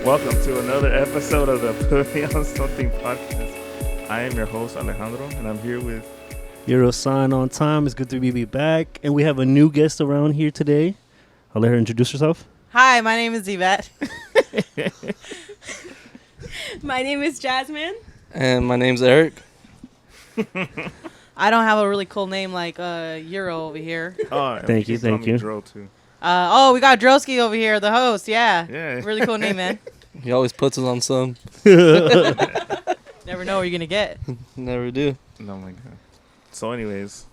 Welcome to another episode of the Put Me On Something podcast. I am your host, Alejandro, and I'm here with... Euro-san on time. It's good to be back. And we have a new guest around here today. I'll let her introduce herself. Hi, my name is Yvette. My name is Jasmin. And my name's Erik. I don't have a really cool name like Euro over here. Oh, thank you. Dro too. We got Drosky over here, the host. Yeah. Really cool name, man. He always puts us on some. Never know what you're going to get. Never do. Oh my god. So anyways,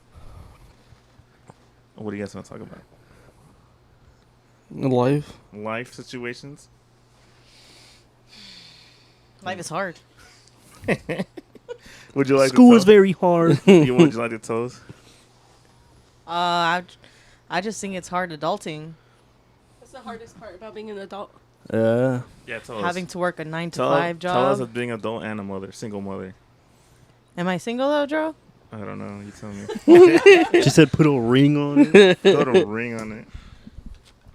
what do you guys want to talk about? Life. Life situations? Life is hard. Would you like School to is very hard. would you like to toast? I just think it's hard adulting. What's the hardest part about being an adult? Yeah, tell us. Having to work a 9 to 5 job. Tell us of being adult and a mother, single mother. Am I single though, Dro? I don't know. You tell me. She said put a ring on it. Put a ring on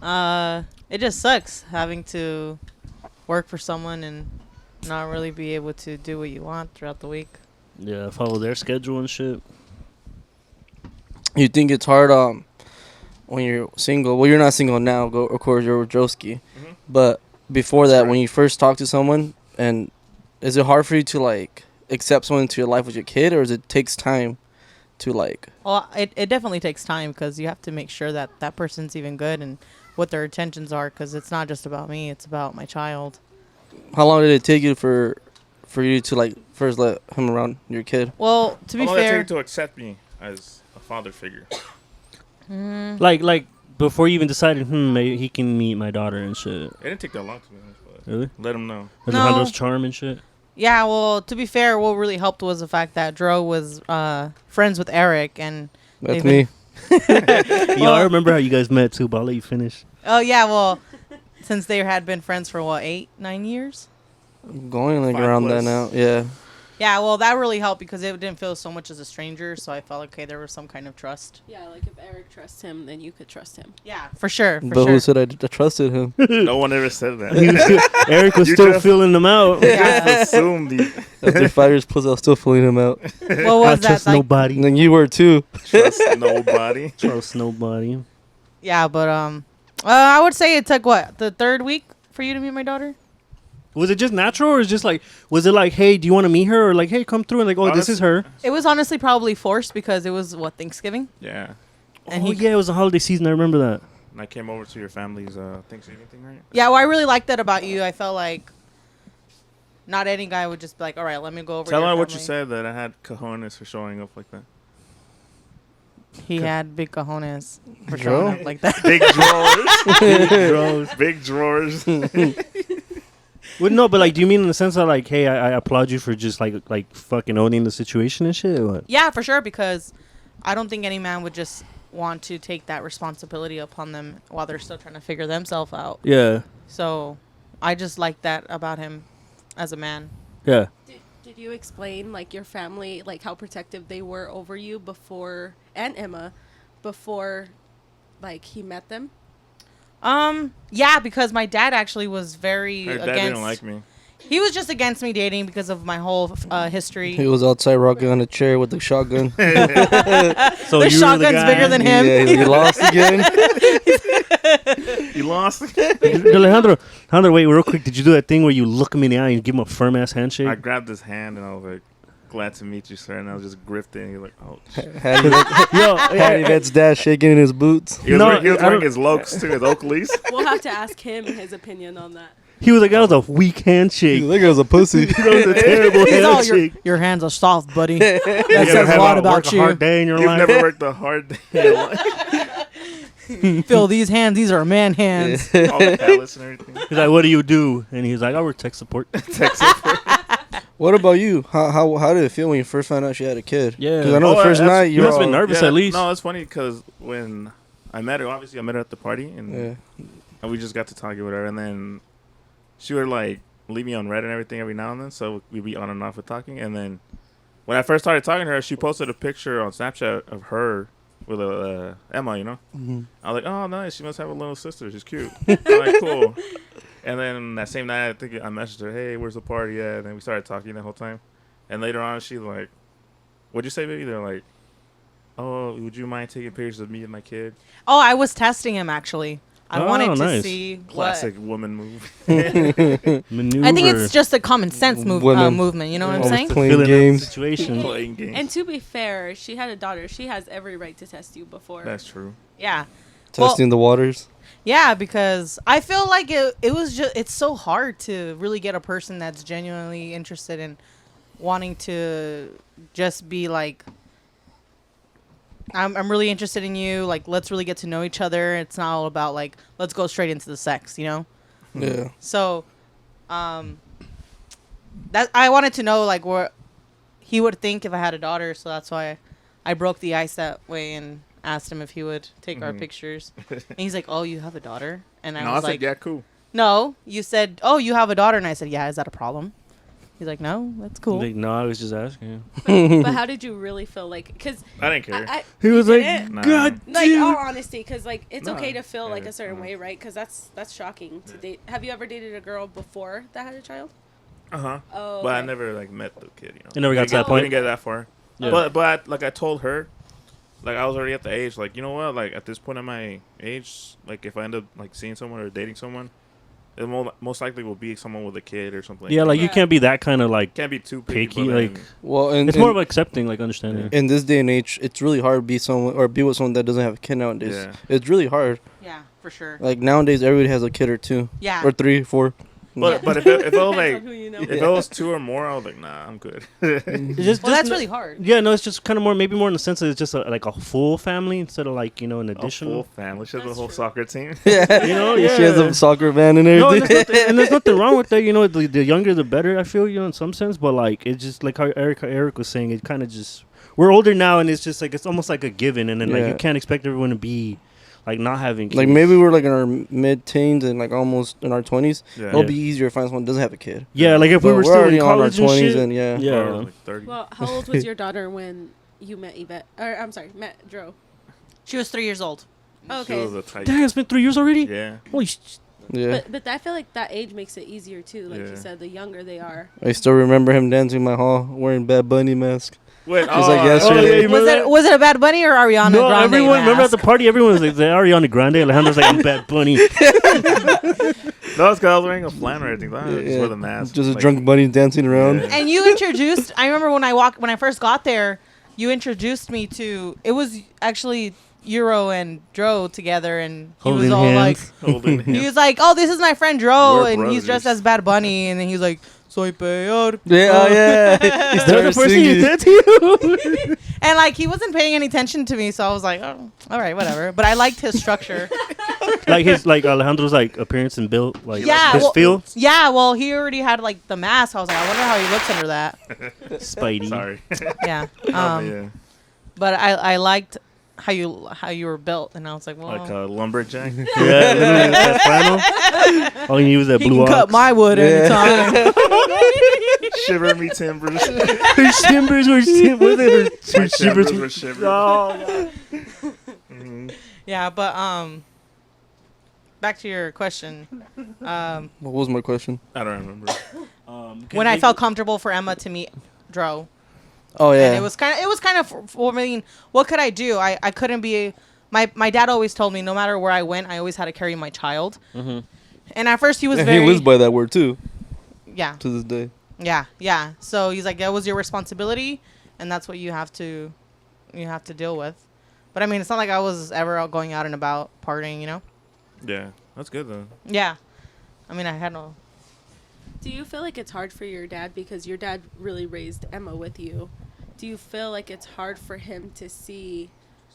it. It just sucks having to work for someone and not really be able to do what you want throughout the week. Yeah, follow their schedule and shit. You think it's hard when you're single? Well, you're not single now. Of course, you're with Drosky. Mm-hmm. But before that, right. when you first talk to someone, and is it hard for you to like accept someone into your life with your kid, or does it takes time to like? Well, it definitely takes time because you have to make sure that that person's even good and what their intentions are, because it's not just about me, it's about my child. How long did it take you for you to like first let him around your kid? Well, to be How long did it fair, take to accept me as a father figure? Like before you even decided, maybe he can meet my daughter and shit. It didn't take that long to be honest, but Really? let him know. Alejandro's charm and shit. yeah, well, to be fair, what really helped was the fact that Dro was friends with Erik, and That's they've me. Yeah, I remember how you guys met too, but I'll let you finish. Oh yeah, well, since they had been friends for what, 8-9 years? Going like 5 around plus. that now. Yeah. Yeah, well, that really helped because it didn't feel so much as a stranger, so I felt okay, there was some kind of trust. Yeah, like if Erik trusts him, then you could trust him. Yeah, for sure. But who said I trusted him? No one ever said that. Erik was You still just- feeling them out. Yeah. Just assumed the After 5 years plus, I was still filling him out. What I was that? trust Like, nobody. And then you were too. trust nobody. Trust nobody. yeah, but I would say it took what, the 3rd week for you to meet my daughter? Was it just natural, or was it like, hey, do you want to meet her, or like, hey, come through, and like, oh, this is her? It was honestly probably forced because it was Thanksgiving. Yeah. And Yeah, it was a holiday season. I remember that. And I came over to your family's Thanksgiving thing, right? Yeah, well, I really liked that about you. I felt like not any guy would just be like, all right, let me go over. Tell your her what you family." said, that I had cojones for showing up like that. He had big cojones for Dro? showing up like that. Big drawers. Big drawers. Well, no, but like, do you mean in the sense of like, hey, I applaud you for just like fucking owning the situation and shit? Or what? Yeah, for sure, because I don't think any man would just want to take that responsibility upon them while they're still trying to figure themselves out. Yeah, So I just like that about him as a man. yeah. Did you explain like your family, like how protective they were over you before, and Emma, before like he met them? Yeah, because my dad actually was very Her dad against. didn't like me. He was just against me dating because of my whole history. He was outside rocking on a chair with a shotgun. So The you were shotgun's guy- bigger than him. Yeah, he lost again. You lost. Alejandro, wait, real quick. Did you do that thing where you look him in the eye and give him a firm ass handshake? I grabbed his hand and I was like, glad to meet you, sir. And I was just gripped it. And he was like, oh. Had Yvette's dad shaking in his boots. He was, No, wearing, he was I wearing don't- his Lokes too, his Oakleys. We'll have to ask him his opinion on that. He was like, that was a weak handshake. That guy's a pussy. That was a terrible He's all, handshake. your hands are soft, buddy. You That never says a had lot a about Work a you. hard day in your You've life. never worked a hard day in your life. Feel these hands. These are man hands. All the pallets and everything. He's like, what do you do? And he's like, I work tech support. Text it. What about you? How did it feel when you first found out she had a kid? Yeah. Because I know the first night You must have been nervous at least. No, it's funny because when I met her, obviously I met her at the party and we just got to talking with her. And then she would like leave me on red and everything every now and then. So we'd be on and off with talking. And then when I first started talking to her, she posted a picture on Snapchat of her with a Emma, you know. Mm-hmm. I was like, oh, nice. She must have a little sister. She's cute. I'm like, cool. And then that same night, I think I messaged her, "Hey, where's the party at?" And then we started talking the whole time. And later on, she's like, "What'd you say, baby?" They're like, "Oh, would you mind taking pictures of me and my kid?" Oh, I was testing him actually. I wanted to nice. see Classic woman move. Maneuver. I think it's just a common sense movement. You know what I'm Always saying? playing Filling in games. situation. Playing games. And to be fair, she had a daughter. She has every right to test you before. That's true. Yeah. Testing the waters. Yeah, because I feel like it was just, it's so hard to really get a person that's genuinely interested in wanting to just be like, I'm really interested in you. Like, let's really get to know each other. It's not all about like, let's go straight into the sex, you know? Yeah. So, that I wanted to know like what he would think if I had a daughter. So that's why I broke the ice that way and asked him if he would take our pictures. And he's like, "Oh, you have a daughter?" And I was like, "Yeah, cool." "No, you said, oh, you have a daughter," and I said, "Yeah, is that a problem?" He's like, "No, that's cool." Like, no, I was just asking. But how did you really feel? Like, because I didn't care. He was like, didn't? Nah. God like damn. all honesty, because like it's No. okay to feel like Yeah, a certain no. way, right? Because that's shocking to date. Have you ever dated a girl before that had a child? Uh-huh. Oh, But I okay. never like met the kid, you know. You never got to that We point? didn't get that far. Yeah. But like I told her, like I was already at the age, like, you know what, like at this point in my age, like if I end up like seeing someone or dating someone, it most likely will be someone with a kid or something. Yeah, like you Yeah. can't be that kind of like can't be too picky. but Like, then- Well, and it's more of accepting, like understanding. in this day and age, it's really hard to be someone or be with someone that doesn't have a kid nowadays. Yeah. It's really hard. Yeah, for sure. Like nowadays, everybody has a kid or two, Yeah. or 3, 4. but if it was Depends like on who you know. if it was 2 or more, I was like, nah, I'm good. It's just, Well, that's just really hard. Yeah, no, it's just kind of more, maybe more in the sense that it's just like a full family instead of like, you know, an A additional. full family. She has a That's whole true. soccer team. Yeah, You know, She has yeah. a soccer van and No, everything. and there's nothing wrong with that. You know, the younger the better. I feel, you know, in some sense, but like it's just like how Eric was saying. It kind of just we're older now, and it's just like it's almost like a given, and then like Yeah. you can't expect everyone to be like not having kids. Like maybe we're like in our mid-teens and like almost in our 20s. Yeah. It'll be easier to find someone that doesn't have a kid. Yeah, like if we But were we're still already in on our college and 20s shit. and yeah. Or Yeah. like 30. Well, how old was your daughter when you met Yvette? Or I'm sorry, met Dro. She was 3 years old. She Okay. was a tight. Damn, it's been 3 years already. Yeah. Holy Yeah. But I feel like that age makes it easier too. Like Yeah. you said, the younger they are. I still remember him dancing in my hall wearing Bad Bunny mask. Wait, Just like yesterday. you Was remember it a Bad Bunny or Ariana No, Grande? everyone. Remember at the mask? party, everyone was like, "The Ariana Grande." Alejandro's like, "I'm Bad Bunny." No, it's because I was wearing a flannel or anything. Just Yeah. with a mask. Just a Like, drunk bunny dancing around. Yeah. And you introduced. I remember when I first got there, you introduced me to. It was actually Euro and Dro together, and he Holding was all hands. Holding he him. was like, "Oh, this is my friend Dro, We're and he's dressed brothers. as Bad Bunny," and then he's like, "Soy peor." Yeah, oh yeah. He That was started the first thing he singing. did to you. And like he wasn't paying any attention to me, so I was like, "Oh, all right, whatever." But I liked his structure. Like his like Alejandro's like appearance and build, like Yeah, his well- feel. Yeah, well, he already had like the mask. I was like, I wonder how he looks under that. Spidey. Sorry. Yeah. Yeah. But I liked how you were built, and I was like, well, Like a lumberjack. Yeah, literally, that flannel. All you need was that he blue can cut ox. my wood anytime. Shiver me timbers. Her shimbers were My her shivers were were shivering. Oh, Mhm. Yeah, but back to your question. What was my question? I don't remember. When I felt comfortable for Emma to meet Dro, Oh yeah. and it was kind of I mean, what could I do? I couldn't be. My dad always told me no matter where I went, I always had to carry my child. Mhm. And at first he was And very he lives by that word too yeah. to this day. Yeah. So he's like, that was your responsibility, and that's what you have to deal with. But I mean, it's not like I was ever out going out and about partying, you know? Yeah, that's good though. Yeah. I mean, I had no. Do you feel like it's hard for your dad because your dad really raised Emma with you? Do you feel like it's hard for him to see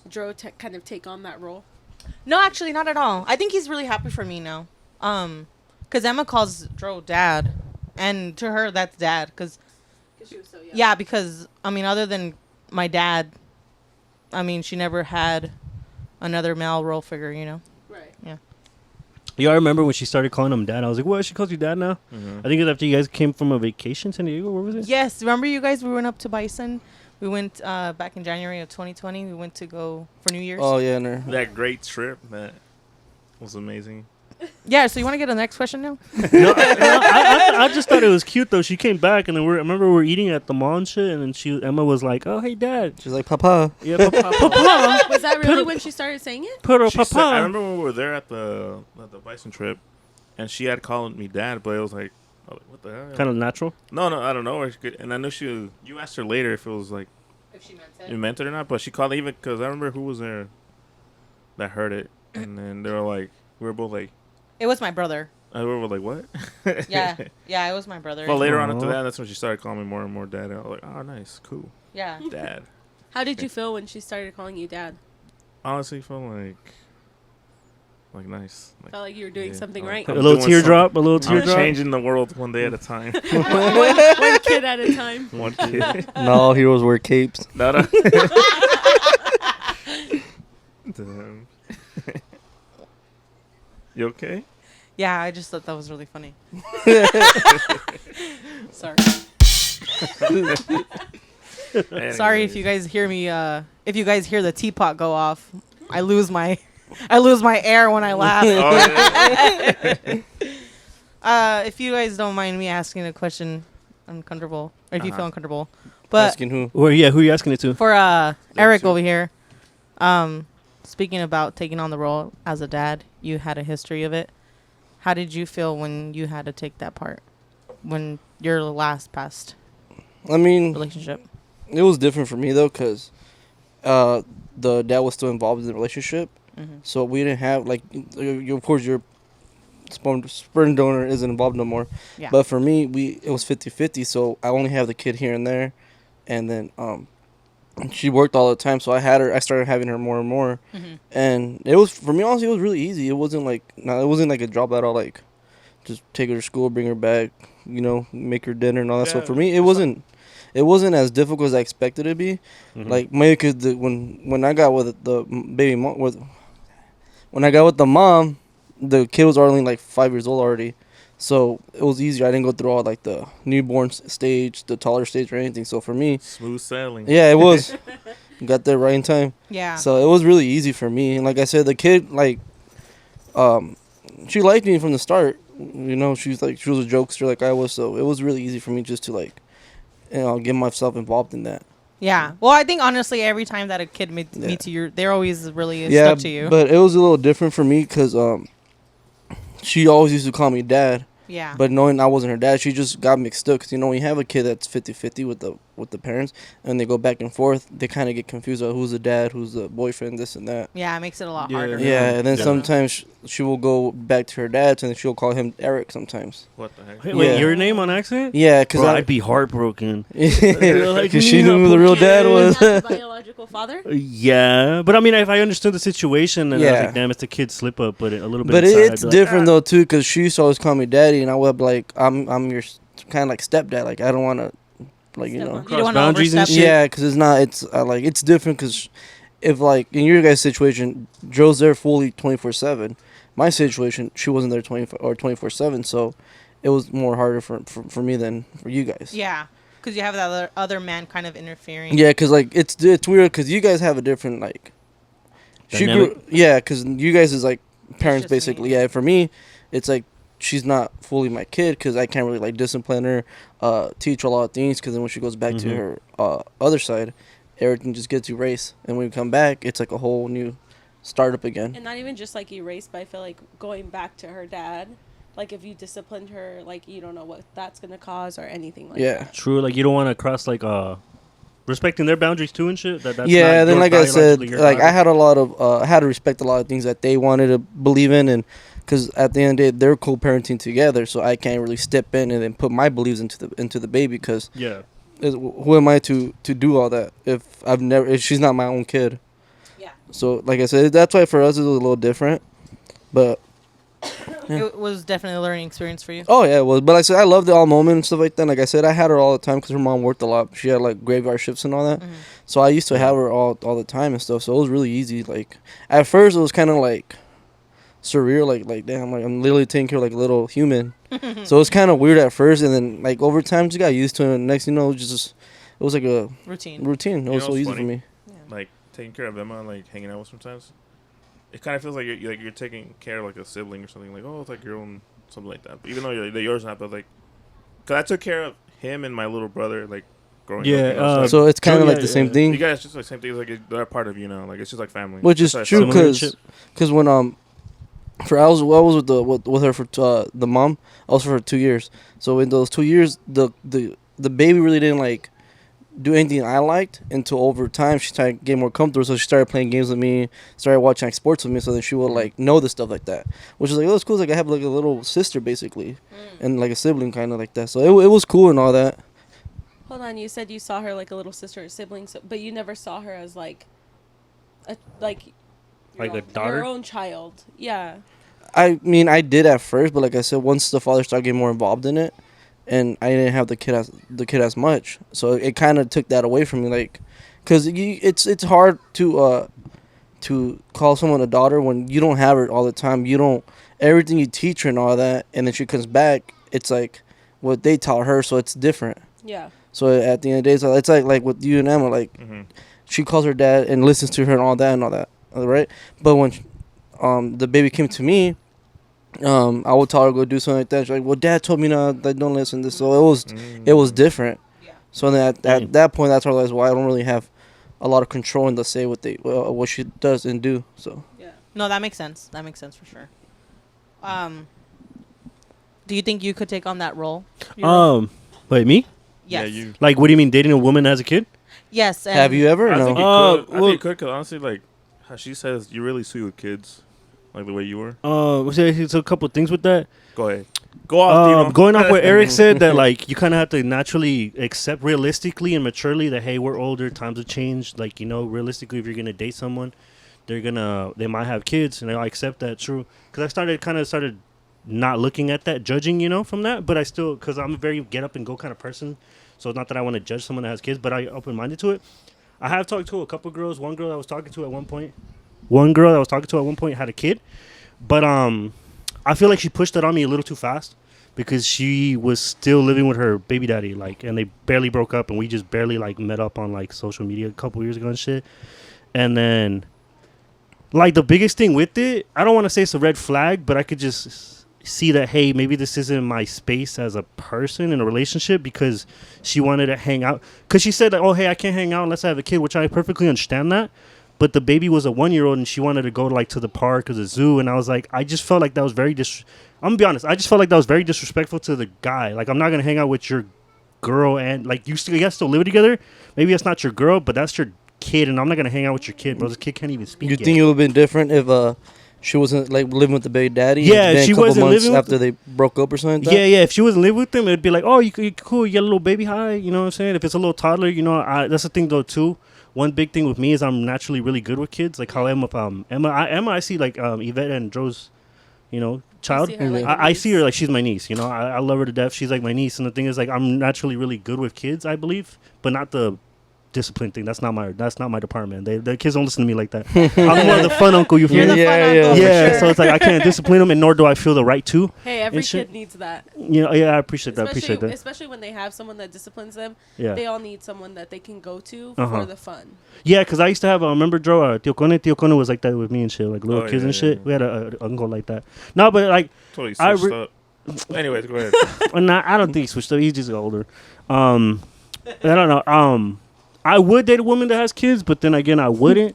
Dro kind of take on that role? No, actually, not at all. I think he's really happy for me now. Because Emma calls Dro dad, and to her that's dad. Because She was so young. yeah, because I mean, other than my dad, I mean, she never had another male role figure, you know. Right. Yeah, I remember when she started calling him dad. I was like, "What? She calls you dad now?" Mhm. I think it was after you guys came from a vacation, San Diego. Where was it? Yes, remember you guys? We went up to Bison. We went back in January of 2020. We went to go for New Year's. Oh yeah, no. That great trip that was amazing. Yeah. So you want to get to the next question now? I just thought it was cute though. She came back and then I remember we were eating at the mall and shit, and then Emma was like, "Oh hey dad." She's like, Papa. Yeah, papa. Was that really when she started saying it? Pero She said, I papa. remember when we were there at the bison trip, and she had called me dad, but it was like, oh, what the hell? Kind of natural. No, I don't know. And I know you asked her later if it was like, If she meant you meant it or not, but she called even because I remember who was there that heard it, and then they were like, we were both like, It was my brother. we were like, what? Yeah. Yeah. It was my brother. But later on after Aw. that, that's when she started calling me more and more dad. And I was like, oh, nice, cool, Yeah. dad. How did you feel when she started calling you dad? Honestly, felt like nice. Felt like you were doing something right. A I'm little doing teardrop. A little I'm teardrop. changing the world one day at a time. one kid at a time. One kid. Not all heroes wear capes. No. Damn. You okay? Yeah. I just thought that was really funny. Sorry. Sorry if you guys hear me. If you guys hear the teapot go off, I lose my air when I laugh. Oh, yeah. If you guys don't mind me asking a question, uncomfortable, or if you feel uncomfortable, but Asking who? Or yeah, who are you asking it to? for Eric too. over here, speaking about taking on the role as a dad, you had a history of it. How did you feel when you had to take that part? When your last past I mean, relationship? it was different for me though, cause the dad was still involved in the relationship, Mm-hmm. so we didn't have like, of course your sperm donor isn't involved no more. Yeah. But for me, it was 50-50, so I only have the kid here and there, and then she worked all the time, so I started having her more and more, Mm-hmm. and it was, for me honestly, it was really easy. It wasn't like a job at all, like just take her to school, bring her back, make her dinner and all that. So Yeah, for me, it wasn't as difficult as I expected it to be. Mhm. Like maybe because when I got with the baby mom, when I got with the mom, the kid was only like 5 years old already, so it was easier. I didn't go through all like the newborn stage, the toddler stage, or anything. So for me, Smooth sailing. yeah, it was. Got there right in time. Yeah. So it was really easy for me. And like I said, the kid, like, she liked me from the start. She was a jokester like I was. So it was really easy for me just to like, get myself involved in that. Yeah. Well, I think honestly, every time that a kid meets you, they're always really stuck to you. But it was a little different for me because she always used to call me dad. Yeah. But knowing I wasn't her dad, she just got mixed up. Because, when you have a kid that's 50-50 with the parents, and they go back and forth, they kind of get confused about who's the dad, who's the boyfriend, this and that. Yeah, it makes it a lot Yeah. harder. Yeah, and then Yeah. sometimes she will go back to her dad's, and she'll call him Erik sometimes. What the heck? Wait, Yeah. your name on accident? Yeah, because Bro, I'd be heartbroken. Because she knew who the real dad was. Not the biological father? Yeah, but I mean, if I understood the situation, and I was Yeah. like, damn, it's a kid slip up, but a little bit. But inside, I'd it's be like, different though too, because she used to always call me daddy, and I would be like, I'm your kind of like stepdad. Like I don't want to, like Step on. You don't Cross want to boundaries and overstep. shit. Yeah, because it's different. Because if like in your guys' situation, Joe's there fully 24/7. My situation, she wasn't there 24/7, so it was more harder for me than for you guys. Yeah, because you have that other man kind of interfering. Yeah, because like it's weird because you guys have a different like. Dynamic? Yeah, because you guys is like parents just me. basically. Yeah, for me, it's like she's not fully my kid because I can't really like discipline her, teach her a lot of things. Because then when she goes back to Mhm. her other side, everything just gets erased. And when we come back, it's like a whole new startup again. And not even just like erased, but I feel like going back to her dad, like if you disciplined her, like you don't know what that's gonna cause or anything like Yeah. that. True, like you don't want to cross like respecting their boundaries too and shit. That's Yeah, not then your like I said, biologically your like I daughter. had a lot of I had to respect a lot of things that they wanted to believe in, and because at the end of the day they're co-parenting together, so I can't really step in and then put my beliefs into the baby because Yeah. who am I to do all that if she's not my own kid? Yeah. So like I said, that's why for us it was a little different, but Yeah. It was definitely a learning experience for you. oh yeah, it was. But like I said, I loved the all moment and stuff like that. Like I said, I had her all the time because her mom worked a lot. She had like graveyard shifts and all that. Mhm. So I used to have her all the time and stuff. So it was really easy. Like at first it was kind of like surreal, like damn, like I'm literally taking care of like a little human. So it was kind of weird at first, and then like over time just got used to it. And next thing you know, it was like a Routine. routine. It You was know so what's easy for funny? me. Like taking care of Emma and like hanging out with sometimes. it kind of feels like you're taking care of like a sibling or something. Like, oh, it's like your own, something like that. But even though they're yours not, but like, cause I took care of him and my little brother like growing up. You know, so it's kind of like the same thing. You guys just like same thing. It's like they're part of you know. Like it's just like family. Which is true because when I was with her for the mom, I was for 2 years. So in those 2 years, the baby really didn't like do anything I liked until over time she started getting more comfortable. So she started playing games with me, started watching like sports with me. So then she would like know the stuff like that, which is like, oh, it's cool. Like I have like a little sister basically, and like a sibling kind of like that. So it was cool and all that. Hold on, you said you saw her like a little sister or sibling, but you never saw her as like a daughter, your own child. Yeah. I mean, I did at first, but like I said, once the father started getting more involved in it, and I didn't have the kid as much, so it kind of took that away from me. Like, cause it's hard to call someone a daughter when you don't have her all the time. You don't everything you teach her and all that, and then she comes back. It's like what they taught her, so it's different. Yeah. So at the end of the day, so it's like with you and Emma, like she calls her dad and listens to her and all that, right? But when the baby came to me, I would tell her to go do something like that. She's like, "Well, Dad told me not that don't listen to this." So it was different. Yeah. So then at that point, that's why I realized, well, I don't really have a lot of control in the say what she does and do. So yeah, no, that makes sense. That makes sense for sure. Do you think you could take on that role? Wait, me? Yes. Yeah, you. Like, what do you mean, dating a woman as a kid? Yes. Have you ever? I No. think you could. I think you could, because honestly, like how she says, you're really sweet with kids, like the way you were. So a couple of things with that. Go ahead. Go off. Going off what Erik said, that like you kind of have to naturally accept realistically and maturely that hey, we're older, times have changed. Like realistically, if you're gonna date someone, they might have kids, and I accept that. True, because I started not looking at that, judging, from that. But I still, because I'm a very get up and go kind of person. So it's not that I want to judge someone that has kids, but I open-minded to it. I have talked to a couple girls. One girl I was talking to at one point had a kid. But I feel like she pushed it on me a little too fast because she was still living with her baby daddy, and they barely broke up, and we just barely met up on social media a couple years ago and shit. And then the biggest thing with it, I don't want to say it's a red flag, but I could just see that, hey, maybe this isn't my space as a person in a relationship, because she wanted to hang out. Because she said, oh, hey, I can't hang out unless I have a kid, which I perfectly understand that. But the baby was a 1-year-old, and she wanted to go to the park or the zoo. And I was like, I just felt like that was very I'm going to be honest. I just felt like that was very disrespectful to the guy. Like, I'm not going to hang out with your girl, and you guys still live together. Maybe that's not your girl, but that's your kid, and I'm not going to hang out with your kid, bro. This kid can't even speak You yet. think it would have been different if she wasn't living with the baby daddy? Yeah, she wasn't living after they broke up or something like that? Yeah. If she wasn't living with them, it'd be like, oh, you cool. You got a little baby high. You know what I'm saying? If it's a little toddler, that's the thing though too. One big thing with me is I'm naturally really good with kids. Like how Emma, I see Yvette and Joe's, child. I see her like she's my niece. I love her to death. She's like my niece. And the thing is, I'm naturally really good with kids, I believe, but not the discipline thing. That's not my department. The kids don't listen to me like that. I'm more of the fun uncle. You feel me? Yeah. Sure. So it's like I can't discipline them, and nor do I feel the right to. Hey, every kid needs that. Yeah, I appreciate that. Especially when they have someone that disciplines them. Yeah. They all need someone that they can go to for the fun. Yeah, because I used to have remember Joe Tio Cone was like that with me and shit, like little kids and shit. We had an uncle like that. No, but totally switched up. Anyways, go ahead. I don't think he switched up. He's just older. I don't know. I would date a woman that has kids, but then again, I wouldn't.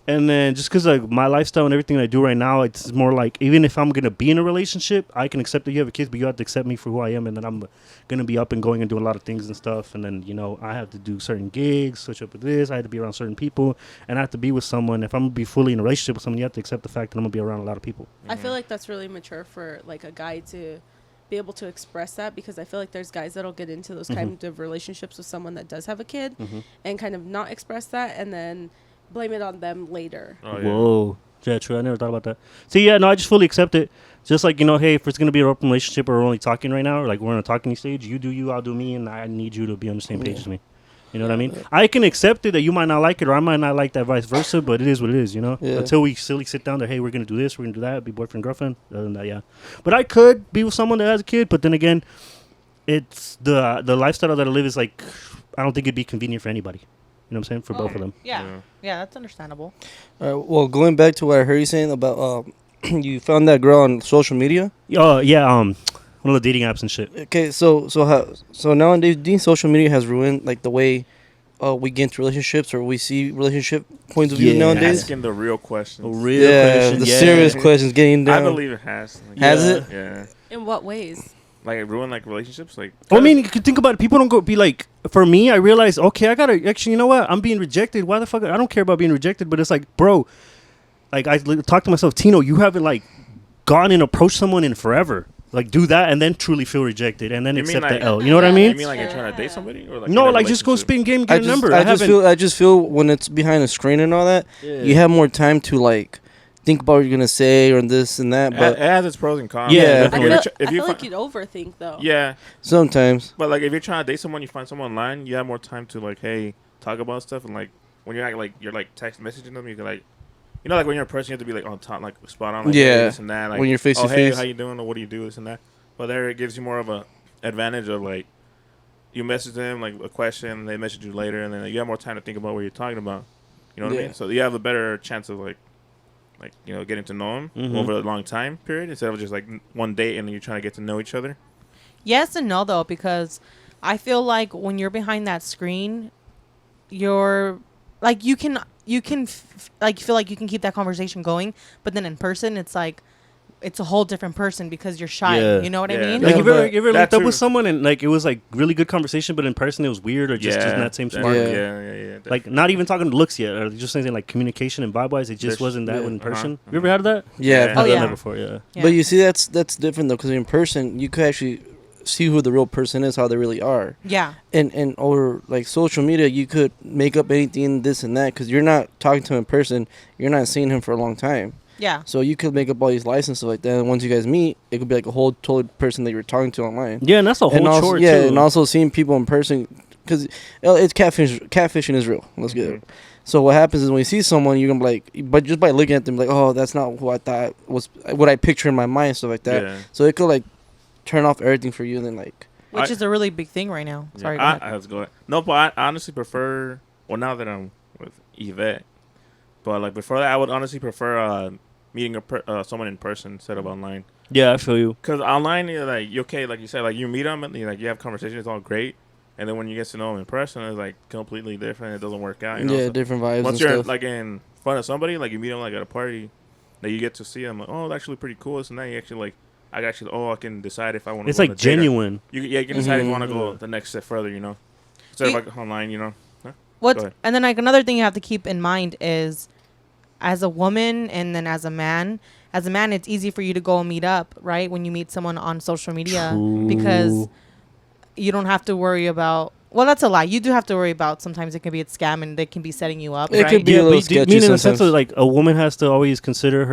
And then just because my lifestyle and everything I do right now, it's more like even if I'm going to be in a relationship, I can accept that you have a kid, but you have to accept me for who I am. And then I'm going to be up and going and doing a lot of things and stuff. And then, I have to do certain gigs, switch up with this. I have to be around certain people. And I have to be with someone. If I'm going to be fully in a relationship with someone, you have to accept the fact that I'm going to be around a lot of people. I feel like that's really mature for a guy to be able to express that, because I feel like there's guys that'll get into those kind of relationships with someone that does have a kid and kind of not express that and then blame it on them later. Oh, yeah. Whoa. Yeah, true. I never thought about that. See, yeah, no, I just fully accept it. Just like, hey, if it's going to be an open relationship or we're only talking right now, or we're in a talking stage, you do you, I'll do me, and I need you to be on the same page as me. You know what I mean? I can accept it that you might not like it or I might not like that, vice versa, but it is what it is, Yeah. Until we silly sit down there, hey, we're going to do this, we're going to do that, be boyfriend, girlfriend. Other than that, yeah. But I could be with someone that has a kid, but then again, it's the lifestyle that I live is I don't think it'd be convenient for anybody. You know what I'm saying? For both of them. Yeah, that's understandable. Well, going back to what I heard you saying about you found that girl on social media. One of the dating apps and shit. Okay, so nowadays, do you think social media has ruined like the way we get into relationships or we see relationship points of view nowadays? Asking the real questions. The serious questions getting down. I believe it has. Like, has it? Yeah. In what ways? Like it ruined like relationships. Like. Well, I mean, you could think about it. People don't go be like. For me, I realized, okay, I gotta actually. You know what? I'm being rejected. Why the fuck? I don't care about being rejected. But it's like, bro, like I talk to myself, Tino. You haven't like gone and approached someone in forever. Like do that and then truly feel rejected and then accept the L. You know what I mean? You mean like you're trying to date somebody or like no, like just go spin game, get a number. I just feel when it's behind a screen and all that, you have more time to like think about what you're gonna say or this and that. But it has its pros and cons. Yeah, I feel like you'd overthink though. Yeah, sometimes. But like if you're trying to date someone, you find someone online, you have more time to like, hey, talk about stuff and like when you're like you're like text messaging them, you can like. You know, like when you're in person, you have to be like on top, like spot on, like this and that. Like, when you're face to hey, face, how you doing, or what do you do, this and that. But there, it gives you more of a advantage of like, you message them like a question, they message you later, and then you have more time to think about what you're talking about. You know what I mean? So you have a better chance of like you know, getting to know them over a long time period instead of just like one date and then you're trying to get to know each other. Yes and no though, because I feel like when you're behind that screen, you're like you can like feel like you can keep that conversation going, but then in person it's like it's a whole different person because you're shy. Yeah. You know what I mean? Like you ever linked up with someone and like it was like really good conversation, but in person it was weird or just in that same spark. Yeah. Like not even talking looks yet, or just saying like communication and vibe wise, it just wasn't that in person. You ever had that? Yeah, I've had that before. Yeah. But you see, that's different though, because in person you could actually see who the real person is, how they really are. Yeah. And or like social media, you could make up anything, this and that, because you're not talking to him in person. You're not seeing him for a long time. Yeah. So you could make up all these lies and stuff like that. And once you guys meet, it could be like a whole totally person that you were talking to online. Yeah, and that's a whole chore too. Yeah, and also seeing people in person, because it's catfishing is real. Let's get it. So what happens is when you see someone, you're gonna be like, but just by looking at them, like, oh, that's not who I thought was what I picture in my mind, stuff like that. Yeah. So it could like turn off everything for you, and then like, which is a really big thing right now. Yeah, Sorry, I was going. No, but I honestly prefer. Well, now that I'm with Yvette, but like before that, I would honestly prefer meeting someone in person instead of online. Yeah, I feel you. Because online, you're like okay, like you said, like you meet them and like you have conversations, it's all great, and then when you get to know them in person, it's like completely different. It doesn't work out. You know? Yeah, so different vibes. Once and you're stuff. like in front of somebody, like you meet them like at a party, that you get to see them, like, oh, that's actually pretty cool. So now you actually like. I can decide if I want to. It's like genuine. You can decide if you want to go the next step further. You know, instead of like online. You know. What and then like another thing you have to keep in mind is, as a woman and then as a man, it's easy for you to go and meet up, right? When you meet someone on social media, because you don't have to worry about. Well, that's a lie. You do have to worry about sometimes it can be a scam and they can be setting you up. It could be a little sketchy mean in the sense of like a woman has to always consider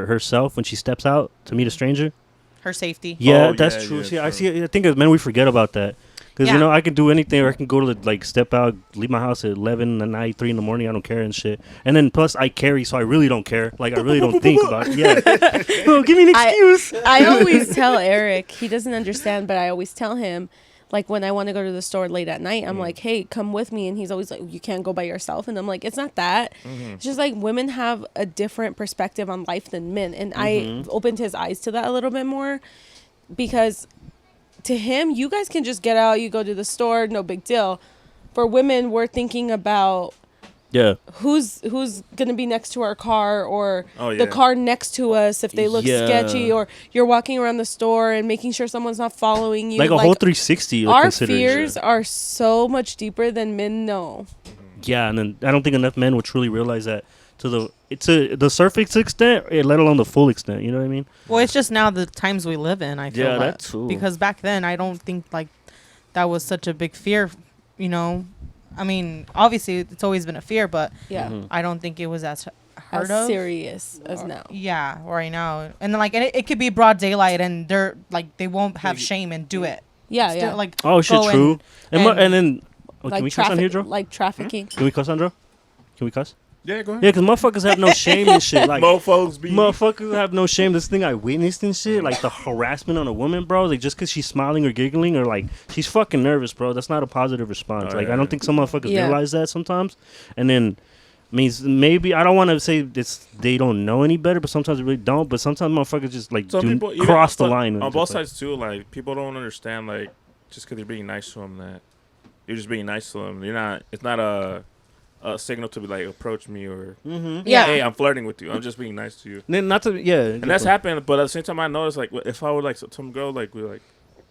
herself when she steps out to meet a stranger. Her safety. Yeah, that's true. See, I think as men we forget about that. Because, you know, I can do anything, or I can go to, like, step out, leave my house at 11 at night, 3 in the morning, I don't care and shit. And then, plus, I carry, so I really don't care. Like, I really don't think about it. Yeah. Oh, give me an excuse. I always tell Eric, he doesn't understand, but I always tell him, like, when I want to go to the store late at night, I'm like, hey, come with me. And he's always like, you can't go by yourself. And I'm like, it's not that. It's just, like, women have a different perspective on life than men. And I opened his eyes to that a little bit more, because to him, you guys can just get out, you go to the store, no big deal. For women, we're thinking about who's gonna be next to our car, or the car next to us if they look sketchy, or you're walking around the store and making sure someone's not following you. Like a whole 360. Our fears are so much deeper than men know. Yeah, and then I don't think enough men would truly realize that to the surface extent, let alone the full extent. You know what I mean? Well, it's just now the times we live in. I feel like, that too. Because back then, I don't think like that was such a big fear. You know, I mean, obviously it's always been a fear, but I don't think it was as heard of, serious as now. Yeah, right now, and then, like, it could be broad daylight, and they're like they won't have shame and do it. Yeah, Still, like, oh shit, true. And then like can we cuss on here, Joe? Like trafficking. Can we cuss on Joe? Can we cuss? Yeah, go ahead. Yeah, because motherfuckers have no shame and shit. Like, motherfuckers have no shame. This thing I witnessed and shit, like the harassment on a woman, bro. Like, just because she's smiling or giggling or like she's fucking nervous, bro. That's not a positive response. I don't think some motherfuckers realize that sometimes. And then, means maybe I don't want to say they don't know any better, but sometimes they really don't. But sometimes motherfuckers just like cross the line on both sides too. Like people don't understand like just because you're being nice to them that you're just being nice to them. You're not. It's not a signal to be like approach me or hey, I'm flirting with you. I'm just being nice to you. Then and that's happened. But at the same time, I noticed like if I would like some girl like would like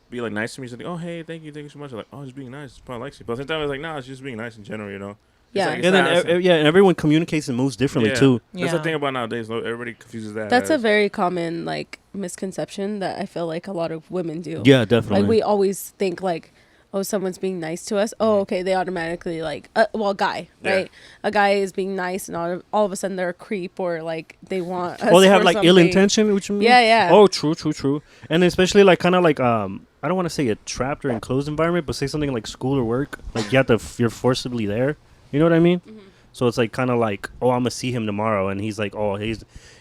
be like nice to me, something. Oh hey, thank you so much. I'm like oh, just being nice. She probably likes you. But at the same time, it's like nah, it's just being nice in general, you know. Yeah, like, and everyone communicates and moves differently too. That's the thing about nowadays. Everybody confuses that. That's a very common like misconception that I feel like a lot of women do. Yeah, definitely. Like we always think like, oh, someone's being nice to us. Oh, okay, they automatically like, guy, right? A guy is being nice, and all of a sudden they're a creep or like they want. Us they have like something. ill intention, which mean. Yeah. Oh, true. And especially like kind of like I don't want to say a trapped or enclosed environment, but say something like school or work. Like you're forcibly there. You know what I mean? Mm-hmm. So it's like kind of like, oh, I'm gonna see him tomorrow, and he's like, oh,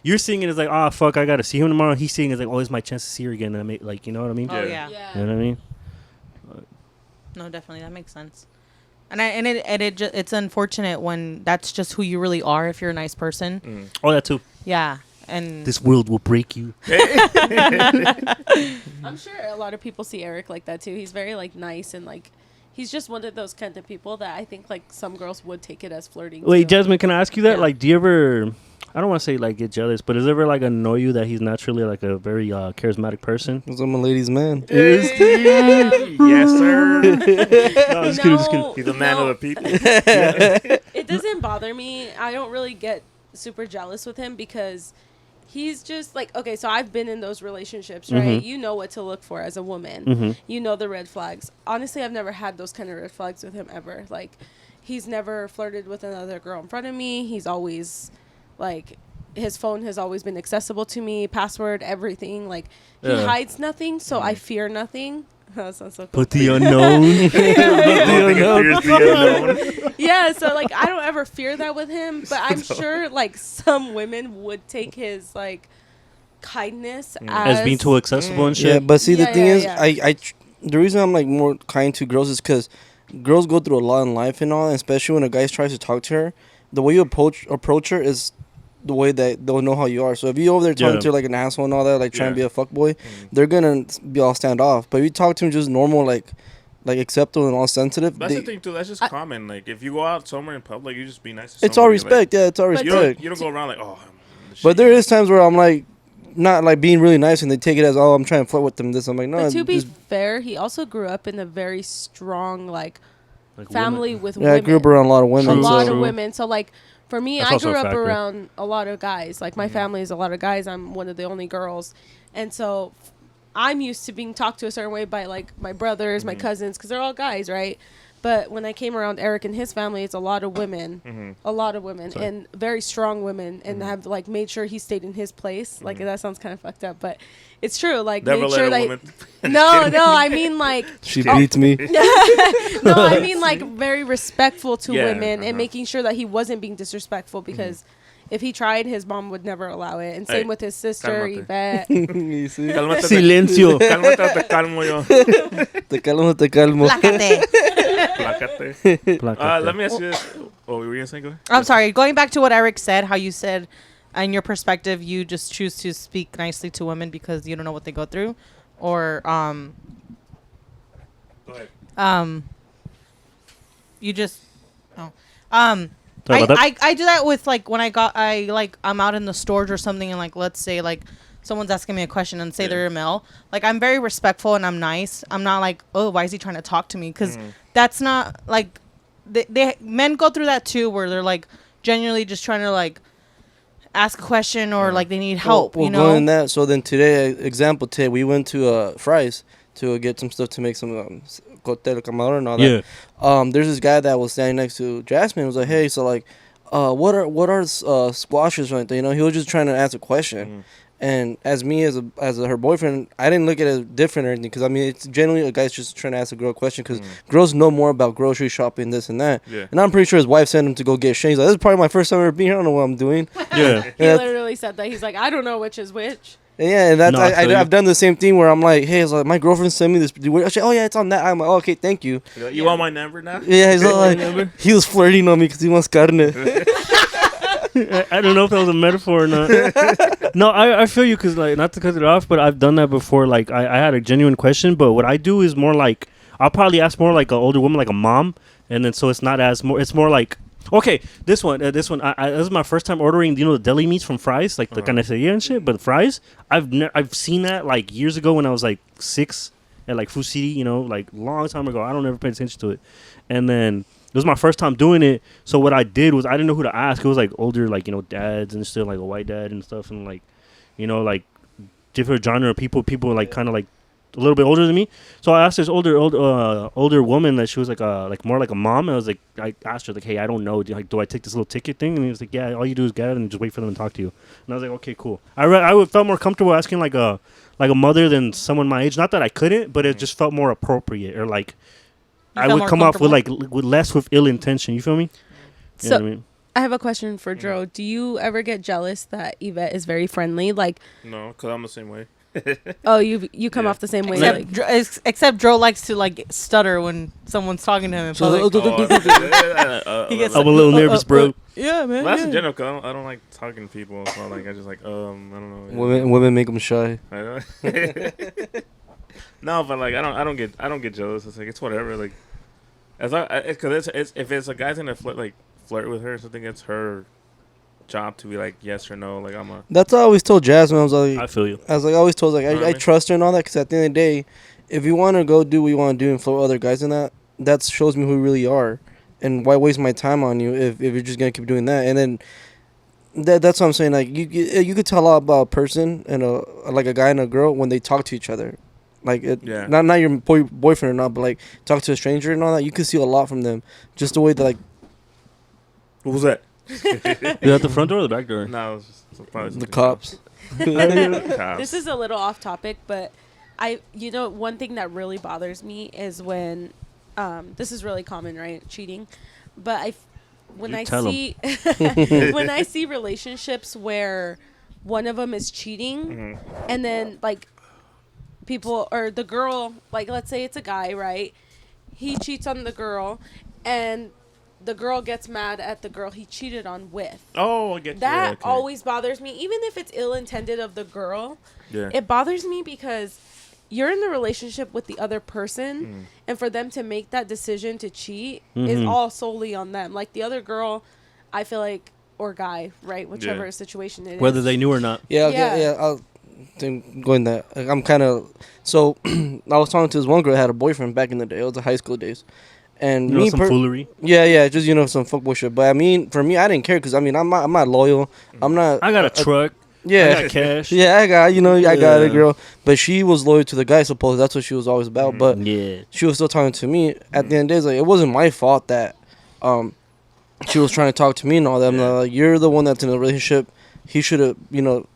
you're seeing it as like, oh, fuck, I gotta see him tomorrow. He's seeing it as like, oh, it's my chance to see her again, and I make like, you know what I mean? Oh yeah. You know what I mean? No, definitely that makes sense. It's unfortunate when that's just who you really are if you're a nice person. Mm. Oh, that too. Yeah, and this world will break you. I'm sure a lot of people see Erik like that too. He's very like nice and like. He's just one of those kind of people that I think like some girls would take it as flirting. Wait, Jasmin, can I ask you that? Yeah. Like, do you ever? I don't want to say like get jealous, but does it ever like annoy you that he's naturally like a very charismatic person? Because I'm a ladies' man. Yes, sir. No, just kidding. He's a man of the people. It doesn't bother me. I don't really get super jealous with him because he's just like, okay, so I've been in those relationships, right? Mm-hmm. You know what to look for as a woman. Mm-hmm. You know the red flags. Honestly, I've never had those kind of red flags with him ever. Like, he's never flirted with another girl in front of me. He's always, like, his phone has always been accessible to me, password, everything. Like, he hides nothing, so I fear nothing. That sounds so cool. But the unknown. Yeah, so like I don't ever fear that with him, but I'm sure like some women would take his like kindness as being too accessible and shit. Yeah, but see the thing is, the reason I'm like more kind to girls is because girls go through a lot in life and all, and especially when a guy tries to talk to her, the way you approach her is the way that they'll know how you are. So if you over there talking to her like an asshole and all that, like trying to be a fuckboy, they're gonna be all stand off. But if you talk to him just normal, like acceptable and all sensitive. That's the thing too. That's just common. Like if you go out somewhere in public, you just be nice to somebody. It's all respect. Like, it's all respect. You don't go around like But there is times where I'm like not like being really nice and they take it as I'm trying to flirt with them. This I'm like no. But to be fair, he also grew up in a very strong like family with women. Yeah, I grew up around a lot of women. A lot of women. So like. For me, I grew up around a lot of guys. Like, my family is a lot of guys. I'm one of the only girls. And so I'm used to being talked to a certain way by, like, my brothers, my cousins, because they're all guys, right? But when I came around Erik and his family, it's a lot of women. A lot of women. Sorry. And very strong women. And have, like, made sure he stayed in his place. Like, that sounds kind of fucked up. But it's true. Like, never made sure that... No, I mean, like... She beats me. No, I mean, like, very respectful to women and making sure that he wasn't being disrespectful because... If he tried, his mom would never allow it. And same with his sister, Yvette. Silencio. Cálmate, te calmo yo. Te calmo. Placate. Let me ask you this. Oh, were you going to say? Go ahead. I'm sorry. Going back to what Erik said, how you said, in your perspective, you just choose to speak nicely to women because you don't know what they go through. Or, Go ahead. You just, I do that with like when I'm out in the stores or something and like let's say like someone's asking me a question and say they're a male, like I'm very respectful and I'm nice. I'm not like, oh, why is he trying to talk to me? Because that's not like men go through that too where they're like genuinely just trying to like ask a question or like they need help. Well, you know. Going that, so then today we went to Fry's to get some stuff to make some cóctel camarón and all that. There's this guy that was standing next to Jasmin. Was like, hey, so like, what are squashes right there? You know, he was just trying to ask a question, And as her boyfriend, I didn't look at it different or anything, because I mean, it's generally a guy's just trying to ask a girl a question, because girls know more about grocery shopping, this and that. Yeah. And I'm pretty sure his wife sent him to go get Shane. He's like, this is probably my first time ever being here. I don't know what I'm doing. Yeah. He literally said that. He's like, I don't know which is which. And yeah, and that's No, I've done the same thing where I'm like, hey, it's like my girlfriend sent me this. Oh yeah, it's on that. I'm like, oh, okay, thank you. You want my number now? Yeah, he's like, he was flirting on me because he wants carne. I don't know if that was a metaphor or not. No, I feel you, because, like, not to cut it off, but I've done that before. Like, I had a genuine question, but what I do is more like, I'll probably ask more like an older woman, like a mom, and then so it's not as more, it's more like, okay, this one, this is my first time ordering, the deli meats from Fry's, like the carniceria and shit, but Fry's, I've seen that, like, years ago when I was, like, 6 at, like, Food City, like, long time ago. I don't ever pay attention to it. And then it was my first time doing it, so what I did was I didn't know who to ask. It was like older, like, dads and stuff, like a white dad and stuff, and like, like different genre of people like kind of like a little bit older than me. So I asked this older woman that she was like more like a mom. And I asked her like, hey, I don't know, do I take this little ticket thing? And he was like, yeah, all you do is get it and just wait for them to talk to you. And I was like, okay, cool. I felt more comfortable asking like a mother than someone my age. Not that I couldn't, but it just felt more appropriate, or like, I would come off with less with ill intention. You feel me? You know what I mean? I have a question for Dro. Do you ever get jealous that Yvette is very friendly? Like, no, because I'm the same way. Oh, you come off the same way. Except Dro likes to like stutter when someone's talking to him. In public. I'm a little nervous, bro. Yeah, man. Well, that's in general, cause I don't like talking to people. So like I just like I don't know. Women make them shy. I know. No, but like I don't get jealous. It's like it's whatever. Like as because it's if it's a guy's gonna flirt with her or something, it's her job to be like yes or no. Like That's what I always told Jasmin. I was like, I feel you. I was like, I always told like I trust her and all that, because at the end of the day, if you want to go do what you want to do and flirt with other guys in that shows me who you really are, and why waste my time on you if you're just gonna keep doing that. And then that's what I'm saying. Like you could tell a lot about a person and like a guy and a girl when they talk to each other. Like not your boyfriend or not, but like talk to a stranger and all that. You can see a lot from them, just the way that like. What was that? Is that the front door or the back door? No, it was just the cops. This is a little off topic, but one thing that really bothers me is when, this is really common, right? Cheating, but when I see relationships where one of them is cheating, and then like people or the girl, like let's say it's a guy, right? He cheats on the girl, and the girl gets mad at the girl he cheated on with. Oh, I get that. Okay. Always bothers me, even if it's ill-intended of the girl. Yeah. It bothers me because you're in the relationship with the other person, and for them to make that decision to cheat is all solely on them. Like the other girl, I feel like, or guy, right? Whichever situation it is. Whether they knew or not. Yeah. I'll going that. I'm kind of so. I was talking to this one girl that had a boyfriend back in the day. It was the high school days. And me some foolery. Yeah, just some fuckboy shit. But I mean, for me, I didn't care because I mean, I'm not loyal. I'm not. I got a truck. Yeah, I got cash. Yeah, I got a girl. But she was loyal to the guy. Supposedly, that's what she was always about. But she was still talking to me. At the end of the day, it's like it wasn't my fault that she was trying to talk to me and all that. I'm like, you're the one that's in a relationship. He should have,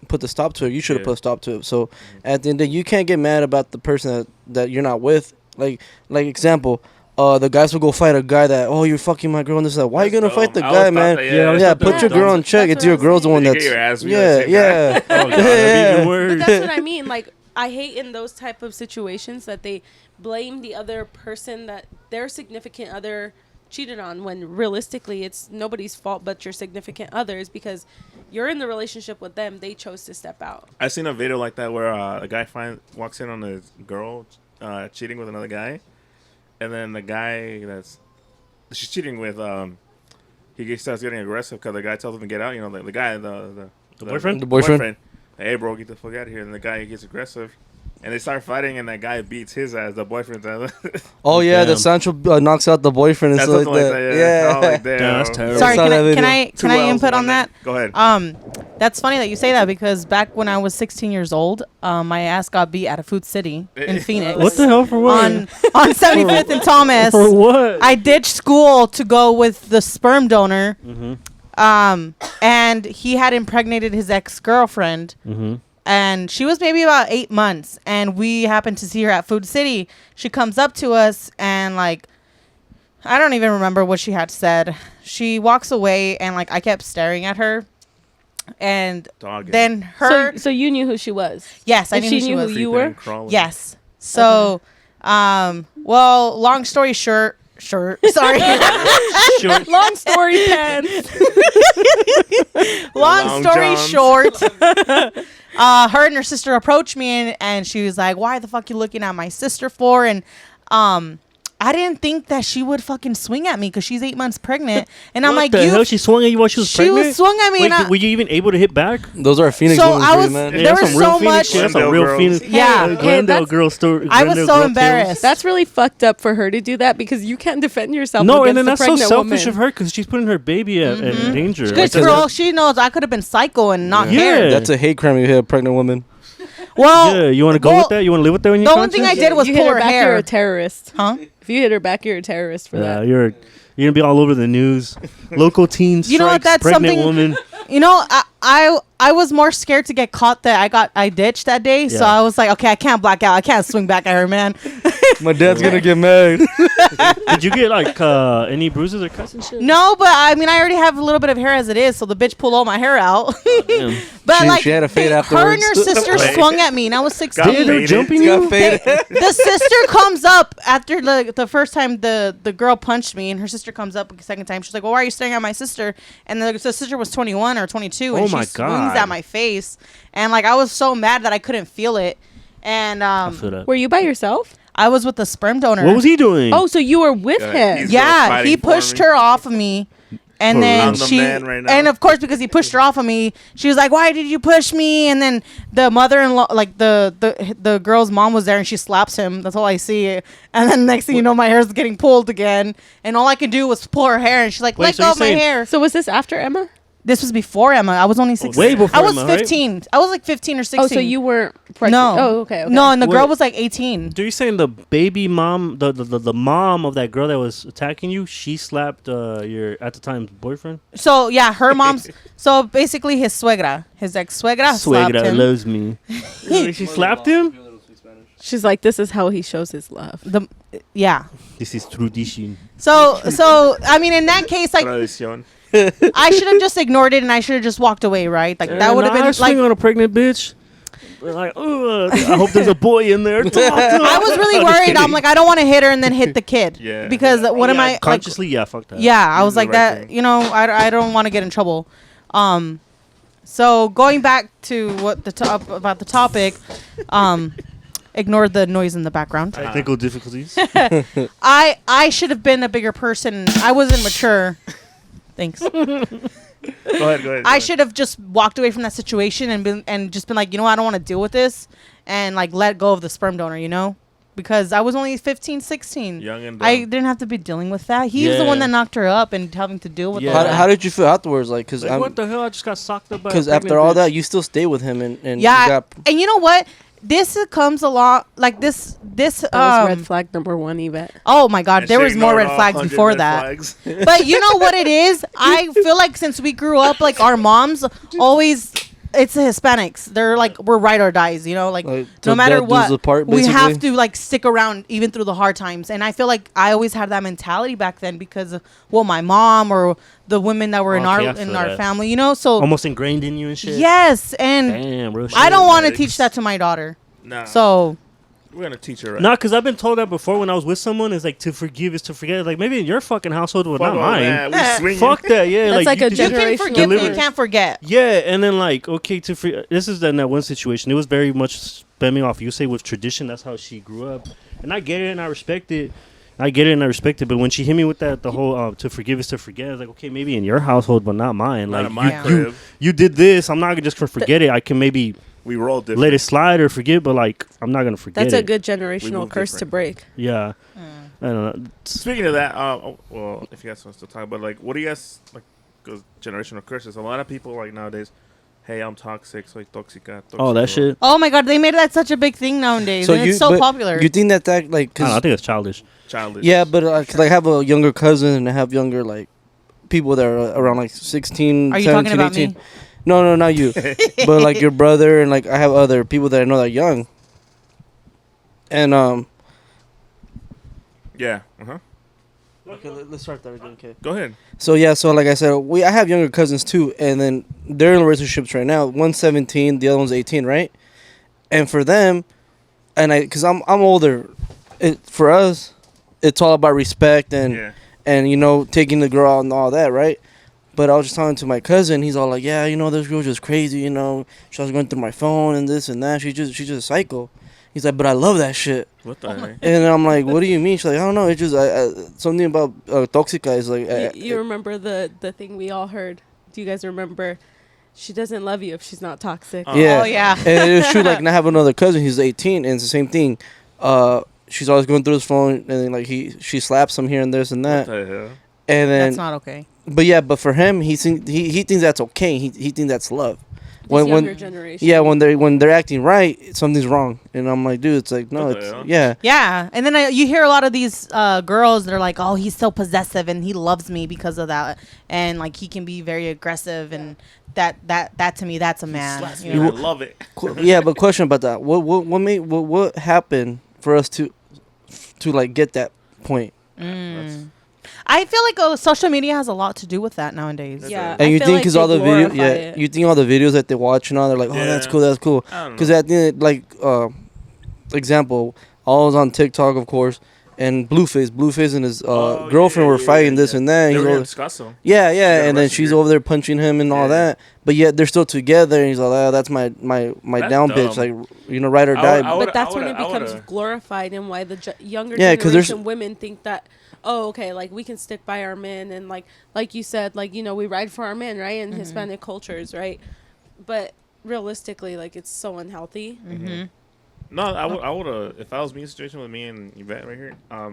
put the stop to it. You should have put a stop to it. So at the end of the day, you can't get mad about the person that you're not with. Like example. The guys will go fight a guy that, you're fucking my girl and this and that. Why are you gonna fight the guy, man? Put your girl in check. It's your girl's the one that's. Yeah. But that's what I mean. Like, I hate in those type of situations that they blame the other person that their significant other cheated on, when realistically it's nobody's fault but your significant others, because you're in the relationship with them. They chose to step out. I seen a video like that where a guy walks in on a girl cheating with another guy. And then the guy she's cheating with, he starts getting aggressive because the guy tells him to get out. The guy, the boyfriend? The boyfriend. Hey, bro, get the fuck out of here. And the guy gets aggressive. And they start fighting, and that guy beats his ass, the boyfriend's ass. Oh, yeah, the Sancho knocks out the boyfriend and stuff like that. Yeah. That's terrible. Sorry, can I input on that? Go ahead. That's funny that you say that, because back when I was 16 years old, my ass got beat at a Food City in Phoenix. What the hell, for what? On 75th and Thomas. For what? I ditched school to go with the sperm donor. And he had impregnated his ex-girlfriend. And she was maybe about 8 months, and we happened to see her at Food City. She comes up to us and like, I don't even remember what she had said. She walks away, and like I kept staring at her, and Dogging. then her. So you knew who she was. Yes, I And knew she who she knew was. who you were. Yes. So, well, long story short. Sorry. Long story pants. Long story johns. short, her and her sister approached me, and she was like, "Why the fuck you looking at my sister for?" And I didn't think that she would fucking swing at me because she's 8 months pregnant, and I'm like, the hell? She swung at you while she was pregnant? She was swung at me. Wait, and were you even able to hit back? Those are Phoenix So women I for you, was- man. there that's was some real so Phoenix much- shit. That's some Glendale real girls. Phoenix. Yeah. Glendale that's- girl story. I was Glendale so girl embarrassed. That's really fucked up for her to do that because you can't defend yourself. No, against and then a that's so pregnant selfish woman. of her because she's putting her baby at danger. Because Like, for all she knows, I could have been psycho and not Yeah. care. That's a hate crime if you hit a pregnant woman. Well, yeah, you want to go well, with that? You want to live with that when you the only thing I did was you pull hit her her back, hair. you're a terrorist. Huh? If you hit her back, you're a terrorist for Yeah, that. you're gonna be all over the news. Local teen strikes You know what, that's pregnant something- woman. You know, I was more scared to get caught that I ditched that day. So Yeah. I was like, okay, I can't black out. I can't swing back at her, man. My dad's gonna get mad. Did you get like any bruises or cuts and shit? No, but I mean, I already have a little bit of hair as it is, so the bitch pulled all my hair out. Damn. But like, she had a fade her and afterwards. her sister Wait. swung at me, and I was 16. Got Dude, they're faded. jumping Got you. faded. The sister comes up after the first time the girl punched me, and her sister comes up the second time. She's like, well, why are you staring at my sister? And the sister was 21 or 22, and Oh she my swings God. at my face. And like, I was so mad that I couldn't feel it. And I feel that. Were you by yourself? I was with the sperm donor. What was he doing? Oh, so you were with Yeah, him. he's- Yeah, fighting he for pushed me. her off of me. And For then real? I'm the she, man right now. and of course, because he pushed her off of me, she was like, "Why did you push me?" And then the mother-in-law, like the girl's mom, was there, and she slaps him. That's all I see. And then next thing you know, my hair's getting pulled again, and all I could do was pull her hair, and she's like, Wait, "Let so go you're of my saying- hair." So was this after Emma? This was before Emma. I was only 16. way before I was Emma, right? 15. I was like 15 or 16. Oh, so you weren't pregnant? No. Oh, okay. No, and the girl Wait. was like 18. So you're saying the baby mom, the mom of that girl that was attacking you, she slapped your at the time boyfriend? So yeah, her mom's. So basically, his suegra, his ex suegra, slapped Suegra him. loves me. She slapped him? She's like, this is how he shows his love. Yeah. This is tradition. So I mean, in that case, like, Tradición. I should have just ignored it and I should have just walked away, right? Like that would have been I like. swing on a pregnant bitch. Like, I hope there's a boy in there. I was really worried. I'm like, I don't want to hit her and then hit the kid. Yeah. Because what am I like? consciously? Yeah, fuck that. Yeah, I You was did the like right that. thing. You know, I don't want to get in trouble. So going back to what about the topic, ignore the noise in the background. Technical difficulties. I should have been a bigger person. I wasn't mature. Thanks. Go ahead. I should have just walked away from that situation and just been like, you know what, I don't want to deal with this, and like let go of the sperm donor, you know, because I was only 15, 16. Young and I dumb. didn't have to be dealing with that. He was the one Yeah. that knocked her up and having to deal with Yeah. all that. How did you feel afterwards? Like, cause Like, what the hell? I just got socked up by a after pregnant all bitch. that, you still stay with him, and Yeah, you got and you know what? This comes along like this. That was red flag number 1, Yvette. Oh my God, And there she was more ignored red all flags 100 before red that. flags. But you know what it is? I feel like since we grew up, like our moms always, it's the Hispanics. They're like, we're ride or dies, you know, like Like, no till matter death do us what, apart, we have basically. to like stick around even through the hard times. And I feel like I always had that mentality back then because of, well, my mom or the women that were in Okay, I our feel that. family, you know. So Almost ingrained in you and shit. yes, and Damn, real shit. I don't want to genetics. teach that to my daughter. Nah. So we're gonna teach her. Right. Nah, because I've been told that before when I was with someone. It's like to forgive is to forget. Like maybe in your fucking household, but Fuck not all mine. that. We swinging. Fuck that. Yeah, That's like you a did- you can Generational forgive, but you difference. can't forget. Yeah, and then like okay this is in that one situation. It was very much stemming off you say with tradition. That's how she grew up, and I get it and I respect it. But when she hit me with that, the whole to forgive is to forget. I was like, okay, maybe in your household, but not mine. Not Like in my Yeah. crib. you did this. I'm not just gonna forget it. I can maybe We roll different. let it slide or forget, but like I'm not gonna forget That's it. a good We generational move curse to different. break. Yeah. I don't know. Speaking of that, well, if you guys want to talk about like, what do you guys like? Goes generational curses. A lot of people like nowadays. Hey, I'm toxic. Soy tóxica. Oh, that shit. Oh my God, they made that such a big thing nowadays. And it's so but popular. You think that like, I don't know, I cause think it's childish. Childish. yeah, but 'cause I have a younger cousin and I have younger like people that are around like 16, Are you 17, talking about 18. me? No, not you. But like your brother and like I have other people that I know that are young. And Yeah. Uh-huh. okay, let's start that again. Okay. Go ahead. So yeah, so like I said, I have younger cousins too, and then they're in relationships right now. One's 17, the other one's 18, right? And for them, cause I'm older, for us, it's all about respect and you know taking the girl out and all that, right? But I was just talking to my cousin. He's all like, yeah, you know, this girl's just crazy. You know, she was going through my phone and this and that. She's just a psycho. He's like, but I love that shit. What the heck? And I'm like, what do you mean? She's like, I don't know. It's just something about toxica is like. You remember the thing we all heard? Do you guys remember? She doesn't love you if she's not toxic. Yeah. Oh, yeah. And it's true. Like, and I have another cousin. He's 18, and it's the same thing. She's always going through his phone, and then, like she slaps him here and this and that. What the hell? And then That's not okay. But for him, he thinks that's okay. He thinks that's love. This younger generation. Yeah, when they're acting right, something's wrong. And I'm like, dude, it's like no, it's yeah. Yeah, and then you hear a lot of these girls. They're like, "Oh, he's so possessive, and he loves me because of that." And like he can be very aggressive, and that to me, that's a man. You know? I love it. Yeah, but question about that. What happened for us to like get that point? I feel like social media has a lot to do with that nowadays. Yeah, And I you feel think like because they all the videos, glorify it. you think all the videos that they watch and all, they're like, oh, that's cool. I don't Because know. at the end, like, example, I was on TikTok, of course, and Blueface and his girlfriend were fighting this and that. And They he's were all, discussing. yeah, got and then arrested she's here. over there punching him and all that. But yet they're still together, and he's like, oh, that's my That's down dumb. bitch, like, you know, ride or I die. would- But that's when it I becomes would've- glorified, and why the younger Yeah, 'cause there's- generation women think that, oh, okay, like we can stick by our men, and like you said, like, you know, we ride for our men, right? In Hispanic cultures, right? But realistically, like, it's so unhealthy. No, I would have. If I was me in a situation with me and Yvette right here, I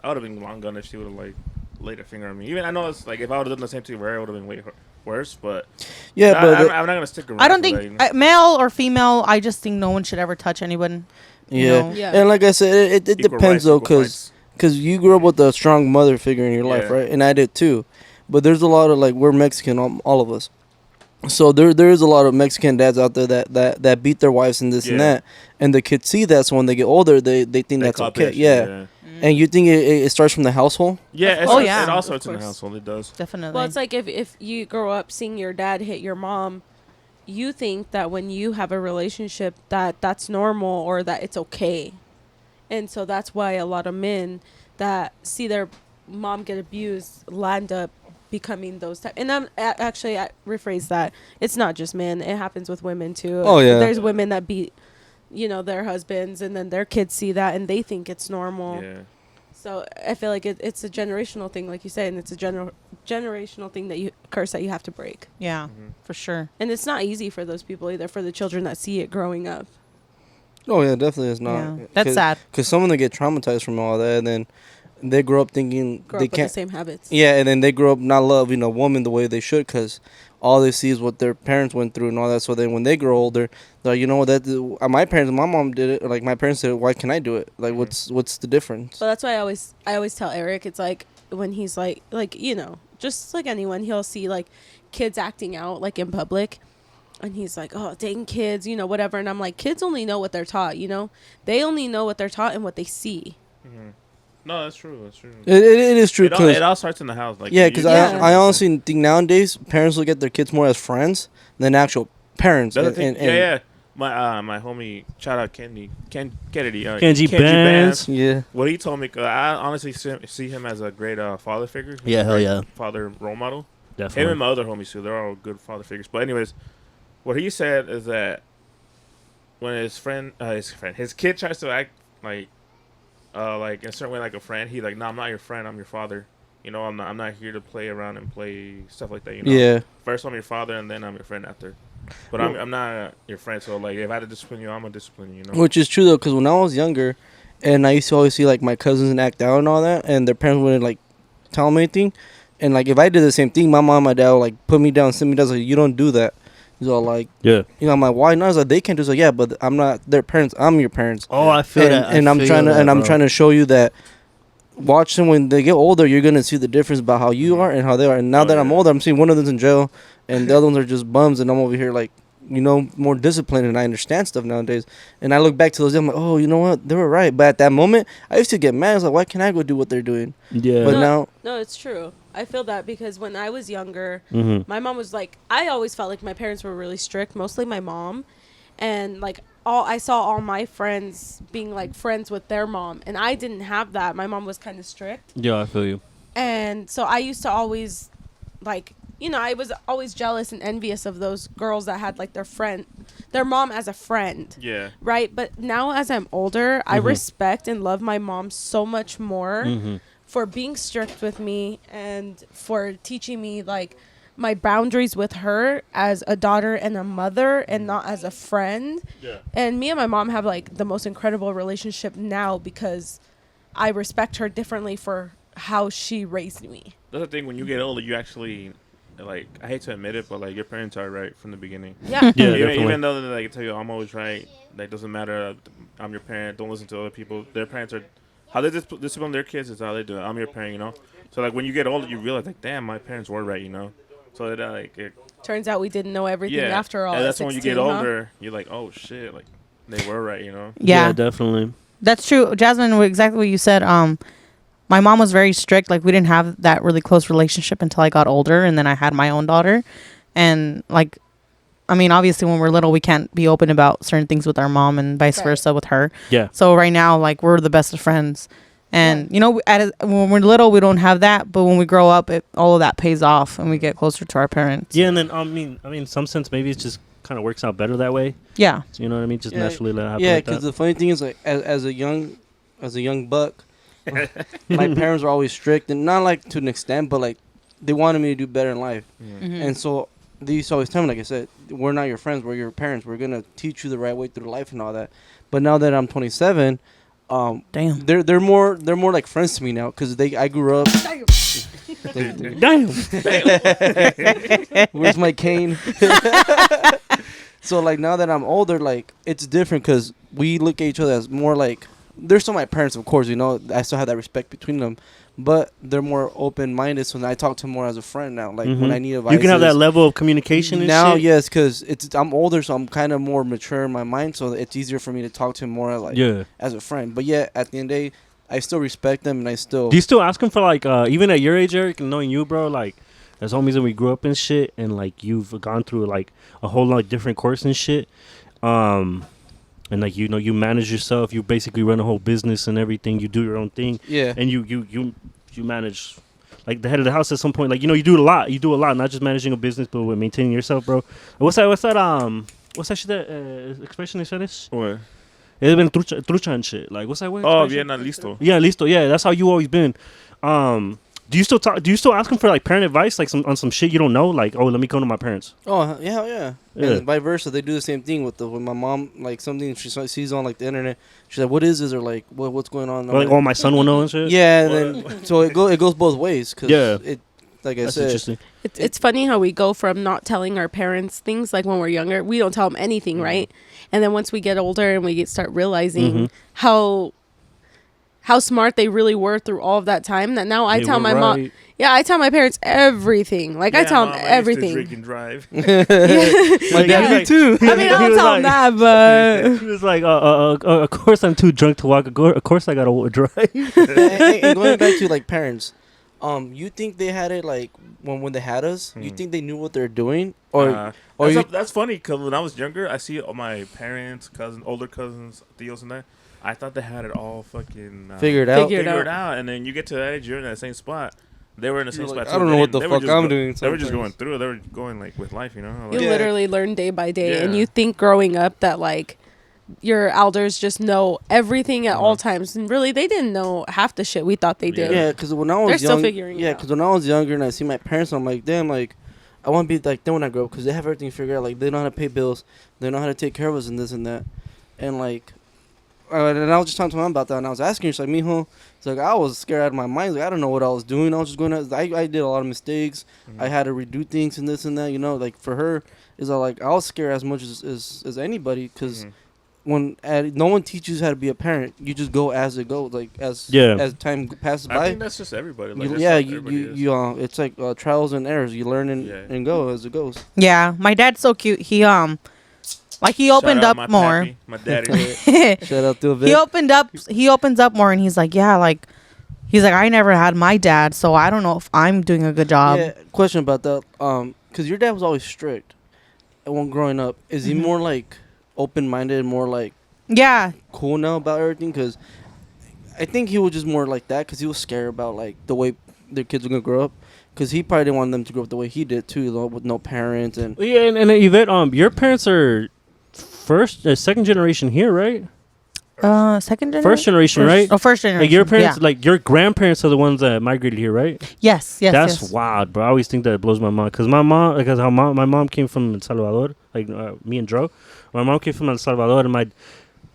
would have been long gone if she would have like laid a finger on me. Even I know it's like if I would have done the same thing where it would have been way worse. But Yeah, I, but I'm not gonna stick around. I don't for think that, you know? male or female. I just think no one should ever touch anyone. You yeah. know? Yeah. And like I said, it Equal depends rights, though, equal fights. because you grew up with a strong mother figure in your life, Yeah. right? And I did too. But there's a lot of, like, we're Mexican, all of us. So there is a lot of Mexican dads out there that beat their wives and this and Yeah. that. And the kids see that, so when they get older, they think They that's copy okay. that shit, Yeah. And you think it starts from the household? Yeah. Oh, yeah. It all Of starts in the course. household. It does. Definitely. Well, it's like if you grow up seeing your dad hit your mom, you think that when you have a relationship that's normal or that it's okay. And so that's why a lot of men that see their mom get abused land up becoming those type. And actually, I rephrase that. It's not just men. It happens with women too. Oh, yeah. There's women that beat, you know, their husbands, and then their kids see that and they think it's normal. Yeah. So I feel like it's a generational thing, like you said, and it's a generational thing that curse that you have to break. yeah, for sure. And it's not easy for those people either, for the children that see it growing up. Oh yeah, definitely it's not. Yeah. That's sad. Because some of them get traumatized from all that, and then they grow up thinking Grow they up with the can't. same habits. Yeah, and then they grow up not loving a woman the way they should, because all they see is what their parents went through and all that. So then when they grow older, they're like, you know what, my mom did it, like my parents did it. Why can I do it? Like, what's the difference? So that's why I always tell Eric, it's like when he's like you know, just like anyone, he'll see like kids acting out like in public, and he's like, oh, dang kids, you know, whatever. And I'm like, kids only know what they're taught, you know, they only know what they're taught and what they see. No, that's true. That's true. It is true, because It all starts in the house. Like yeah, you- because Yeah. I honestly think nowadays parents look at their kids more as friends than actual parents. The other And- thing, and- yeah. My homie, shout out Kennedy, Kennedy, Kenji Benz. yeah. What he told me, 'cause I honestly see him as a great father figure. He's Yeah, a hell great yeah. father role model. Him Definitely. and my other homies too. They're all good father figures. But anyways, what he said is that when his kid tries to act like in a certain way like a friend, he's like, no, I'm not your friend. I'm your father. You know, I'm not here to play around and play stuff like that. You know, Yeah. First I'm your father, and then I'm your friend after. But I'm not your friend. So like, if I had to discipline you, I'm gonna discipline you. You know. Which is true though, because when I was younger, and I used to always see like my cousins act out and all that, and their parents wouldn't like tell them anything, and like if I did the same thing, my mom and my dad would like put me down, sit me down, like, you don't do that. He's all like, Yeah. you know, I'm like, why not? He's like, they can't do so. Yeah, but I'm not their parents. I'm your parents. Oh, I feel And, that. and I'm trying to show you that watch them when they get older. You're gonna see the difference about how you are and how they are. And now that I'm older, I'm seeing one of them's in jail, and the other ones are just bums, and I'm over here like, you know, more disciplined, and I understand stuff nowadays. And I look back to those days, I'm like, oh, you know what? They were right. But at that moment, I used to get mad. I was like, why can't I go do what they're doing? Yeah. But now, no, it's true. I feel that because when I was younger, Mm-hmm. my mom was like, I always felt like my parents were really strict, mostly my mom. And like I saw all my friends being like friends with their mom, and I didn't have that. My mom was kind of strict. Yeah, I feel you. And so I used to always like, you know, I was always jealous and envious of those girls that had like their mom as a friend. Yeah. Right. But now as I'm older, I respect and love my mom so much more for being strict with me and for teaching me like my boundaries with her as a daughter and a mother and not as a friend. Yeah. And me and my mom have like the most incredible relationship now because I respect her differently for how she raised me. That's the thing. When you get older, you actually, like, I hate to admit it, but like your parents are right from the beginning. Yeah. Yeah, even though they like tell you I'm always right, like doesn't matter. I'm your parent. Don't listen to other people. Their parents are how they discipline their kids is how they do it. I'm your parent, you know. So like when you get older, you realize like, damn, my parents were right, you know. So that it Turns out we didn't know everything after all. And that's at when you 16, get huh? older, you're like, oh shit, like they were right, you know. Yeah, definitely. that's true. Jasmine, exactly what you said. My mom was very strict. Like, we didn't have that really close relationship until I got older, and then I had my own daughter. And like, I mean, obviously when we're little, we can't be open about certain things with our mom and vice versa with her. Yeah. So right now, like, we're the best of friends. And, you know, when we're little, we don't have that. But when we grow up, all of that pays off and we get closer to our parents. Yeah, and then, I mean, in some sense, maybe it just kind of works out better that way. Yeah. So, you know what I mean? Just naturally let it happen. yeah, like because that. the funny thing is, like, as a young buck, my parents were always strict, and not like to an extent, but like they wanted me to do better in life. Mm-hmm. And so they used to always tell me, like I said, we're not your friends, we're your parents. We're gonna teach you the right way through life and all that. But now that I'm 27, Damn. they're more like friends to me now because I grew up. Damn. Where's my cane? So like now that I'm older, like it's different because we look at each other as more like they're still my parents, of course. You know, I still have that respect between them, but they're more open-minded. So I talk to them more as a friend now. Like when I need advice, you can have that level of communication. And now, shit? yes, because I'm older, so I'm kind of more mature in my mind. So it's easier for me to talk to him more like as a friend. But yeah, at the end of the day, I still respect them, and I still. Do you still ask them for like even at your age, Eric, and knowing you, bro, like as homies that we grew up and shit, and like you've gone through like a whole lot of different course and shit, and like you know you manage yourself, you basically run a whole business and everything, you do your own thing, and you manage like the head of the house at some point, like you know you do a lot, not just managing a business, but with maintaining yourself, bro. What's that shit that expression they said is? What? It's been trucha and shit. Like what's that word? Oh, expression? yeah, not listo. Yeah, listo. Yeah, that's how you always been. Do you still ask them for like parent advice, like on some shit you don't know, like, oh, let me come to my parents? Oh yeah. And vice versa, they do the same thing with my mom. Like something she sees on like the internet, she's like, "What is this?" Or like, "What's going on?" Like, oh, my son will know and shit. Yeah, and then so it goes both ways. Cause it, like I That's said, interesting. It's funny how we go from not telling our parents things like when we're younger, we don't tell them anything, right? And then once we get older and we start realizing how smart they really were through all of that time, that now I tell my mom. Yeah, I tell my parents everything. Like I tell them everything. I used to drink and drive. My daddy too. I mean, I don't tell them that, but he was like, of course I'm too drunk to walk. Of course I gotta drive. and going back to like parents, you think they had it like when they had us? You think they knew what they're doing, or that's funny because when I was younger, I see all my parents, older cousins, tios, and that. I thought they had it all fucking figured out, and then you get to that age, you're in that same spot. They were in the same spot. I don't know what the fuck I'm doing. They were just going through. They were going like with life, you know. You literally learn day by day, and you think growing up that like your elders just know everything at all times, and really they didn't know half the shit we thought they did. Yeah, because when I was They're young, still figuring it out. because when I was younger and I see my parents, I'm like, damn, like I want to be like them when I grow up because they have everything figured out. Like they know how to pay bills, they know how to take care of us and this and that, and like. And I was just talking to my mom about that, and I was asking her, she's like, mijo, it's like, I was scared out of my mind. Like, I don't know what I was doing. I was just going out. I did a lot of mistakes. I had to redo things and this and that, you know. Like, for her, is like, I was scared as much as anybody because no one teaches you how to be a parent. You just go as it goes, like as time passes by. I think that's just everybody. Like, it's like trials and errors. You learn and go as it goes. Yeah, my dad's so cute. He he opened up more. Pappy, my daddy. Shout out to Yvette. He opens up more, and he's like, yeah, he's like, I never had my dad, so I don't know if I'm doing a good job. Yeah, question about that. Because your dad was always strict when growing up. Is he more like open-minded, more like cool now about everything? Because I think he was just more like that because he was scared about like the way their kids were gonna grow up. Because he probably didn't want them to grow up the way he did too, though, with no parents and. Yeah, and Yvette, your parents are second generation here, right? Second generation. First generation, right? Oh, first generation. Like your parents, like your grandparents are the ones that migrated here, right? Yes. That's wild, bro. I always think that blows my mind because my mom came from El Salvador, like me and Dro. My mom came from El Salvador, and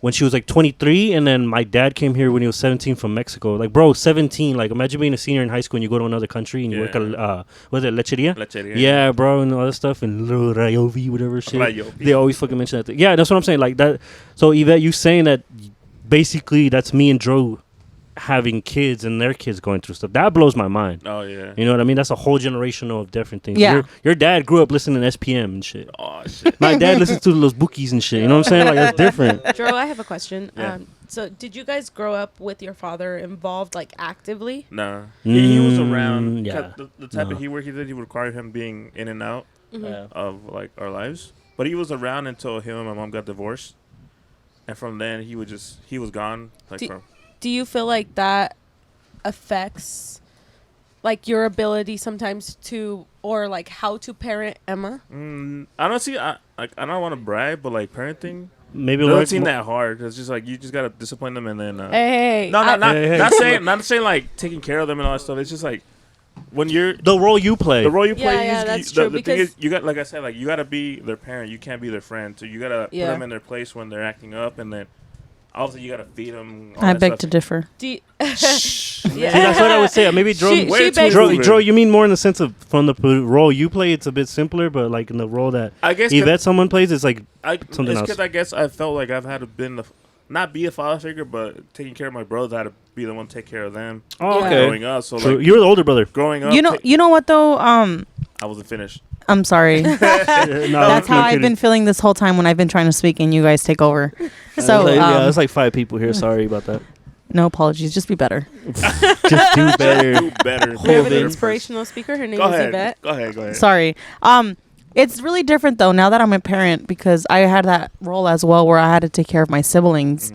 when she was like 23, and then my dad came here when he was 17 from Mexico. Like, bro, 17. Like, imagine being a senior in high school and you go to another country and you work at what is it, lecheria? Lecheria. Yeah, bro, and all that stuff and little rayovi, whatever shit. Rayovi. They always fucking mention that. Yeah, that's what I'm saying. Like that. So Yvette, you saying that basically that's me and Dro having kids and their kids going through stuff. That blows my mind. Oh yeah. You know what I mean? That's a whole generation of different things. Yeah. Your dad grew up listening to SPM and shit. Oh shit. My dad listens to those bookies and shit. You know what I'm saying? Like that's different. Dro, I have a question. Yeah. So did you guys grow up with your father involved like actively? Nah. He was around. Yeah. The type of work he did, he would require him being in and out of like our lives. But he was around until him and my mom got divorced, and from then he was gone. Like do you feel like that affects like your ability sometimes to or like how to parent Emma? I don't see. I don't want to brag, but like parenting. Maybe it doesn't seem that hard. It's just like you just gotta discipline them and then. Hey. Not saying like taking care of them and all that stuff. It's just like when you're the role you play. The role you play. That's true. The thing is, you got like I said, like you gotta be their parent. You can't be their friend. So you gotta put them in their place when they're acting up, and then obviously you gotta feed them. I beg to differ. See, that's what I would say. Maybe Dro, you mean more in the sense of from the role you play, it's a bit simpler, but like in the role that I guess Yvette someone plays, it's like something else. Because I guess I felt like I've had to not be a father figure, but taking care of my brothers, I had to be the one to take care of them. Oh, okay. Growing up, so like, you were the older brother. Growing up, you know what though? I wasn't finished. I'm sorry. That's how I've been feeling this whole time when I've been trying to speak and you guys take over. So there's like 5 people here. Sorry about that. No apologies. Just be better. Just do better. Do better. We have an inspirational speaker. Her name is Yvette. Go ahead. Sorry. It's really different though now that I'm a parent because I had that role as well where I had to take care of my siblings.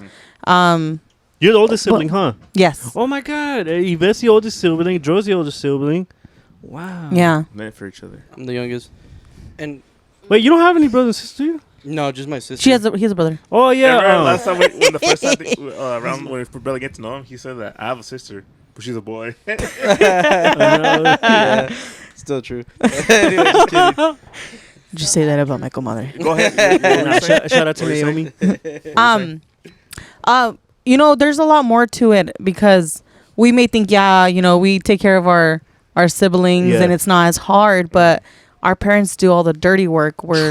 Mm-hmm. You're the oldest sibling, huh? Yes. Oh my God. Yvette's the oldest sibling. Dro's the oldest sibling. Wow. Yeah. Meant for each other. I'm the youngest. And wait, you don't have any brothers and sisters, do you? No, just my sister. He has a brother. Oh yeah. Last time when the first time around when we barely get to know him, he said that I have a sister, but she's a boy. Yeah, still true. Anyway, just kidding. Did you say that about my comadre? Go ahead. Shout out to Naomi. There's a lot more to it because we may think, we take care of our siblings and it's not as hard, but our parents do all the dirty work where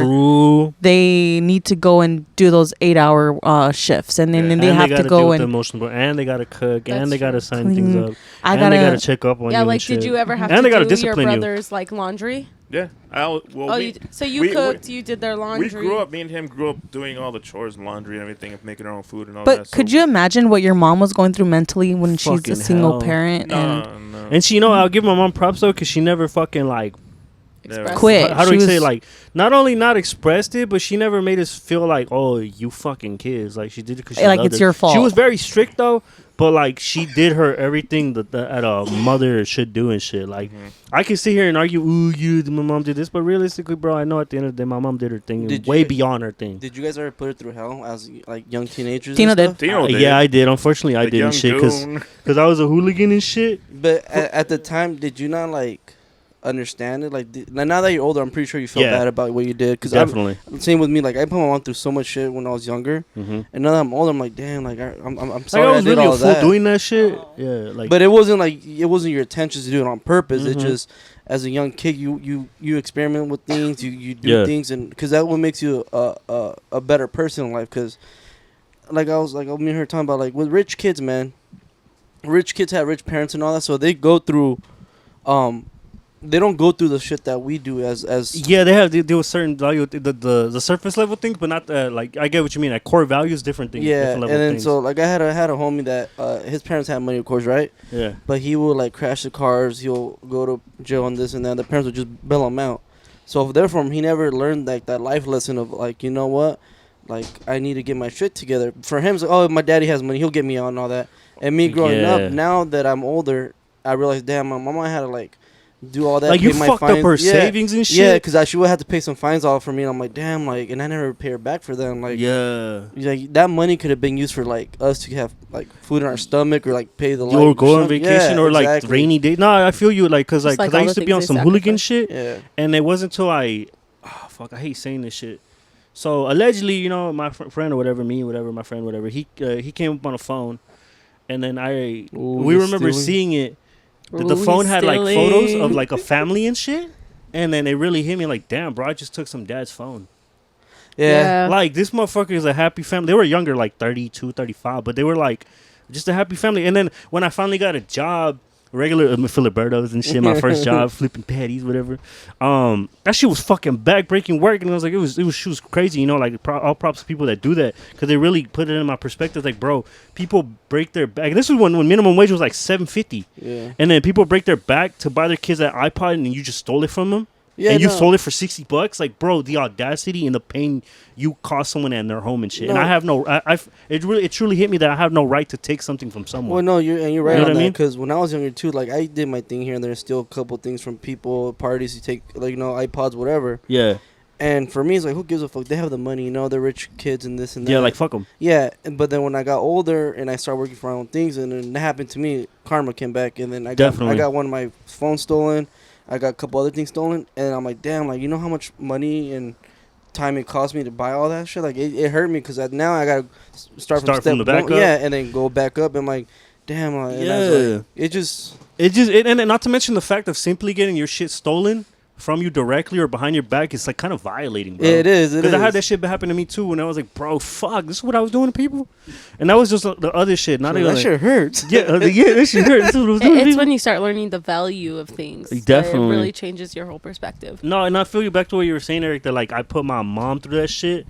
they need to go and do those 8-hour shifts, and then they have to go and emotional, and they gotta cook, and they gotta sign things up, they gotta check up on you. Yeah, like did you ever have to do your brother's like laundry? Yeah. So you cooked, you did their laundry. Me and him grew up doing all the chores and laundry and everything, and making our own food and all that. But could you imagine what your mom was going through mentally when she's a single parent? No. And she, I'll give my mom props though, because she never fucking like quit. How do we say, like, not only not expressed it, but she never made us feel like, oh, you fucking kids. Like, she did it because she loved it's us. your fault. She was very strict though, but like she did her everything that a mother should do and shit. Like, I can sit here and argue, my mom did this, but realistically, bro, I know at the end of the day, my mom did her thing beyond her thing. Did you guys ever put her through hell as like young teenagers? Tino did. Yeah, I did. Unfortunately, I didn't shit because I was a hooligan and shit. But at the time, did you not like understand it? Like now that you're older, I'm pretty sure you feel bad about what you did. Cause definitely. Same with me. Like I put my mom through so much shit when I was younger, and now that I'm older, I'm like, damn. Like I'm sorry. I was did really all a fool that. doing that shit. Yeah, like. But it wasn't your intention to do it on purpose. It just as a young kid, you experiment with things, you do things, and because that what makes you a better person in life. Because me and her talking about, like, with rich kids, man. Rich kids have rich parents and all that, so they go through, they don't go through the shit that we do as. Yeah, they do a certain value, the surface level things, but not like, I get what you mean. Like core values, different things. Yeah, different level and then things. so like I had a homie that his parents had money, of course, right? Yeah. But he will like crash the cars. He'll go to jail and this and that. The parents would just bail him out. So therefore, he never learned like that life lesson of like, you know what, like I need to get my shit together. For him, it's like, oh, my daddy has money, he'll get me out and all that. And me growing up, now that I'm older, I realized, damn, my mama had to like do all that. Like you pay my fucked fines. up her savings and shit. Yeah, because she would have to pay some fines off for me. And I'm like, damn, like, and I never pay her back for them. Like, yeah, like that money could have been used for like us to have like food in our stomach or like pay the light. or go on vacation or like exactly. rainy day. No, I feel you, like, cause Just like, like I all used the to be on things some they hooligan sacrifice. shit, Yeah. and it wasn't until I hate saying this shit. So allegedly, you know, my friend or whatever, my friend, whatever, he came up on a phone, and then we remember seeing it. The phone had like photos of like a family and shit, and then it really hit me like, damn, bro, I just took some dad's phone. Yeah. Like, this motherfucker is a happy family. They were younger, like 32, 35, but they were like just a happy family. And then when I finally got a job, regular Filibertos and shit, my first job, flipping patties, whatever. That shit was fucking back-breaking work, and I was like, she was crazy, you know, like, all props to people that do that, because they really put it in my perspective, like, bro, people break their back. This was when minimum wage was like $7.50, Yeah. and then people break their back to buy their kids that iPod, and you just stole it from them. Yeah, and you no. sold it for $60, like, bro, the audacity and the pain you cost someone in their home and shit. No. And I have no, it truly hit me that I have no right to take something from someone. Well, no, you're right You know on what I that. mean? Because when I was younger too, like I did my thing here and there, and steal a couple things from people, parties. You take like, you know, iPods, whatever. Yeah, And for me, it's like, who gives a fuck? They have the money, you know, they're rich kids and this and that. yeah, like, fuck them. Yeah, but then when I got older and I started working for my own things, and then that happened to me, karma came back, and then I got one of my phones stolen. I got a couple other things stolen, and I'm like, damn, like, you know how much money and time it cost me to buy all that shit? Like, it hurt me, because now I got to start from step the back one. up? Yeah, and then go back up. I'm like, damn. Like, and I was like, And not to mention the fact of simply getting your shit stolen from you directly or behind your back, it's like kind of violating, bro. It is. Because I had that shit happen to me too, and I was like, bro, fuck, this is what I was doing to people, and that was just the other shit. Not So even that like, shit hurts. yeah, that shit hurt. This is what I was doing to It's people. when you start learning the value of things. Definitely. That it really changes your whole perspective. No, and I feel you back to what you were saying, Eric, that like I put my mom through that shit.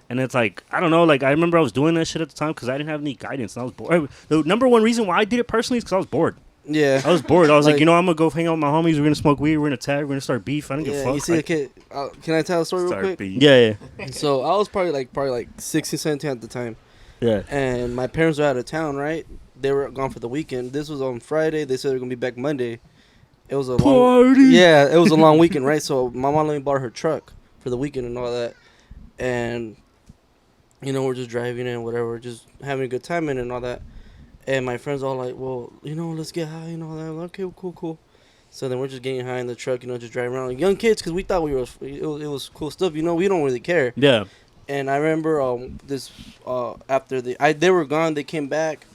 And it's like, I don't know, like I remember I was doing that shit at the time because I didn't have any guidance and I was bored. The number one reason why I did it personally is because I was bored. Yeah. I was bored. I was like, you know, I'm going to go hang out with my homies. We're going to smoke weed. We're going to tag. We're going to start beef. I don't give a fuck. You see, can I tell a story real quick? beef. Yeah. So I was probably like 16, 17 at the time. Yeah. And my parents were out of town, right? They were gone for the weekend. This was on Friday. They said they were going to be back Monday. It was a Party. it was a long weekend, right? So my mom let me borrow her truck for the weekend and all that. And, you know, we're just driving and whatever, just having a good time in and all that. And my friends all like, well, you know, let's get high and all that. Like, okay, cool. So then we're just getting high in the truck, you know, just driving around like young kids, because we thought it was cool stuff. You know, we don't really care. Yeah. And I remember after they were gone, they came back,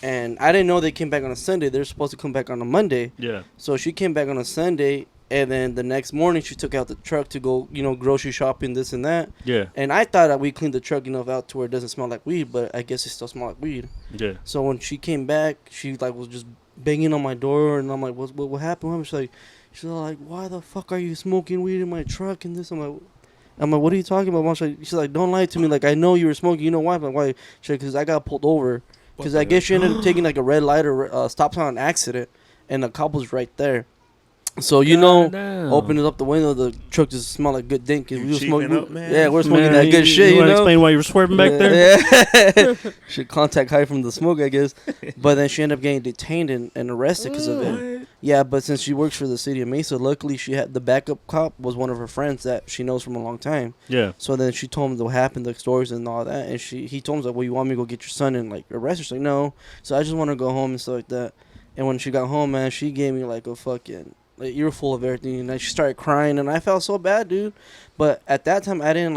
and I didn't know they came back on a Sunday. They were supposed to come back on a Monday. Yeah. So she came back on a Sunday, and then the next morning she took out the truck to go, you know, grocery shopping, this and that. Yeah. And I thought that we cleaned the truck enough out to where it doesn't smell like weed, but I guess it still smelled like weed. Yeah. So when she came back, she like was just banging on my door, and I'm like, what happened? She's like, why the fuck are you smoking weed in my truck and this? I'm like, what are you talking about, Mom? She's like, don't lie to me. Like, I know you were smoking. You know why? I'm like, why? She's like, because I got pulled over. Because I guess she ended up taking like a red light or stop sign on accident, and the cop was right there. So opening up the window, the truck just smelled like good dink. We were smoking, up, man. yeah, we're smoking that good shit. You You want to know, explain why you were swerving back there? Yeah. Should contact high from the smoke, I guess. But then she ended up getting detained and arrested because of it. Yeah, but since she works for the city of Mesa, luckily she had the backup cop was one of her friends that she knows from a long time. Yeah. So then she told him what happened, the stories and all that, and he told him like, well, you want me to go get your son and like arrest her? She's like, no. So I just want to go home and stuff like that. And when she got home, man, she gave me like a fucking like you're full of everything, and then she started crying, and I felt so bad, dude. But at that time, I didn't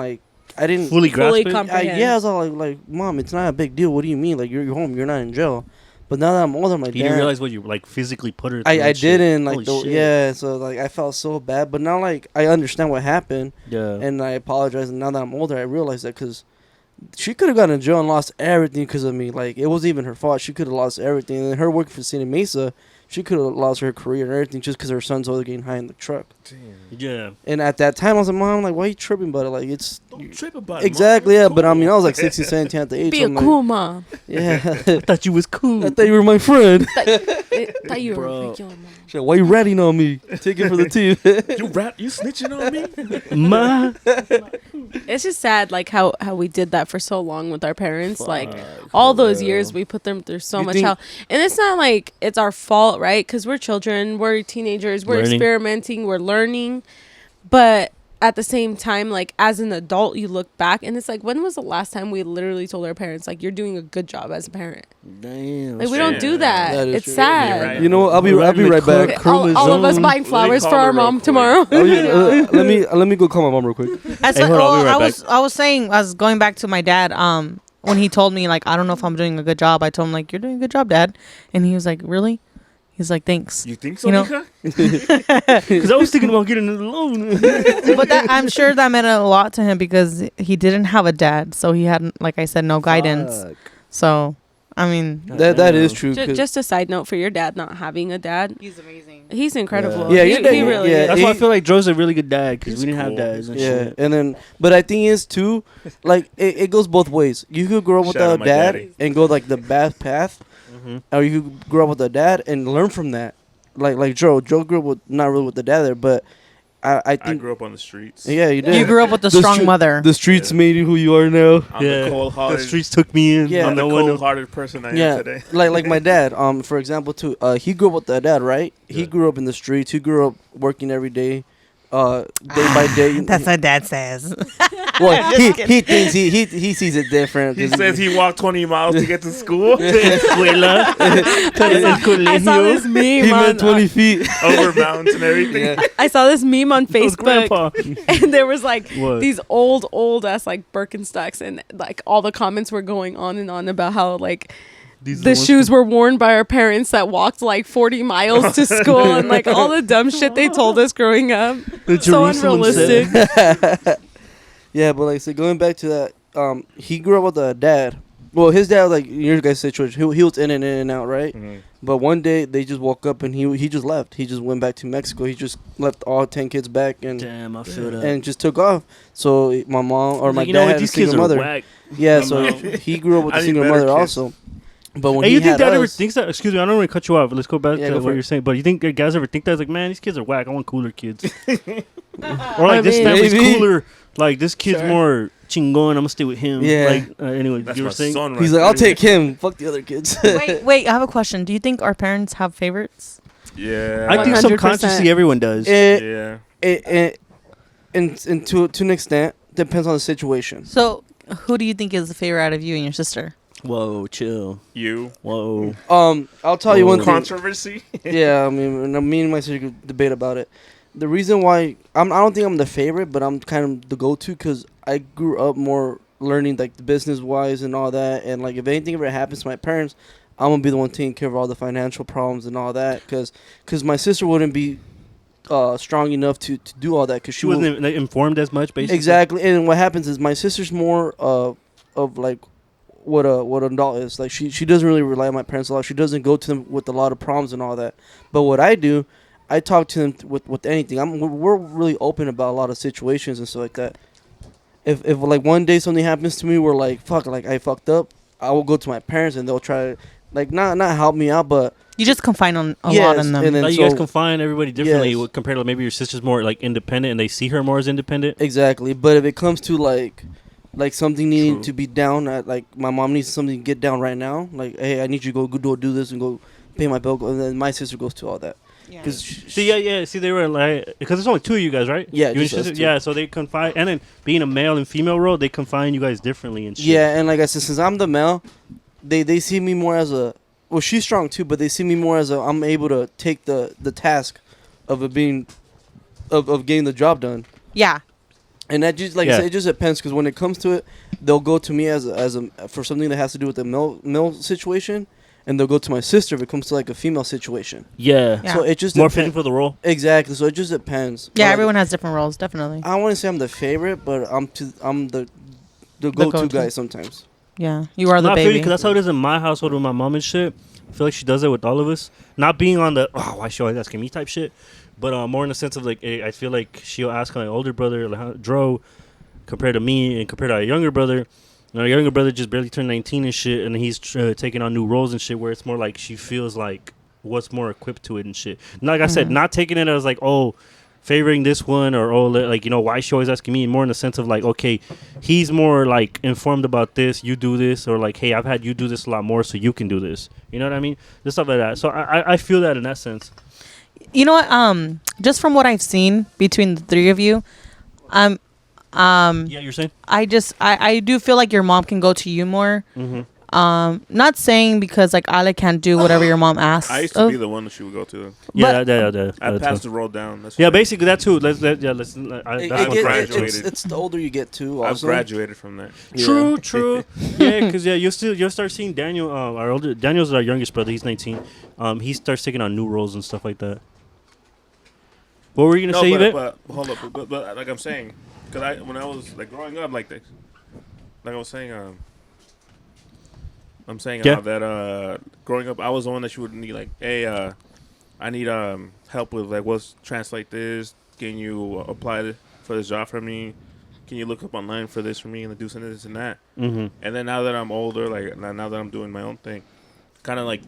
fully grasp it. comprehend. I was all like, Mom, it's not a big deal. What do you mean? Like, you're home, you're not in jail. But now that I'm older, my You dad, didn't realize what you like physically put her through. I and shit. didn't like Holy shit. yeah. So like I felt so bad, but now like I understand what happened, Yeah. and I apologize. And now that I'm older, I realize that because she could have gotten in jail and lost everything because of me. Like, it wasn't even her fault. She could have lost everything. And her working for City Mesa, she could have lost her career and everything just because her son's always getting high in the truck. Damn. Yeah. And at that time, I was like, Mom, like, why are you tripping about it? Like, it's... Don't trip about it. Exactly, Mom. yeah. It's But I mean, I cool. was like 16, 17 at the age. Be so a I'm cool like, mom. yeah. I thought you was cool. I thought you were my friend. Thought you were Bro. a regular mom. Shit, why you ratting on me? Take it for the team. You snitching on me? Ma. It's just sad, like how we did that for so long with our parents. Like all those years, we put them through so You much think- hell, and it's not like it's our fault, right? Because we're children, we're teenagers, we're Learning. experimenting, we're learning, but at the same time, like as an adult, you look back and it's like, when was the last time we literally told our parents, like, you're doing a good job as a parent? Damn. Like we don't do that. That is It's true. sad. You're right. You know what? I'll be right back. All of us buying flowers for our mom tomorrow. Oh, yeah, let me go call my mom real quick. That's Hey, hold on, we'll be right I was saying, I was going back to my dad. When he told me, like, I don't know if I'm doing a good job, I told him, like, you're doing a good job, Dad. And he was like, really? He's like, thanks. You think so, You know- Mika? Because I was thinking about getting a loan. But I'm sure that meant a lot to him because he didn't have a dad, so he had, like I said, no guidance. Fuck. So, I mean, That is true. Just a side note for your dad not having a dad. he's amazing. He's incredible. Yeah, he, your dad- he really yeah, is. That's why I he- feel like Joe's a really good dad because He's we didn't have cool. dads and Yeah, shit. and then, but I think is too, like it goes both ways. You could grow up Shout out without a my dad daddy. and go like the bad path, Mhm. or you could grow up with a dad and learn from that. Like Joe grew up with not really with the dad there, but I I think grew up on the streets. yeah, you did. You grew up with a The strong stre- mother. The streets Yeah. made you who you are now. I'm the cold-hearted. The streets took me in. Yeah. I'm I'm the the one. cold-hearted person I Yeah, am today. like my dad. For example, too. He grew up with a dad, right? He Yeah. grew up in the streets. He grew up working every day, day by day. That's what Dad says. Well, he thinks he sees it different. He 'cause says he walked 20 miles to get to school Escuela. I saw this meme he on, meant 20 feet. over mountains and everything. Yeah. I saw this meme on That was Facebook, Grandpa. and there was like What? these old ass like Birkenstocks, and like all the comments were going on and on about how like These are the ones shoes were worn by our parents that walked like 40 miles to school, and like all the dumb shit they told us growing up. The So Jerusalem unrealistic. Yeah, but like I said, going back to that, he grew up with a dad. Well, his dad, like your guys' situation, he was in and out, right? Mhm. But one day they just woke up and he just left. He just went back to Mexico. He just left all 10 kids back and Damn, I feel that. and just took off. So my mom or my Like, you dad know what? had a These kids single are mother. whack. Yeah, My so mom. he grew up with I a need single better mother kids. also. But when Hey, he you think had dad ever us, thinks that? Excuse me, I don't want to cut you off. Let's go back Yeah, to go what for you're it. saying. But you think guys ever think that? Like, man, these kids are whack. I want cooler kids. Or like, I this mean, family's maybe. cooler. Like, this kid's Sure. more chingon. I'm going to stay with him. Yeah. Like, anyway, That's you my were saying? son right he's like, I'll there. take him. Fuck the other kids. wait, I have a question. Do you think our parents have favorites? Yeah. I think 100%. subconsciously everyone does. Yeah. And to an extent, depends on the situation. So, who do you think is the favorite out of you and your sister? Whoa, chill. You. Whoa. I'll tell you one thing. Controversy. Yeah, I mean, me and my sister could debate about it. The reason why I don't think I'm the favorite, but I'm kind of the go-to because I grew up more learning like the business-wise and all that. And like if anything ever happens to my parents, I'm gonna be the one taking care of all the financial problems and all that. Because my sister wouldn't be strong enough to do all that because She wasn't like, informed as much, basically. exactly. And what happens is my sister's more of like what an adult is. Like she doesn't really rely on my parents a lot. She doesn't go to them with a lot of problems and all that. But what I do, I talk to them with anything. We're really open about a lot of situations and stuff like that. If like one day something happens to me, we're like fuck, like I fucked up. I will go to my parents and they'll try to like not help me out, but You just confine on a Yes, lot in them. and then Like, you so- guys can find everybody differently Yes. compared to maybe your sister's more like independent and they see her more as independent. exactly. But if it comes to like something needing True. to be down at like my mom needs something to get down right now, like hey, I need you to go do this and go pay my bill, and then my sister goes to all that. Yeah. Cause See, yeah. See, they were like, because there's only two of you guys, right? Yeah, You and just your us sister? two. Yeah, so they confine, and then being a male and female role, they confine you guys differently and shit. yeah, and like I said, since I'm the male, they see me more as a well. She's strong too, but they see me more as a I'm able to take the task of it being of getting the job done. yeah. And that just like I Yeah. said, it just depends because when it comes to it, they'll go to me as a for something that has to do with the male situation, and they'll go to my sister if it comes to like a female situation. Yeah. Yeah. So it just More depen- fitting for the role. Exactly. So it just depends. Yeah, But, like, everyone has different roles, definitely. I don't want to say I'm the favorite, but I'm the go-to go-to. guy sometimes. Yeah, you are the No, I feel you, baby. 'cause that's how it is in my household with my mom and shit. I feel like she does it with all of us. Not being on the, oh, why she always asking me type shit. But more in the sense of, like, I feel like she'll ask my older brother, like, Dro, compared to me and compared to our younger brother. And our younger brother just barely turned 19 and shit, and he's taking on new roles and shit where it's more like she feels like what's more equipped to it and shit. And like I said, not taking it as, like, oh, favoring this one or, oh, like, you know, why is she always asking me? More in the sense of, like, okay, he's more, like, informed about this, you do this, or, like, hey, I've had you do this a lot more, so you can do this. You know what I mean? Just stuff like that. So I feel that in that sense. You know what? Just from what I've seen between the three of you, Yeah, you're saying? I do feel like your mom can go to you more. Mm-hmm. Not saying because like Ale can't do whatever your mom asks. I used to be the one that she would go to. Yeah, I passed the roll down. That's yeah, right. basically that too. That's It- one graduated. it's the older you get too. I've Also. graduated from that. True, true. Yeah, because you'll start seeing Daniel. Daniel's our youngest brother. He's 19. He starts taking on new roles and stuff like that. What were you gonna say, Yvette? but hold up, but like I'm saying, because when I was like growing up like this, like I was saying, I'm saying Yeah. that growing up, I was the one that she would need like, hey, I need help with like what's translate this. Can you apply for this job for me? Can you look up online for this for me and do some this and that? Mm-hmm. And then now that I'm older, like now that I'm doing my own thing, kind of like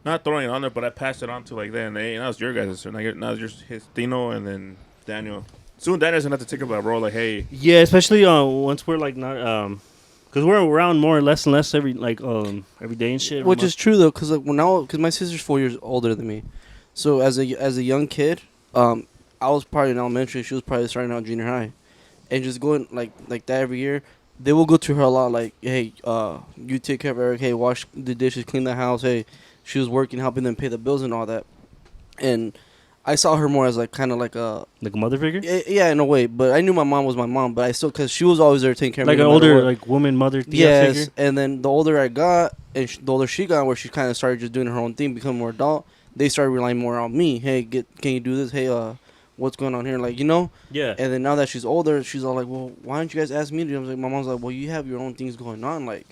not throwing it on there, but I passed it on to like then. Hey, now it's your guys' turn. Like, now it's just his Tino and then Daniel. Soon Daniel's gonna have to take up that role. Like, hey, Yeah, especially once we're like not because we're around more or less and less every day and shit. Which is true though, because like because my sister's 4 years older than me, so as a young kid, I was probably in elementary. She was probably starting out junior high, and just going like that every year. They will go to her a lot, like, hey, you take care of Eric. Hey, wash the dishes, clean the house. Hey, she was working, helping them pay the bills and all that. And I saw her more as like kind of like a mother figure, yeah, in a way. But I knew my mom was my mom, but I still because she was always there taking care of me. like an no matter older what. like woman mother. Yes, figure. and then the older I got, and the older she got, where she kind of started just doing her own thing, becoming more adult. They started relying more on me. Hey, can you do this? Hey, what's going on here? Like, you know. Yeah. And then now that she's older, she's all like, well, why don't you guys ask me to do? I was like, my mom's like, well, you have your own things going on. Like,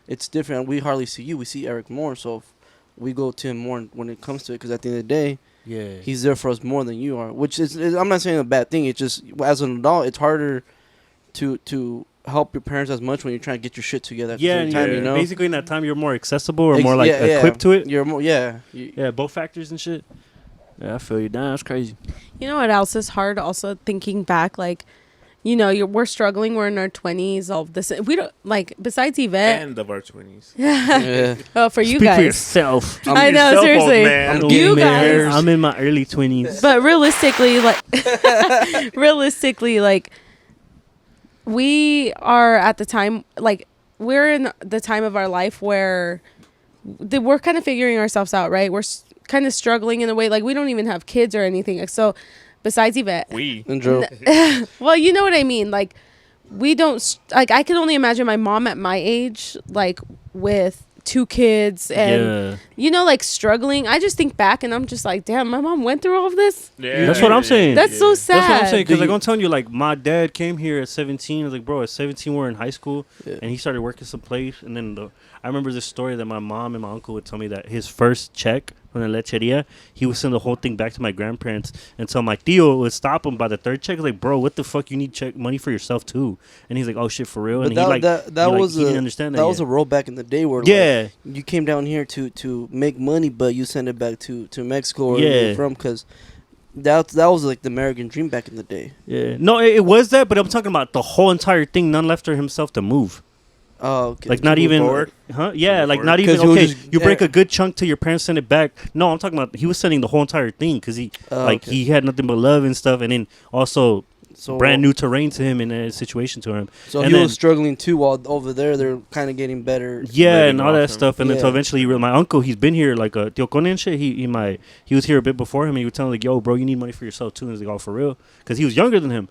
it's different. We hardly see you. We see Eric more, so if we go to him more when it comes to it. Because at the end of the day, Yeah. he's there for us more than you are. Which is I'm not saying a bad thing. It's just as an adult, it's harder to help your parents as much when you're trying to get your shit together at the same time. You know, basically in that time you're more accessible or more like equipped to it. You're more, Yeah, both factors and shit. Yeah, I feel you. Damn, that's crazy. You know what else is hard? Also thinking back, like, you know, we're struggling. We're in our 20s. All of this, we don't like. Besides Yvette, end of our 20s. yeah. oh, for you Speak guys, for yourself. I know, Yourself, seriously. old man. I'm You getting there. guys- I'm in my early 20s. But realistically, like, we are at the time, like, we're in the time of our life where we're kind of figuring ourselves out, right? We're kind of struggling in a way, like, we don't even have kids or anything. So, besides Yvette, And Joe. well, you know what I mean. Like, we don't like. I can only imagine my mom at my age, like, with 2 kids and you know, like, struggling. I just think back and I'm just like, damn, my mom went through all of this. Yeah, That's what I'm saying. That's so sad. That's what I'm saying. Because, like, you- I'm telling you, like, my dad came here at 17. I was like, bro, at 17, we're in high school. Yeah. And he started working someplace. And then I remember this story that my mom and my uncle would tell me that his first check from the lecheria, he would send the whole thing back to my grandparents until my tío would stop him by the third check. Like, bro, what the fuck? You need check money for yourself, too. And he's like, oh, shit, for real? But And that, he, like, that was he didn't a understand that was yet. a role back in the day where Yeah. like, you came down here to make money, but you send it back to Mexico or Yeah. where you're from because that was like the American dream back in the day. Yeah. No, it was that, but I'm talking about the whole entire thing. None left for himself to move. Oh, okay. Like, not move even, forward? huh? Yeah, move like, forward? not even, 'Cause he was okay, just- you break yeah. a good chunk to your parents, send it back. No, I'm talking about, he was sending the whole entire thing because he, like, okay. he had nothing but love and stuff, and then also so brand new terrain to him and a situation to him. So and he then- was struggling too, while over there they're kind of getting better. Yeah, living and all off that him. stuff, and then so Yeah. eventually, my uncle, he's been here, like, Tio Cone and shit, he was here a bit before him, and he would tell him, like, yo, bro, you need money for yourself, too, and he's like, oh, for real? Because he was younger than him.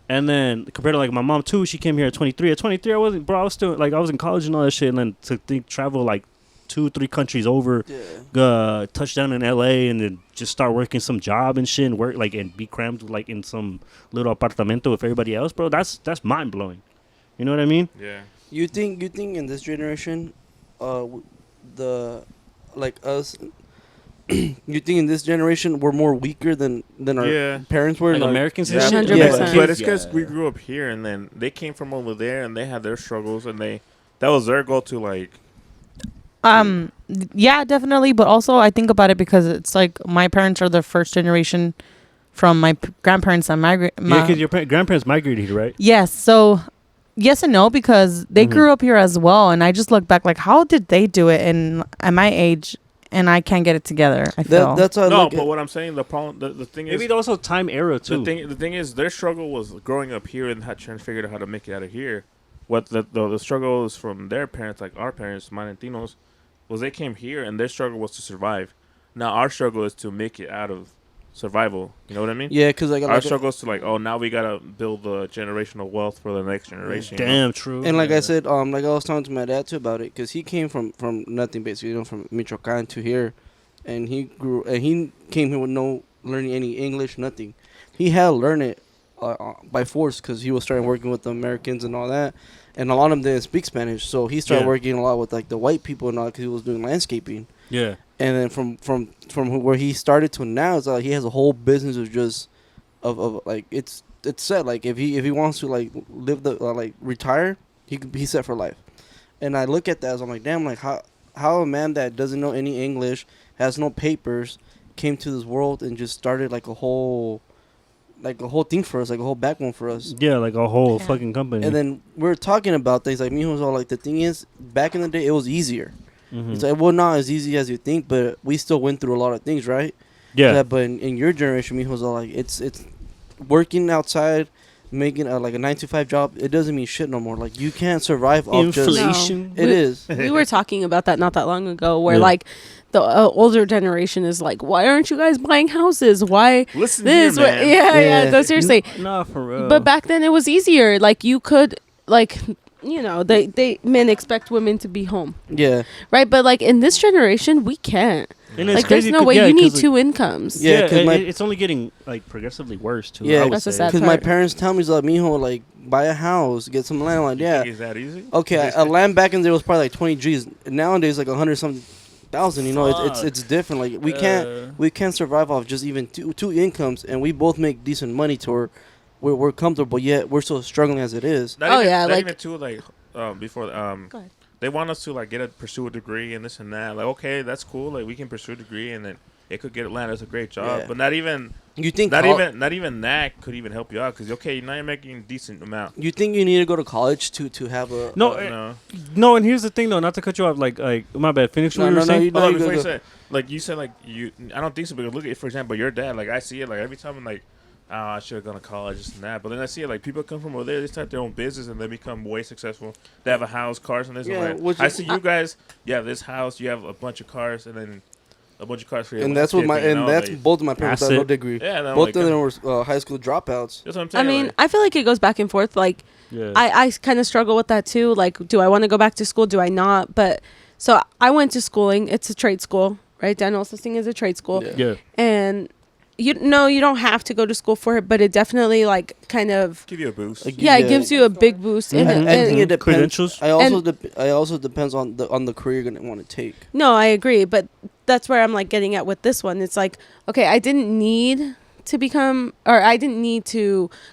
And then compared to like my mom too, she came here at 23. At 23, I was still like I was in college and all that shit. And then to travel like 2-3 countries over, Yeah. touch down in LA, and then just start working some job and shit and work like and be crammed like in some little apartamento with everybody else, bro. That's mind blowing. You know what I mean? Yeah. You think in this generation, the like us, you think in this generation we're more weaker than our parents were? Like Americans and Yeah, shit. 100%. but it's because we grew up here, and then they came from over there, and they had their struggles, and that was their goal to like. Yeah, definitely. But also, I think about it because it's like my parents are the first generation from my grandparents that migrated. Yeah, because your grandparents migrated here, right? Yes. So, yes and no, because they grew up here as well. And I just look back, like, how did they do it at my age? And I can't get it together. I feel that's how I No, look but at. what I'm saying, the problem, the thing is, Maybe also time era too. the thing is, their struggle was growing up here and trying to figure out how to make it out of here. What the struggle is from their parents, like our parents, Manentinos, was they came here and their struggle was to survive. Now our struggle is to make it out of survival. You know what I mean? Yeah, because Our struggle is to like, oh, now we gotta build the generational wealth for the next generation. you know? Damn true. and like I said, like I was talking to my dad too about it, because he came from nothing basically, from Michoacan to here, and he came here with no learning any English, nothing. He had to learn it by force because he was starting working with the Americans and all that, and a lot of them didn't speak Spanish, so he started working a lot with like the white people and all because he was doing landscaping. Yeah. And then from where he started to now, it's like he has a whole business of just of like it's set. Like if he wants to like live like retire, he's set for life. And I look at that as I'm like, damn, like how a man that doesn't know any English, has no papers, came to this world and just started like a whole thing for us, like a whole backbone for us. Yeah, like a whole fucking company. And then we're talking about things like me was all like, the thing is, back in the day it was easier. Mm-hmm. It's like, well, not as easy as you think, but we still went through a lot of things, right? Yeah. But in your generation, Mijo's all like, it's working outside, making like a 9-to-5 job. It doesn't mean shit no more. Like you can't survive off just inflation. It is. We were talking about that not that long ago, where Yeah. like the older generation is like, why aren't you guys buying houses? Why Listen this? here, man. Yeah. No, seriously. Nah, for real. But back then it was easier. Like you could, like, you know, they men expect women to be home, Yeah. right? But like in this generation, we can't. And it's Like there's crazy no 'cause- way. yeah, You need 'cause, like, two incomes. Yeah, Yeah, 'cause it's only getting like progressively worse too. Yeah, I would That's a say. sad Because my part. parents tell me, it's like, Mijo, like, buy a house, get some land. I'm like, You yeah. think it's that easy? Okay, a land back in there was probably like 20 G's. Nowadays, like 100-something thousand. You know, it's different. Like we can't survive off just even two incomes, and we both make decent money to where we're comfortable. Yet we're still struggling as it is. Not even, yeah, not like- even too like before Go ahead. they want us to like pursue a degree and this and that. Like, okay, that's cool. Like we can pursue a degree and then it could get land. It's a great job, Yeah. but not even You think not even that could even help you out because okay, now you're making a decent amount. You think you need to go to college to have a No, No, no, and here's the thing though, not to cut you off. Like my bad. Finish what you were saying. hold on, you before go, you go. said like you said like you. I don't think so because look at for example your dad. Like I see it like every time I'm like. Oh, I should have gone to college, this and that. But then I see it like people come from over there, they start their own business and they become way successful. They have a house, cars, and this. Yeah, and which that. I is- see you guys. You have this house, you have a bunch of cars, and then a bunch of cars for your and that's what my landscaping and that's like, both of my parents have no Asset. degree. yeah. And I'm Both like, of them were high school dropouts. that's what I'm I saying. mean, like, I feel like it goes back and forth. Like Yeah. I kind of struggle with that too. Like, do I want to go back to school? Do I not? But so I went to schooling. It's a trade school, right? Dental assisting is a trade school. Yeah. Yeah. And you don't have to go to school for it, but it definitely like kind of give you a boost. Like, it gives you a big boost. Mhm. And, I think it depends. Credentials. I also depends on the career you're gonna want to take. no, I agree, but that's where I'm like getting at with this one. It's like, okay, I didn't need to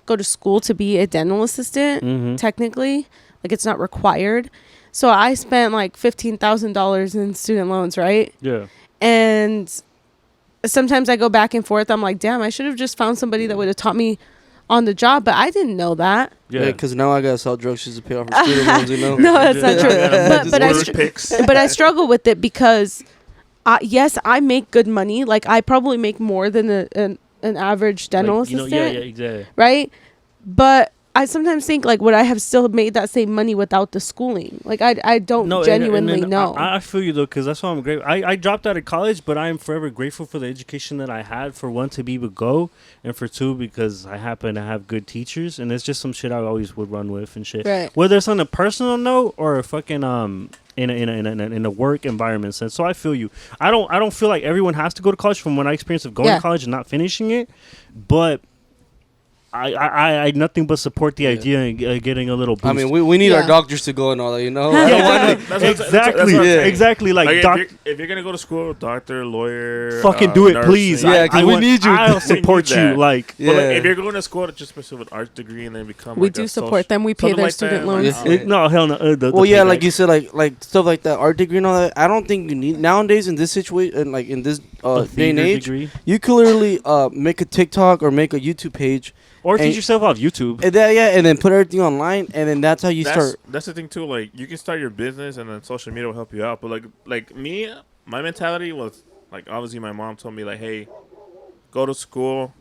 go to school to be a dental assistant. Mm-hmm. Technically, like it's not required. So I spent like $15,000 in student loans, right? Yeah. And sometimes I go back and forth. I'm like, damn, I should have just found somebody that would have taught me on the job, but I didn't know that. Yeah. Because now I gotta sell drugs just to pay off her student loans. You know. No, that's not true. But Order picks. but I struggle with it because, yes, I make good money. Like I probably make more than an average dental Like, assistant, yeah, exactly. right? But I sometimes think like, would I have still made that same money without the schooling? Like I don't genuinely know. I feel you though, because that's why I'm grateful. I dropped out of college, but I am forever grateful for the education that I had. For one, to be able to go, and for two, because I happen to have good teachers, and it's just some shit I always would run with and shit. Right. Whether it's on a personal note or a fucking in a work environment sense. So I feel you. I don't feel like everyone has to go to college. From what I experienced of going to college and not finishing it, but I nothing but support the idea and getting a little boost. I mean, we need our doctors to go and all that, you know. Exactly. Like if you're gonna go to school, doctor, lawyer, fucking do it, nurse, because please. we need you. I'll support you. Like, but like, if you're going to school to just pursue an art degree and then become, We do support them. We pay their student loans. no, hell no. Well, yeah, like you said, like stuff like that, art degree and all that. I don't think you need nowadays in this situation, like in this day and age. You could literally make a TikTok or make a YouTube page. Or teach yourself off YouTube. And then put everything online, and then that's how you start. That's the thing too. Like you can start your business, and then social media will help you out. But like me, my mentality was like obviously my mom told me like, hey, go to school,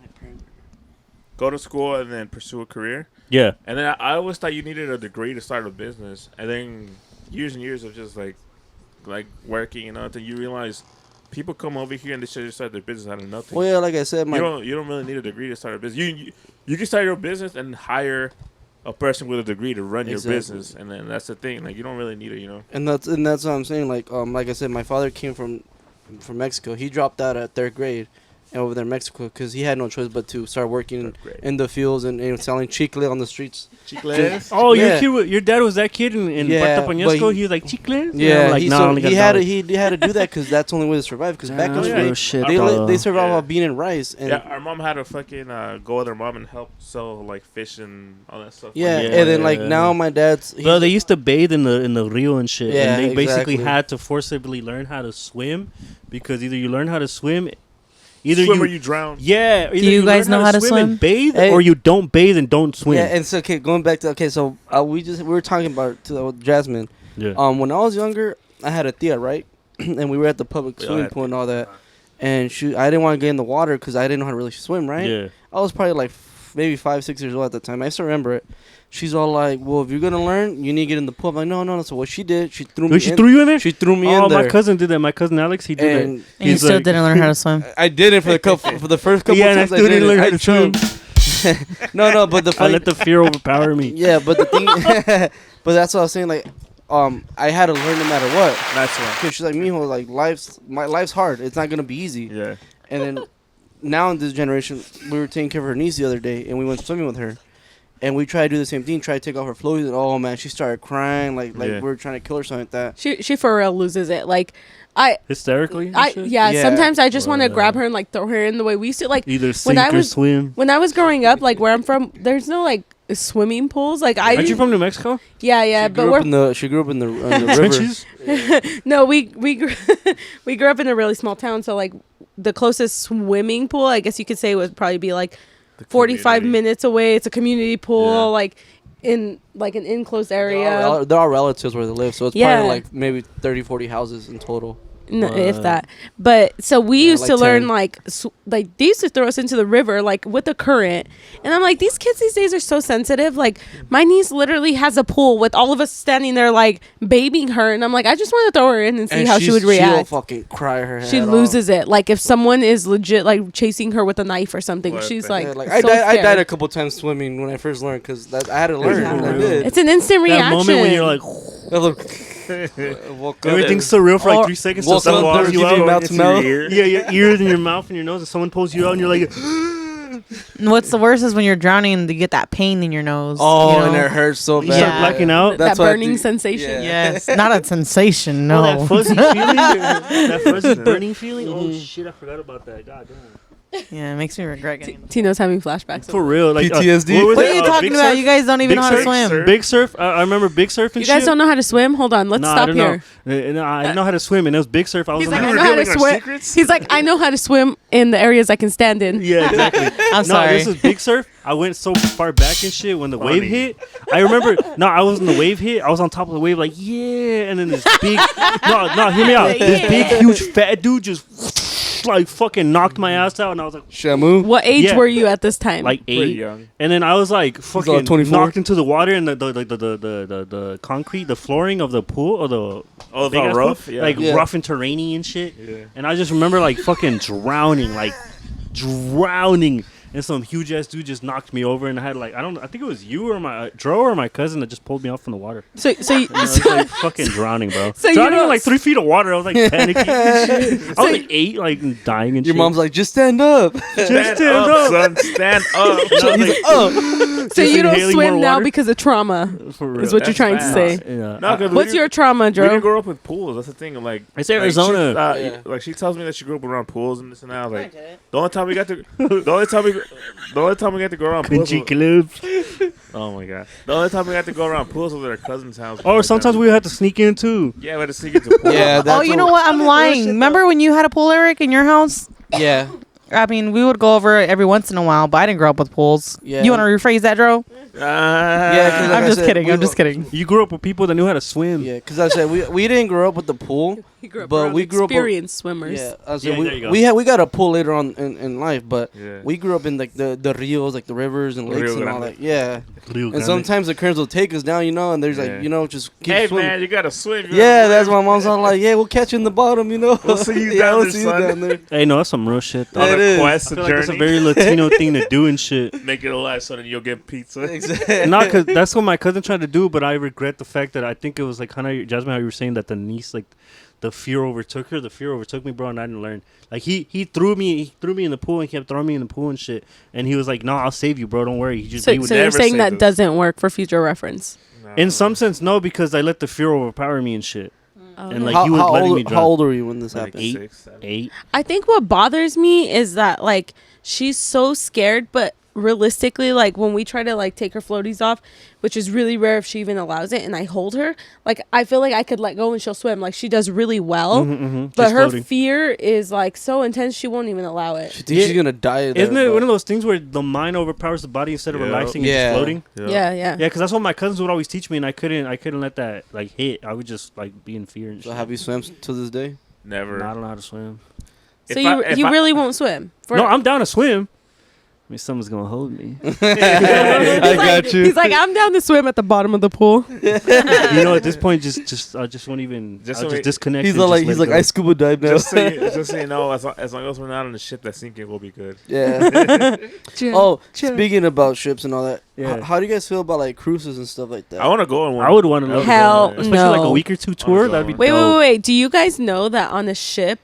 and then pursue a career. Yeah. And then I always thought you needed a degree to start a business, and then years and years of just like working, until you realize. People come over here and they should just start their business out of nothing. Well, yeah, like I said, you don't really need a degree to start a business. You can start your business and hire a person with a degree to run your business, and then that's the thing. Like you don't really need it, And that's what I'm saying. Like I said, my father came from Mexico. He dropped out at 3rd grade, over there in Mexico because he had no choice but to start working in the fields and selling chicle on the streets. Chicles? Oh, your dad was that kid in Puerto Peñasco? He was like, chicles? Yeah, he had to do that because that's the only way to survive. Because back in the day, they survived off bean and rice. And our mom had to fucking go with her mom and help sell like fish and all that stuff. Yeah, and then now my dad's... Bro, they used to bathe in the Rio and shit. Yeah, and they basically had to forcibly learn how to swim because either you learn how to swim... Either swim or you drown. Yeah. Do you guys know how to swim? And bathe, or you don't bathe and don't swim. Yeah, and so going back to so we were talking about Jasmin. Yeah. When I was younger, I had a tia, right, and we were at the public swimming pool and all that, and I didn't want to get in the water because I didn't know how to really swim, right? Yeah. I was probably like maybe 5-6 years old at the time. I still remember it. She's all like, "Well, if you're gonna learn, you need to get in the pool." I'm like, "No." So what she did, she threw me. She threw you in there? She threw me in there. Oh, my cousin did that. My cousin Alex, he did that. And you still didn't learn how to swim. I did it for the first couple yeah, times. I still didn't learn how to swim. No, but the I let the fear overpower me. Yeah, but the thing, but that's what I was saying. Like, I had to learn no matter what. That's right. Cause she's like, "Mijo, like my life's hard. It's not gonna be easy." Yeah. And then now in this generation, we were taking care of her niece the other day, and we went swimming with her. And we tried to do the same thing, try to take off her floaties, and oh man, she started crying like we were trying to kill her, something like that. She for real loses it. Like hysterically. Sometimes I just want to grab her and like throw her in the way we used to. Like either sink or swim. When I was growing up, like where I'm from, there's no like swimming pools. Like Aren't you from New Mexico? Yeah, but she grew up in the trenches. No, we grew up in a really small town, so like the closest swimming pool, I guess you could say, would probably be like 45 minutes away. It's a community pool, like in like an enclosed area. They're all relatives where they live, so it's probably like maybe 30-40 houses in total. No, if that. But so we used to learn 10. Like they used to throw us into the river like with the current, and I'm like, these kids these days are so sensitive. Like my niece literally has a pool with all of us standing there like babying her, and I'm like, I just want to throw her in and see how she would react. She'll fucking cry her head She loses it. Like if someone is legit like chasing her with a knife or something, she's like, I died a couple times swimming when I first learned because I had to learn. I did. It's an instant reaction. That moment when you're like. Everything's surreal for like 3 seconds. So someone pulls you out. Mouth to mouth. Yeah, your ears and your mouth and your nose, and someone pulls you out, and you're like. What's the worst is when you're drowning and you get that pain in your nose. Oh, and it hurts so bad. You start blacking out. That burning sensation. Yeah. Yes, not a sensation. No. That fuzzy feeling. That fuzzy burning feeling. Oh shit! I forgot about that. God damn. Yeah, it makes me regret getting Tino's having flashbacks. For real, like PTSD. What are you talking about? You guys don't even know how to swim. Big surf. I remember big surf and shit. You guys don't know how to swim? Hold on, let's stop here. No, I know how to swim, and it was big surf. I was like, I know how to swim. He's like, I know how to swim in the areas I can stand in. Yeah, exactly. I'm sorry. No, this is big surf. I went so far back and shit when the wave hit. I remember. No, I was in the wave hit. I was on top of the wave, like and then this big. No, hear me out. This big, huge, fat dude just. Like fucking knocked my ass out, and I was like, Shamu. What age were you at this time? Like 8. Pretty young. And then I was like fucking knocked into the water, and the concrete, the flooring of the pool, or the rough, pool, rough and terrainy and shit. Yeah. And I just remember like fucking drowning. and some huge ass dude just knocked me over, and I had like I think it was you or my Dro or my cousin that just pulled me off from the water. So I was like fucking drowning, bro. So Drowning in like 3 feet of water. I was like panicking and shit. I was like 8, like dying and Your shit. mom's like, just stand up. Stand up, son. Stand up. He's like, oh. So you don't inhaling swim more now water? because of trauma, For real. is what you're That's trying to bad. say. Yeah. No, 'cause What's your trauma, we didn't Joe? grow up with pools. That's the thing. Like It's Arizona. Like, like she tells me that she grew up around pools and this and that. I was like, the only time we got to go around pools. Country club. Oh my god. The only time we got to go around pools was at our cousin's house. Or sometimes we had to sneak in too. Yeah, we had to sneak into pools. Yeah, Oh, you know what? I'm lying. Remember when you had a pool, Eric, in your house? Yeah. I mean, we would go over it every once in a while, but I didn't grow up with pools. Yeah. You want to rephrase that, Dro? Yeah, 'cause like I'm I just said, kidding. we I'm just lo- kidding. You grew up with people that knew how to swim. Yeah, because I said we didn't grow up with the pool. He grew up But around we grew up- experienced swimmers. Yeah, I said Yeah, there you go. we got a pool later on in life, but Yeah. we grew up in like the rios, like the rivers and lakes Rio and all Grande. that. Yeah, Rio and Grande. sometimes the currents will take us down, and there's Yeah. like just keep Hey swimming. man, you gotta swim. You Yeah, gotta that's swim. why mom's all like, yeah, we'll catch you in the bottom, We'll see you yeah, down we'll there, see son. you down there. Hey, no, that's some real shit. Though. On It a is. quest, I a feel like that's a journey. very Latino thing to do and shit. Make it a life so that you'll get pizza. Exactly. Not because that's what my cousin tried to do, but I regret the fact that I think it was like kind of Jasmine, how you were saying that the niece, like the fear overtook her. The fear overtook me, bro, and I didn't learn. Like he threw me in the pool and kept throwing me in the pool and shit. And he was like, "No, I'll save you, bro. Don't worry." He just So, he would so you're never saying say that this. doesn't work for future reference? in some sense, no, because I let the fear overpower me and shit. And like how, he was how letting old, me drown. how old were you when this Like happened? 8, 6, 7. 8. I think what bothers me is that like she's so scared, but realistically, like when we try to like take her floaties off, which is really rare if she even allows it, and I hold her, like I feel like I could let go and she'll swim. Like she does really well, but Just her floating. fear is like so intense she won't even allow She it. thinks Yeah. she's gonna die. Isn't there, it but- one of those things where the mind overpowers the body instead of Yeah. relaxing and Yeah. just floating? Yeah, Yeah, because that's what my cousins would always teach me, and I couldn't let that like hit. I would just like be in fear and So shit. have you swam to this day? Never. I don't know how to swim. So If you I- really won't swim? No, I'm down to swim. I mean, someone's gonna hold me. I got you. He's like, I'm down to swim at the bottom of the pool. You know, at this point, I just won't even. Just I'll so just we- disconnect. He's and all just like, let he's it like, go. I scuba dive now. just so you know, as long as we're not on the ship that's sinking, we'll be good. Yeah. Oh, Chill. speaking about ships and all that, Yeah. how do you guys feel about like cruises and stuff like that? I want to go on one. I would want to know. Hell Especially like a no. week or two tour. go That'd be on. Wait, dope. wait. Do you guys know that on a ship,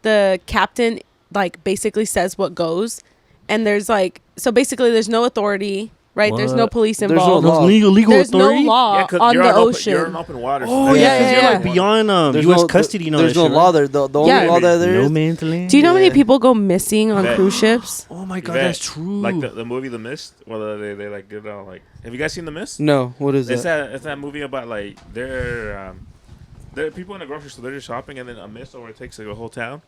the captain like basically says what goes, and there's like basically there's no authority, right? There's no What? police There's no involved. law. Legal There's authority. no law Yeah, 'cause on you're the open, ocean. you're in open water. Oh yeah, yeah, yeah, you're yeah. like beyond There's U.S. no- custody. You know There's that no shit, law right? there. The only Yeah. law that there No is. man's land. Do you know how many Yeah. people go missing on That- cruise ships? Oh my god, Yvette, that's true. Like the movie The Mist, where they like get all like. Have you guys seen The Mist? No, what is It's that? that movie about like they're people in the grocery store. They're just shopping, and then a mist overtakes like a whole town,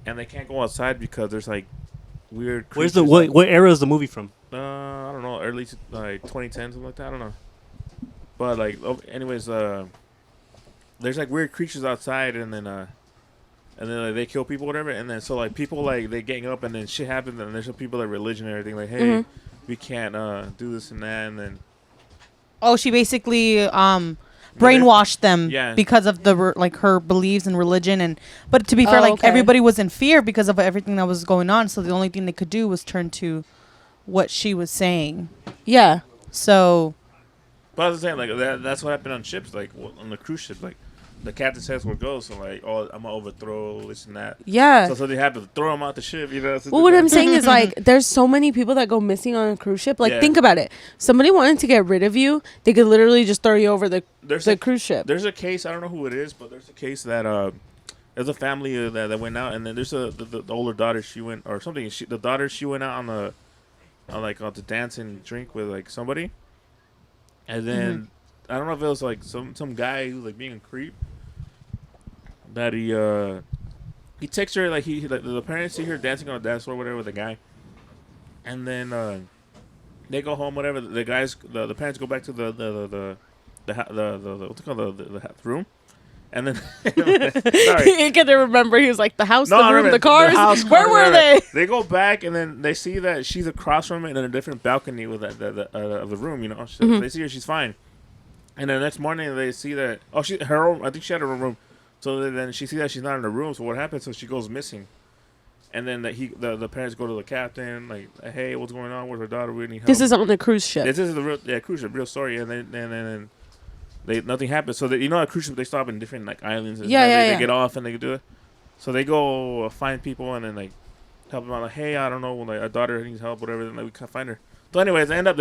and they can't go outside because there's like weird. Where's the creatures, what era is the movie from? I don't know, early like 2010 something like that. I don't know, but like anyways, there's like weird creatures outside, and then like, they kill people, whatever, and then so like people like they gang up, and then shit happens, and there's some people like religion and everything, like hey, we can't do this and that, and then Oh, she basically brainwashed them Yeah. because of like her beliefs and religion, and but to be fair, Oh, like okay. everybody was in fear because of everything that was going on. So the only thing they could do was turn to what she was saying. Yeah. So But I was saying, like, that's what happened on ships, like, on the cruise ship. Like, the captain says where it goes, so, like, oh, I'm going to overthrow this and that. Yeah. So they have to throw him out the ship, you know? So Well, what I'm saying is like, there's so many people that go missing on a cruise ship. Like, Yeah. think about it. Somebody wanted to get rid of you, they could literally just throw you over the there's the a, cruise ship. there's a case, I don't know who it is, but there's a case that, there's a family that went out, and then there's the older daughter, she went, or something, the daughter, she went out on to dance and drink with, like, somebody. And then, I don't know if it was, like, some guy who was, like, being a creep. That he takes her, like, the parents see her dancing on a dance floor, whatever, with a guy. And then, they go home, whatever. The guys, the parents go back to the what's it called, the room. And then, sorry. He couldn't remember. He was like, the house, No, the I room, remember the cars. house, Where car, were whatever. they? They go back, and then they see that she's across from it in a different balcony with of the room. You know, they see her, she's fine. And then the next morning, they see that her own. I think she had her own room. So then she sees that she's not in the room. So what happens? So she goes missing. And then the parents go to the captain, like, hey, what's going on with our daughter? We need help. This is on the cruise ship. This is the real cruise ship, real story. And then nothing happens. So you know, at cruise ship they stop in different like islands. And they get off and they do it. So they go find people and then like help them out. Like, hey, I don't know, like our daughter needs help, whatever. Then like, we can't find her. So anyways, they end up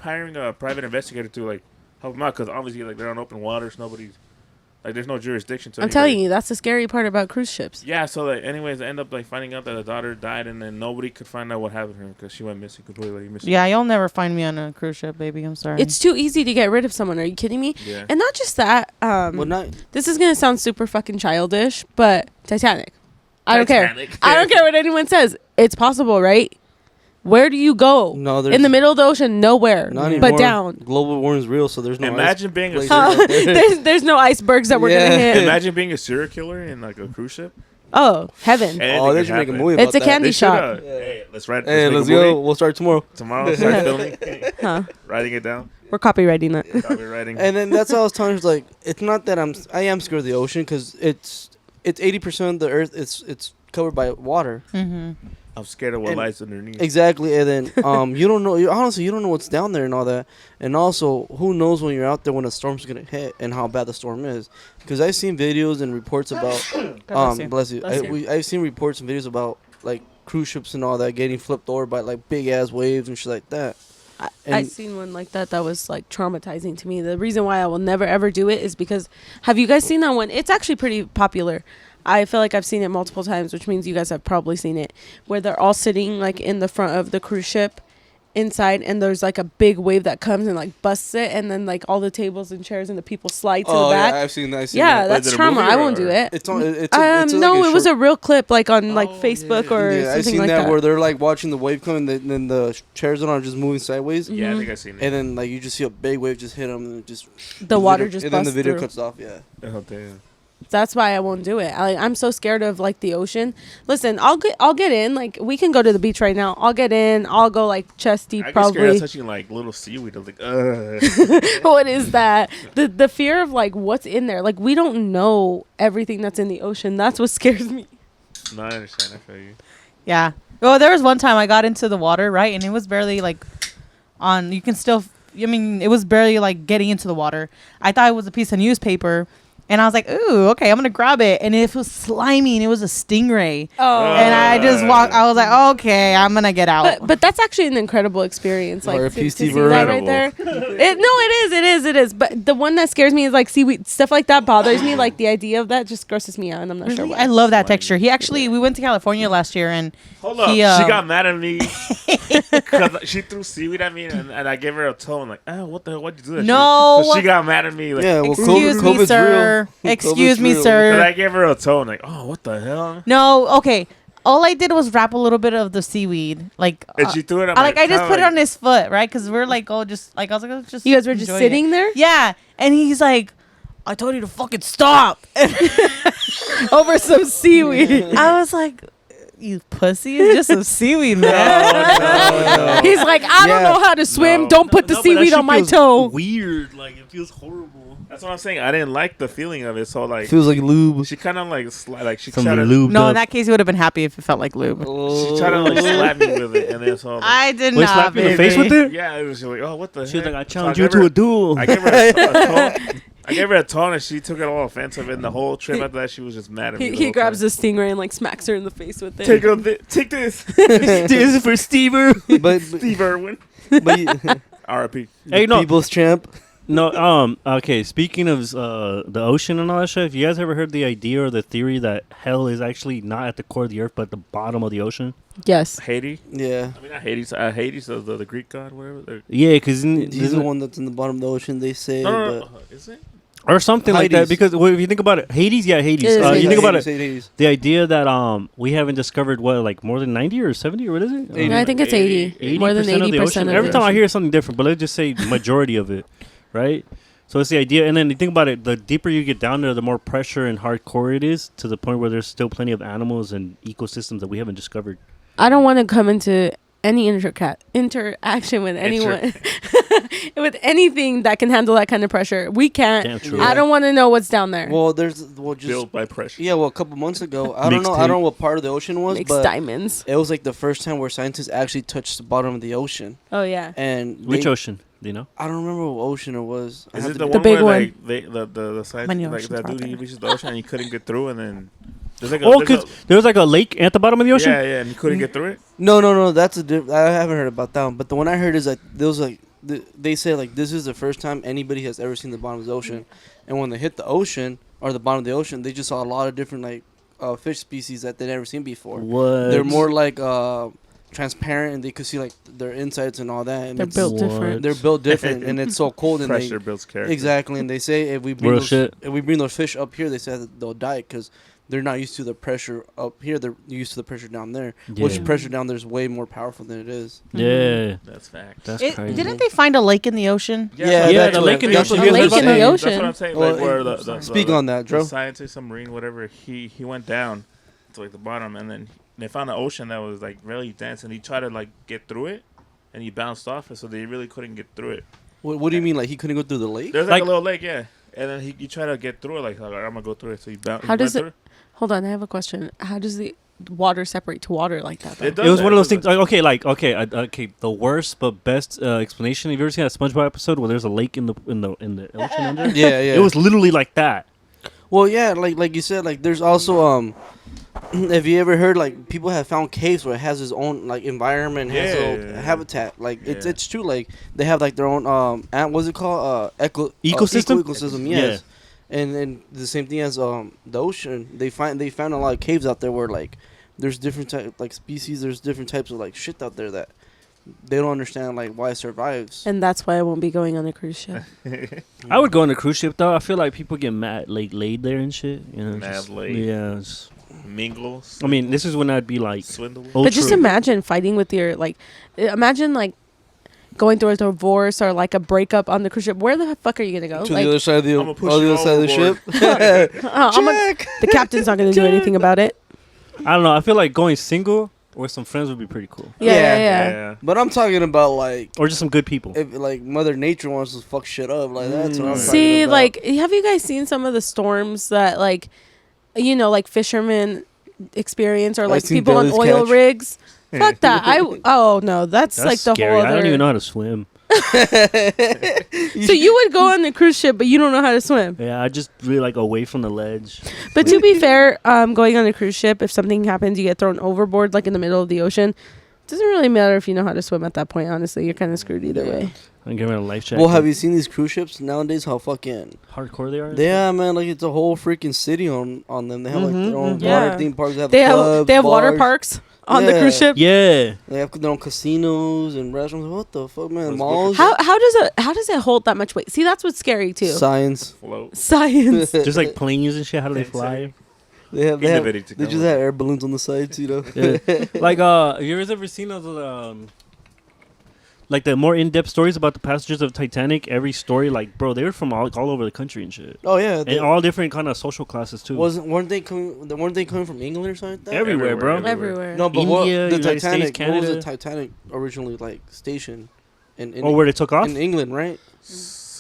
hiring a private investigator to like help them out because obviously like they're on open waters. Nobody's like there's no jurisdiction. I'm telling you, that's the scary part about cruise ships. Yeah. So like, anyways, they end up like finding out that the daughter died, and then nobody could find out what happened to her because she went missing completely. Yeah, you'll never find me on a cruise ship, baby. I'm sorry. It's too easy to get rid of someone. Are you kidding me? Yeah. And not just that. This is gonna sound super fucking childish, but Titanic. I don't care. I don't care what anyone says. It's possible, right? Where do you go? No, in the middle of the ocean, nowhere but down. Global warming is real, so there's no. Imagine being a there's no icebergs that we're gonna hit. Imagine being a serial killer in like a cruise ship. Oh, heaven! They should make a movie. It's a candy shop. Hey, let's write. Let's go. We'll start tomorrow. Start filming. Writing it down. We're copywriting that. Copywriting. And then that's how I was telling her, like, it's not that I am scared of the ocean because it's 80% of the earth. It's covered by water. Mm-hmm. I'm scared of what lies underneath. Exactly, and then you don't know. Honestly, you don't know what's down there and all that. And also, who knows when you're out there when a storm's gonna hit and how bad the storm is? Because I've seen videos and reports about. Bless you. I've seen reports and videos about like cruise ships and all that getting flipped over by like big ass waves and shit like that. I seen one like that was like traumatizing to me. The reason why I will never ever do it is because have you guys seen that one? It's actually pretty popular. I feel like I've seen it multiple times, which means you guys have probably seen it, where they're all sitting like in the front of the cruise ship inside, and there's like a big wave that comes and like busts it, and then like all the tables and chairs and the people slide to the back. Yeah, I've seen that. That's trauma. I won't do it. It's on. No, it was a real clip like on like Facebook or something I've seen like that where they're like watching the wave come and then the chairs are just moving sideways. Yeah, I think I've seen it. And then like you just see a big wave just hit them and just the water just and then the video through. cuts off. Yeah. Oh damn. That's why I won't do it. I'm so scared of like the ocean. Listen, I'll get in. Like we can go to the beach right now. I'll get in. I'll go like chest deep. I get probably. scared of touching like little seaweed. I'm like, What is that? The fear of like what's in there. Like we don't know everything that's in the ocean. That's what scares me. No, I understand. I feel you. Yeah. Well, there was one time I got into the water, right, and it was barely like on. You can still. I mean, it was barely like getting into the water. I thought it was a piece of newspaper. And I was like, ooh, okay, I'm going to grab it. And it was slimy, and it was a stingray. Oh. And I just walked. I was like, okay, I'm going to get out. But that's actually an incredible experience. Like, to see incredible. that right there. It is. But the one that scares me is like seaweed. Stuff like that bothers me. Like, the idea of that just grosses me out, and I'm not sure why. I love that texture. We went to California last year, and hold up. She got mad at me because she threw seaweed at me, and I gave her a tone like, oh, what the hell? Why'd you do that? No. She got mad at me. Like, yeah, well, excuse me, sir. Excuse me, sir. But I gave her a tone like, oh, what the hell? No, okay. All I did was wrap a little bit of the seaweed, like. And she threw it on I just put it on his foot, right? Because we're like, I was like, just. You guys were just sitting there? Yeah, and he's like, I told you to fucking stop over some seaweed. I was like, you pussy, it's just some seaweed, man. No. He's like, I don't know how to swim. Don't put the seaweed on my toe. Weird, like it feels horrible. That's what I'm saying. I didn't like the feeling of it, so like feels like lube. she kind of like she Some tried to lube. No, in that case, you would have been happy if it felt like lube. She tried to like slap me with it, and then so like, I did Wait, not. slap you in the face with it? yeah, it was like, oh, what the She was heck? like, I So challenge you to a duel. I gave her a tone. I gave her a tone, and she took it all offensive. And the whole trip after that, she was just mad at me. He grabs the stingray and like smacks her in the face with it. Take this. This is for Steve. But Steve Irwin. but R.I.P. Hey, no. people's champ. No, okay, speaking of the ocean and all that shit, have you guys ever heard the idea or the theory that hell is actually not at the core of the earth, but at the bottom of the ocean? Yes. Hades. Yeah. I mean, not Hades. Hades is the Greek god, whatever. Yeah, because He's the one that's in the bottom of the ocean, they say. No. Is it? or something like that. Hades. Because if you think about it, Hades. It You is think about it, Hades. the idea that we haven't discovered like more than 90 or 70 or what is it? 80. I think it's 80. More than 80% of Every the time I ocean. hear something different, but let's just say majority of it, right? So it's the idea, and then you think about it, the deeper you get down there, the more pressure and hardcore it is, to the point where there's still plenty of animals and ecosystems that we haven't discovered. I don't want to come into any interaction with anyone. with anything that can handle that kind of pressure. We can't. Damn true. I don't want to know what's down there. Well, just Built by pressure. yeah. Well, a couple months ago, I don't know what part of the ocean was, Makes but diamonds. it was like the first time where scientists actually touched the bottom of the ocean. Oh yeah. And Which ocean? Do you know? I don't remember what ocean it was. Is it The the one big where one. like the scientist, Many like oceans that out dude, he there. reaches the ocean and he couldn't get through, and then there's like Oh, there's because there was like a lake at the bottom of the ocean? yeah, yeah, and he couldn't get through it. No. That's I haven't heard about that one. But the one I heard is that there was like they say like this is the first time anybody has ever seen the bottom of the ocean, and when they hit the ocean or the bottom of the ocean, they just saw a lot of different like fish species that they'd never seen before. What? They're more like transparent, and they could see like their insides and all that. And They're built different. They're built different, and it's so cold. And Pressure builds character. exactly, and they say if we bring Real shit. those fish up here, they say that they'll die because they're not used to the pressure up here. They're used to the pressure down there. Which Yeah. pressure down there is way more powerful than it is. Yeah. That's fact. That's It, crazy. didn't they find a lake in the ocean? Yeah, the lake in the ocean. A lake in the That's ocean. what I'm saying. Well, Like where the speak on that, the Dro. scientist, submarine, whatever. He went down to like the bottom, and then they found an ocean that was like really dense, and he tried to like get through it, and he bounced off it, so they really couldn't get through it. What do you mean? Like he couldn't go through the lake? There's Like- like a little lake, yeah, and then he tried to get through it, like I'm gonna go through it, so he bounced. How does through it? Hold on, I have a question. How does the water separate to water like that? Though? It does It was that, one of those does things. that. Okay. The worst but best explanation. Have you ever seen that SpongeBob episode where there's a lake in the ocean under? Yeah. It was literally like that. Well, yeah, like you said, like there's also have you ever heard like people have found caves where it has its own like environment, has its own Yeah. habitat. Like it's Yeah. it's true. Like they have like their own what's it called? Ecosystem? Ecosystem. Yes. And the same thing as the ocean. They found a lot of caves out there where like there's different type like species. There's different types of like shit out there that they don't understand like why it survives. And that's why I won't be going on a cruise ship. I would go on a cruise ship though. I feel like people get mad like laid there and shit. You know, Mad just- laid. Yeah. It's- Mingle. I mean, this is when I'd be like, Swindle. But just ultra- imagine fighting with your imagine like going through a divorce or like a breakup on the cruise ship. Where the fuck are you gonna go? To Like, the other side of the I'ma push other you side of the overboard. ship. the captain's not gonna do anything about it. I don't know. I feel like going single or with some friends would be pretty cool, Yeah. Yeah. But I'm talking about like or just some good people. if like Mother Nature wants to fuck shit up, like that's what I'm talking See, about. like, have you guys seen some of the storms that like, like fishermen experience or like seen people on Billy's oil catch. rigs? Fuck that. No, that's like the scary. whole other. I don't even know how to swim. So you would go on the cruise ship, but you don't know how to swim. Yeah, I just really like away from the ledge. But to be fair, going on a cruise ship, if something happens, you get thrown overboard, like in the middle of the ocean. Doesn't really matter if you know how to swim at that point. Honestly, you're kind of screwed either way. I'm giving a life jacket. Well, have you seen these cruise ships nowadays? How fucking hardcore they are? yeah, man! Like it's a whole freaking city on them. They have like their own Yeah. water theme parks. They clubs, have water bars. parks on the Yeah. cruise ship. Yeah. They have their own casinos and restaurants. What the fuck, man? Let's Malls. How does it hold that much weight? See, that's what's scary too. Science. Float. Science. Just like planes and shit. How do they fly? They have. Innovative They just technology. have air balloons on the sides, you know. Yeah. Like, have you ever seen those like the more in-depth stories about the passengers of Titanic? Every story, like, bro, they were from all over the country and shit, Oh yeah. and all different kind of social classes too. weren't they coming from England or something like that? Everywhere, bro. Everywhere. No, but India, the United Titanic. States, What was the Canada. Titanic originally like stationed? In Where they took off? in England, right?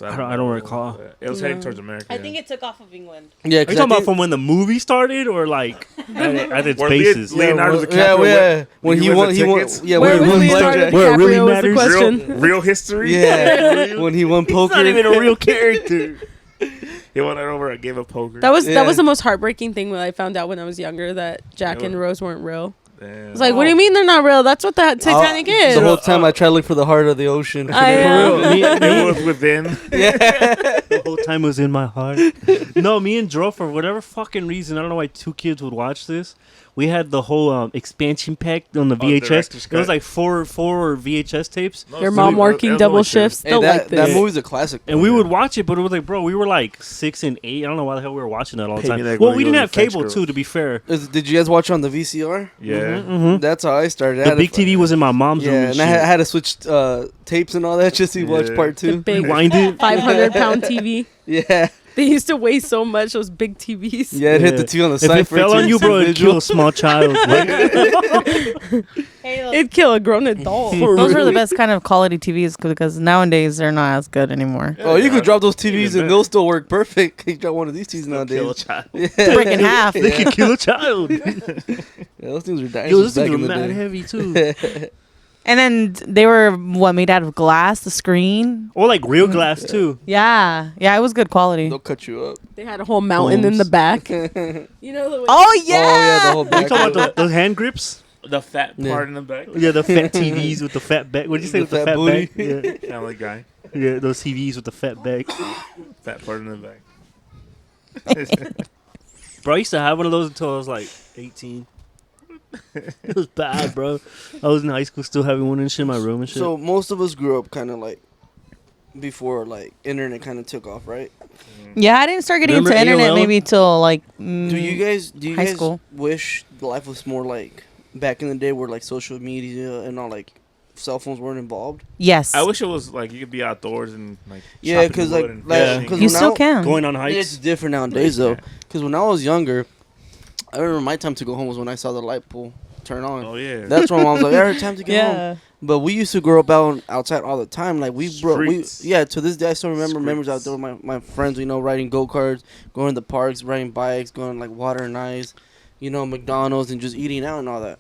I don't recall. It was heading towards America. I think it took off of England. Yeah, Are you talking about from when the movie started, or like at its Where basis? Leonardo yeah, DiCaprio yeah. When he won, tickets. yeah, Where when he was won Leonardo blackjack. Where it really DiCaprio was the matters? question. Real history. Yeah, when he won poker. He's not even a real character. He won it over a game of poker. That was Yeah. the most heartbreaking thing when I found out when I was younger that Jack Yeah. and Rose weren't real. Damn. I was like, what do you mean they're not real? That's what the Titanic is. The whole time I tried to look for the heart of the ocean. I know. It was within. The whole time it was in my heart. No, me and Dro, for whatever fucking reason, I don't know why two kids would watch this. We had the whole expansion pack on the VHS. director's It was cut. like four VHS tapes. No, Your so mom it- working it was double only two. shifts. Hey, Don't like that this. movie's a classic. And we would watch it, but it was like, bro, we were like 6 and 8. I don't know why the hell we were watching that all the Pay me time. like Well, one we of didn't those have French cable girls. too, to be fair. Did you guys watch on the VCR? Yeah. That's how I started. I The had big to- TV was in my mom's room. Yeah, and and I shit. had to switch tapes and all that just to watch Yeah. part The 2. big Rewind it. 500-pound TV. Yeah. They used to weigh so much, those big TVs. Yeah, it hit the TV on the If side. it fell on you, bro, it'd kill a small child. It'd kill a grown adult. Those are the best kind of quality TVs because nowadays they're not as good anymore. Oh, you could drop those TVs and they'll still work perfect. You drop one of these TVs nowadays. Kill a child. Yeah. Break in half. They could kill a child. Yeah, those things were dying. Yo, those back things in were the mad day. heavy too. And then they were made out of glass, the screen. Or like real glass too. Yeah, it was good quality. They'll cut you up. They had a whole mountain in the back. You know the way Oh yeah. Oh yeah, the whole You back. talking about those hand grips? The fat Yeah. part in the back. Yeah, the fat TVs with the fat back. What did you say The with the fat fat booty. back? Yeah. Family guy. Yeah, those TVs with the fat back. Fat part in the back. Bro, I used to have one of those until I was like 18. It was bad, bro. I was in high school still having one and shit in my room and shit. So most of us grew up kind of like before like internet kind of took off, right? Yeah, I didn't start getting Remember into internet AOL? maybe till like Do you guys high school. wish life was more like back in the day where like social media and all like cell phones weren't involved? Yes. I wish it was like you could be outdoors and like Yeah, chopping 'cause, wood like- and like- fishing. 'cause you when still I- can. Going on It's hikes. different nowadays though, because when I was younger, I remember my time to go home was when I saw the light pole turn on. Oh yeah. That's when I was like, "Every time to get home." Yeah. But we used to grow up outside all the time. Like we Streets. yeah. To this day, I still remember memories out Streets. there with my friends. You know, riding go karts, going to the parks, riding bikes, going like water and ice. You know, McDonald's and just eating out and all that.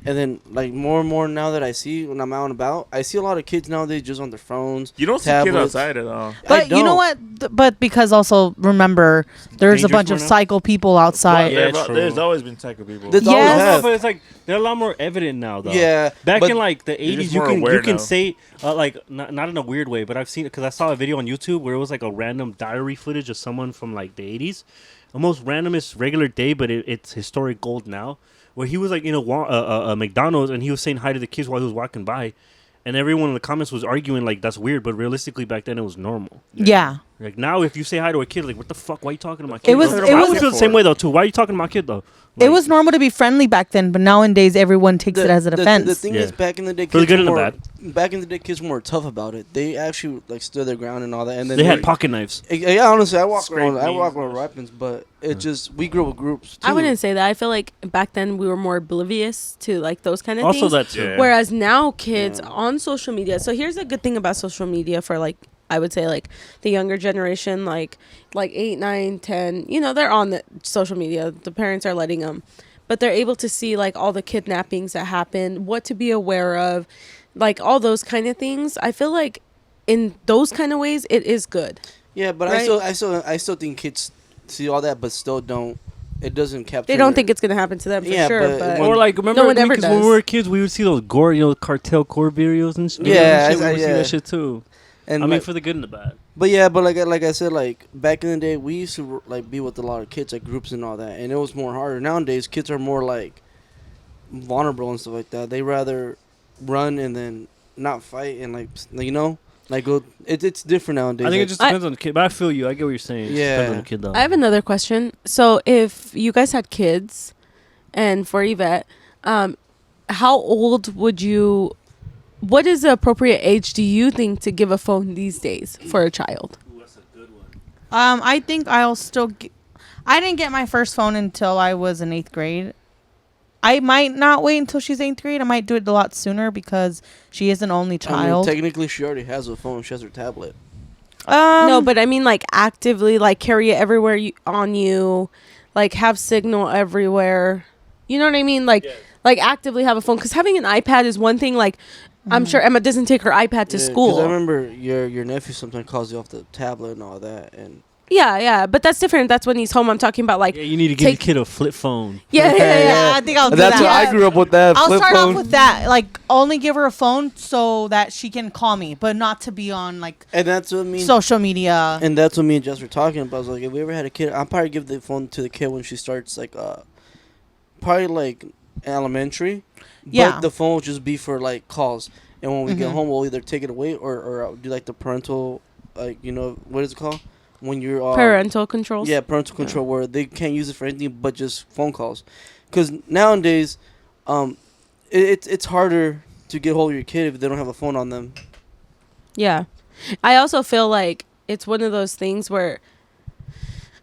And then like more and more now that I see when I'm out and about, I see a lot of kids nowadays just on their phones. You don't see kids tablets. outside at all. But you know what? But because also remember, there's a Dangerous bunch more of now? psycho people outside. Yeah, Well, true. there's always been psycho people. That's Yes. always No, have. but it's like they're a lot more evident now, though. Yeah, Back but in like the You're just 80s, you more can aware now. say like not in a weird way, but I've seen it because I saw a video on YouTube where it was like a random diary footage of someone from like the 80s, almost randomest regular day, but it's historic gold now. Where he was like in a McDonald's and he was saying hi to the kids while he was walking by, and everyone in the comments was arguing like that's weird, but realistically back then it was normal. Yeah. Like now, if you say hi to a kid, like what the fuck? Why are you talking to my kid? It was- bro? it I was- would feel the same way though too. Why are you talking to my kid though? It Like, was normal to be friendly back then, but nowadays everyone takes it as a defense. The thing Yeah. is, back in the day, For the kids good and were the more, bad. back in the day, kids were more tough about it. They actually like stood their ground and all that. And then they had pocket knives. Yeah, honestly, I walk Scrape around knees with and weapons, but it just we grew up with groups. Too. I wouldn't say that. I feel like back then we were more oblivious to like those kind of Also things. that too. Yeah. Whereas now kids on social media. So here's a good thing about social media for like I would say like the younger generation, like 8, 9, 10. You know, they're on the social media. The parents are letting them, but they're able to see like all the kidnappings that happen, what to be aware of, like all those kind of things. I feel like in those kind of ways, it is good. Yeah, but Right? I still think kids see all that, but still don't. It doesn't capture. They don't their- think it's gonna happen to them for Yeah, sure. but But when- Or like remember No one ever because when we does. were kids, we would see those gore, cartel core videos and shit. Yeah, we would see yeah. that shit too. And I mean, like- for the good and the bad. But yeah, but like I said, like back in the day, we used to like be with a lot of kids, like groups and all that, and it was more harder. Nowadays, kids are more like vulnerable and stuff like that. They rather run and then not fight and like you know, like go. It's different nowadays. I think like, it just depends on the kid. But I feel you. I get what you're saying. It just Yeah. depends on the kid though. I have another question. So if you guys had kids, and for Yvette, how old would you? What is the appropriate age do you think to give a phone these days for a child? Ooh, that's a good one. I think I'll still. I didn't get my first phone until I was in 8th grade. I might not wait until she's 8th grade. I might do it a lot sooner because she is an only I mean, child. technically, she already has a phone. She has her tablet. No, but I mean like actively like carry it everywhere on you, like have signal everywhere. You know what I mean? Like actively have a phone, because having an iPad is one thing. Like I'm sure Emma doesn't take her iPad to Yeah, 'cause school. I remember your nephew sometimes calls you off the tablet and all that, and Yeah, but that's different. That's when he's home. I'm talking about like Yeah, you need to give your kid a flip phone. yeah. yeah, I think I'll do that's that. what I grew up with. That I'll flip start phone. off with that. Like, only give her a phone so that she can call me, but not to be on like And that's what I mean. social media. And that's what me and Jess were talking about. I was like, if we ever had a kid, I'll probably give the phone to the kid when she starts like probably like elementary. Yeah. But the phone will just be for like calls. And when we get home, we'll either take it away or do like the parental, like, you know, what is it called? When you're Parental controls. Yeah, parental control, where they can't use it for anything but just phone calls. Because nowadays, it's harder to get hold of your kid if they don't have a phone on them. Yeah. I also feel like it's one of those things where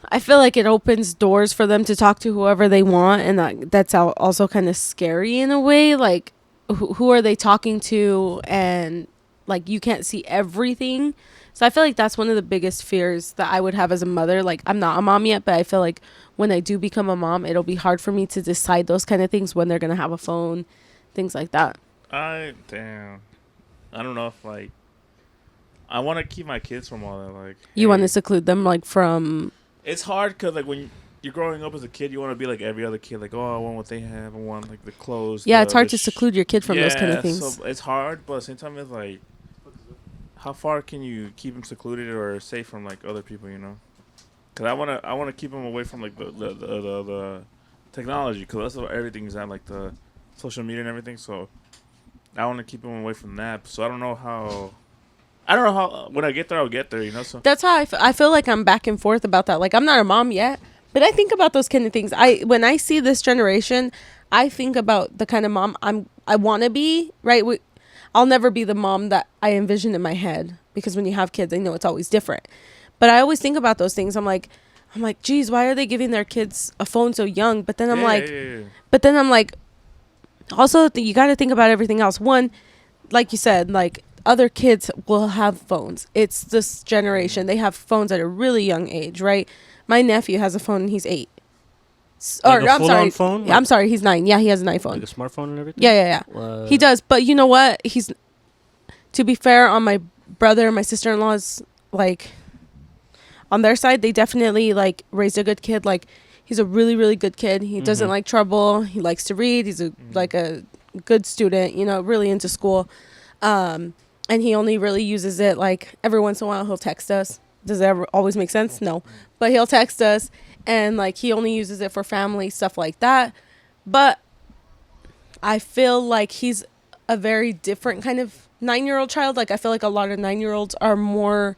I feel like it opens doors for them to talk to whoever they want, and that's also kind of scary in a way. Like, who are they talking to? And like, you can't see everything. So I feel like that's one of the biggest fears that I would have as a mother. Like, I'm not a mom yet, but I feel like when I do become a mom, it'll be hard for me to decide those kind of things, when they're gonna have a phone, things like that. I don't know if like I want to keep my kids from all that. Like, You want to seclude them, like, from... It's hard because like when you're growing up as a kid, you want to be like every other kid. Like, oh, I want what they have. I want like the clothes. Yeah, it's hard to seclude your kid from those kind of Yeah, things. so it's hard, but at the same time, it's like, how far can you keep them secluded or safe from like other people? You know, because I wanna keep them away from like the technology, because that's what everything's at, like the social media and everything. So I want to keep them away from that. So I don't know how. When I get there, I'll get there, you know. So That's how I feel like I'm back and forth about that. Like, I'm not a mom yet, but I think about those kind of things. When I see this generation, I think about the kind of mom I want to be, right? I'll never be the mom that I envision in my head, because when you have kids, I know it's always different. But I always think about those things. I'm like, geez, why are they giving their kids a phone so young? But then I'm like, also you got to think about everything else. One, like you said, like, other kids will have phones. It's this generation. They have phones at a really young age, right? My nephew has a phone and he's 8. Like I'm sorry. Phone? I'm sorry, he's 9. Yeah, he has an iPhone. Like a smartphone and everything? Yeah. He does. But you know what? To be fair, on my brother and my sister-in-law's, like, on their side, they definitely, like, raised a good kid. Like, he's a really, really good kid. He doesn't like trouble. He likes to read. He's like a good student, you know, really into school. And he only really uses it, like, every once in a while he'll text us. Does it ever always make sense? No. But he'll text us, and, like, he only uses it for family, stuff like that. But I feel like he's a very different kind of 9-year-old child. Like, I feel like a lot of 9-year-olds are more...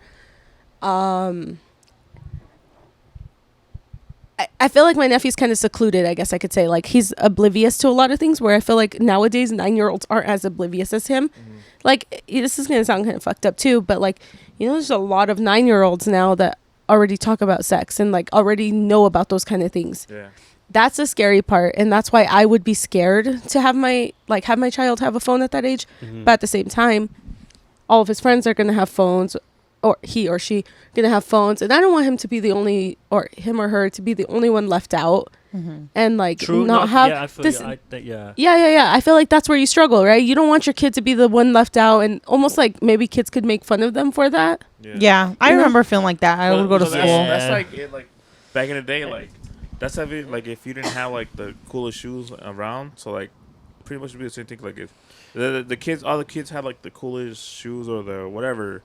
I feel like my nephew's kind of secluded, I guess I could say. Like, he's oblivious to a lot of things, where I feel like nowadays 9-year-olds aren't as oblivious as him. Like, this is going to sound kind of fucked up too, but, like, you know, there's a lot of 9-year-olds now that already talk about sex and, like, already know about those kind of things. yeah. That's the scary part, and that's why I would be scared to have my child have a phone at that age. But at the same time, all of his friends are going to have phones, or he or she going to have phones, and I don't want him to be the only, or him or her to be the only one left out. And, like, have I feel this. Yeah. I feel like that's where you struggle, right? You don't want your kid to be the one left out, and almost like maybe kids could make fun of them for that. Yeah, I remember feeling like that. I would go to school. That's like it, like back in the day, like that's heavy. Like if you didn't have like the coolest shoes around, so like pretty much would be the same thing. Like if the kids, all the kids had like the coolest shoes or the whatever.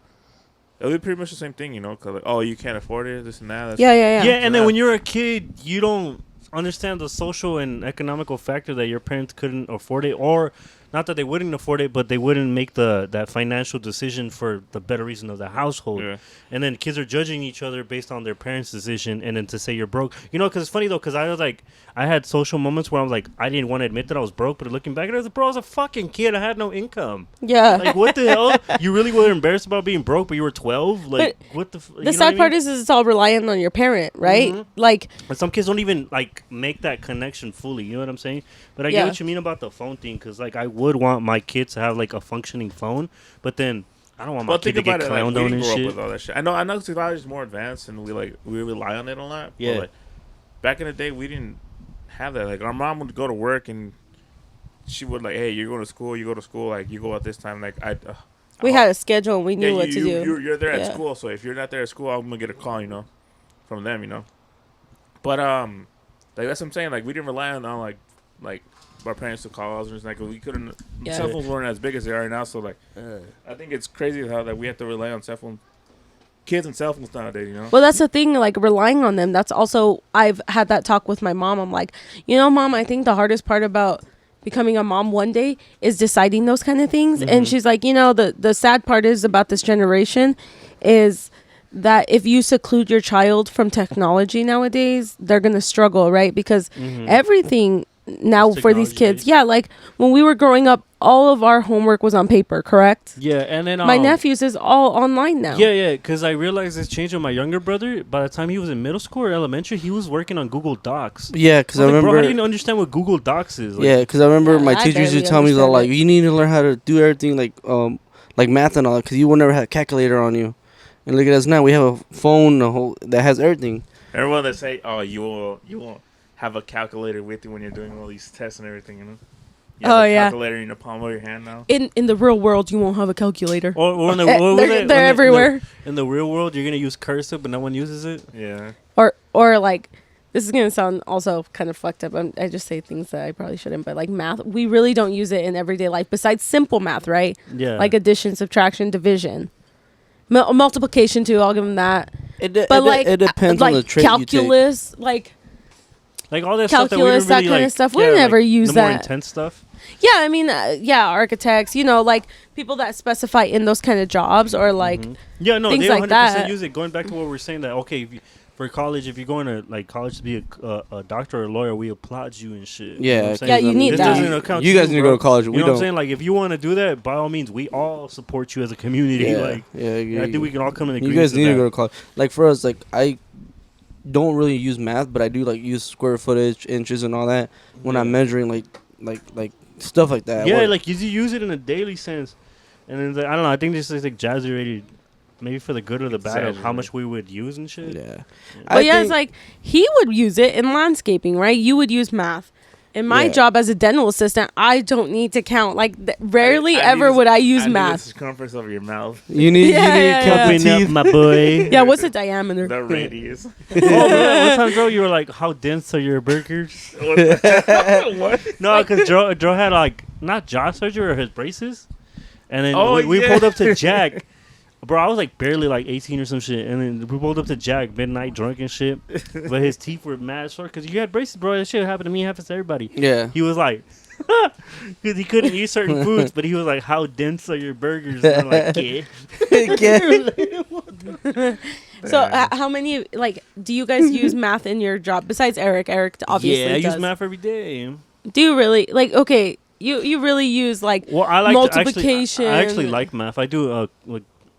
It would be pretty much the same thing, you know? Cause like, oh, you can't afford it, this and that. Yeah, and then when you're a kid, you don't understand the social and economical factor that your parents couldn't afford it, or not that they wouldn't afford it, but they wouldn't make that financial decision for the better reason of the household. Yeah. And then kids are judging each other based on their parents' decision, and then to say you're broke. You know, because it's funny, though, because I was like, I had social moments where I was like, I didn't want to admit that I was broke, but looking back at it, I was like, bro, I was a fucking kid. I had no income. Yeah. Like, what the hell? You really were embarrassed about being broke, but you were 12? Like, but what the... The sad part is it's all reliant on your parent, right? Like... And some kids don't even, like, make that connection fully. You know what I'm saying? But I get what you mean about the phone thing, because, like, I would want my kids to have like a functioning phone, but then I don't want my kid to get clowned on and shit. With all that shit. I know technology is more advanced and we rely on it a lot. Yeah. But like, back in the day, we didn't have that. Like our mom would go to work and she would like, hey, you're going to school. You go to school. Like you go at this time. Like we had a schedule and we knew what to do. You're there at school, so if you're not there at school, I'm gonna get a call, you know, from them, you know. But like that's what I'm saying. Like we didn't rely on like our parents to call us, and like we couldn't. Yeah. Cell phones weren't as big as they are now, so like I think it's crazy how that we have to rely on cell phones, kids and cell phones nowadays. You know. Well, that's the thing. Like relying on them. That's also I've had that talk with my mom. I'm like, you know, Mom, I think the hardest part about becoming a mom one day is deciding those kind of things. And she's like, you know, the sad part is about this generation is that if you seclude your child from technology nowadays, they're gonna struggle, right? Because everything now for these kids, like when we were growing up, all of our homework was on paper, correct? Yeah, and then My nephew's is all online now. Yeah, because I realized this changed with my younger brother. By the time he was in middle school or elementary, he was working on Google Docs. Yeah, because I remember. Bro, how do you understand what Google Docs is? Like, Yeah, because I remember my I teacher used to barely tell me that, understand like, it. you need to learn how to do everything like math and all that, because you will never have a calculator on you. And look at us now, we have a phone that has everything. Everyone that say, "Oh, you won't have a calculator with you when you're doing all these tests and everything," you know. You have a calculator in the palm of your hand now. In the real world, you won't have a calculator. or in the, They're everywhere. In the real world, you're gonna use cursive, but no one uses it. Yeah. Or like, this is gonna sound also kind of fucked up. I just say things that I probably shouldn't. But like math, we really don't use it in everyday life. Besides simple math, right? Yeah. Like addition, subtraction, division, multiplication too. I'll give them that. It depends like on the trait calculus, like all that calculus, stuff that, we that kind like, of stuff. We never use the that. more intense stuff. Yeah, I mean, architects, like people that specify in those kind of jobs or like Yeah, no, things they like 100% that. use it. Going back to what we were saying, that okay, for college, if you're going to like college to be a doctor or a lawyer, we applaud you and shit. Yeah, you know what I'm saying? Yeah, you need This that. doesn't account You to guys need to go to college. You We know what I'm don't. saying? Like, if you want to do that, by all means, we all support you as a community. Yeah, Like, yeah. I think we can all come in You agreement. guys need to go to college. Like for us, like I don't really use math, but I do like use square footage, inches, and all that when I'm measuring like stuff like that. Yeah, like you use it in a daily sense, and then I don't know. I think this is exaggerated, maybe for the good or the bad of how much we would use and shit. Yeah. But it's like he would use it in landscaping, right? You would use math. In my job as a dental assistant, I don't need to count. Like rarely ever would I use math. The circumference of your mouth. You need to count the Open teeth. up, my boy. Yeah, what's the diameter? The radius. Oh man, one time, Joe, you were like, "How dense are your burgers?" What? No, because Joe had like not jaw surgery or his braces, and then Oh, we yeah. pulled up to Jack. Bro, I was like barely like 18 or some shit, and then we pulled up to Jack midnight drunk and shit, but his teeth were mad short because you had braces, bro. That shit happened to me, happens to everybody. Yeah. He was like, because he couldn't eat certain foods, but he was like, "How dense are your burgers?" And I'm like, "Yeah." So how many do you guys use math in your job besides Eric? Eric obviously Yeah, I does. use math every day. Do you really okay? You really use I like multiplication. I actually like math. I do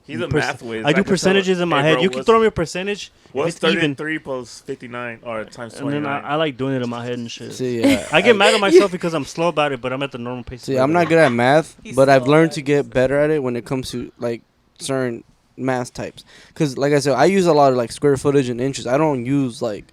He's a math whiz. I do percentages in my head. You can throw me a percentage. What's if it's even, 33 plus 59 or times 29? and then I like doing it in my head and shit. See, I get mad at myself because I'm slow about it, but I'm at the normal pace. See, I'm not good at math, but I've learned to get better at it when it comes to like certain math types. Because, like I said, I use a lot of like square footage and inches. I don't use like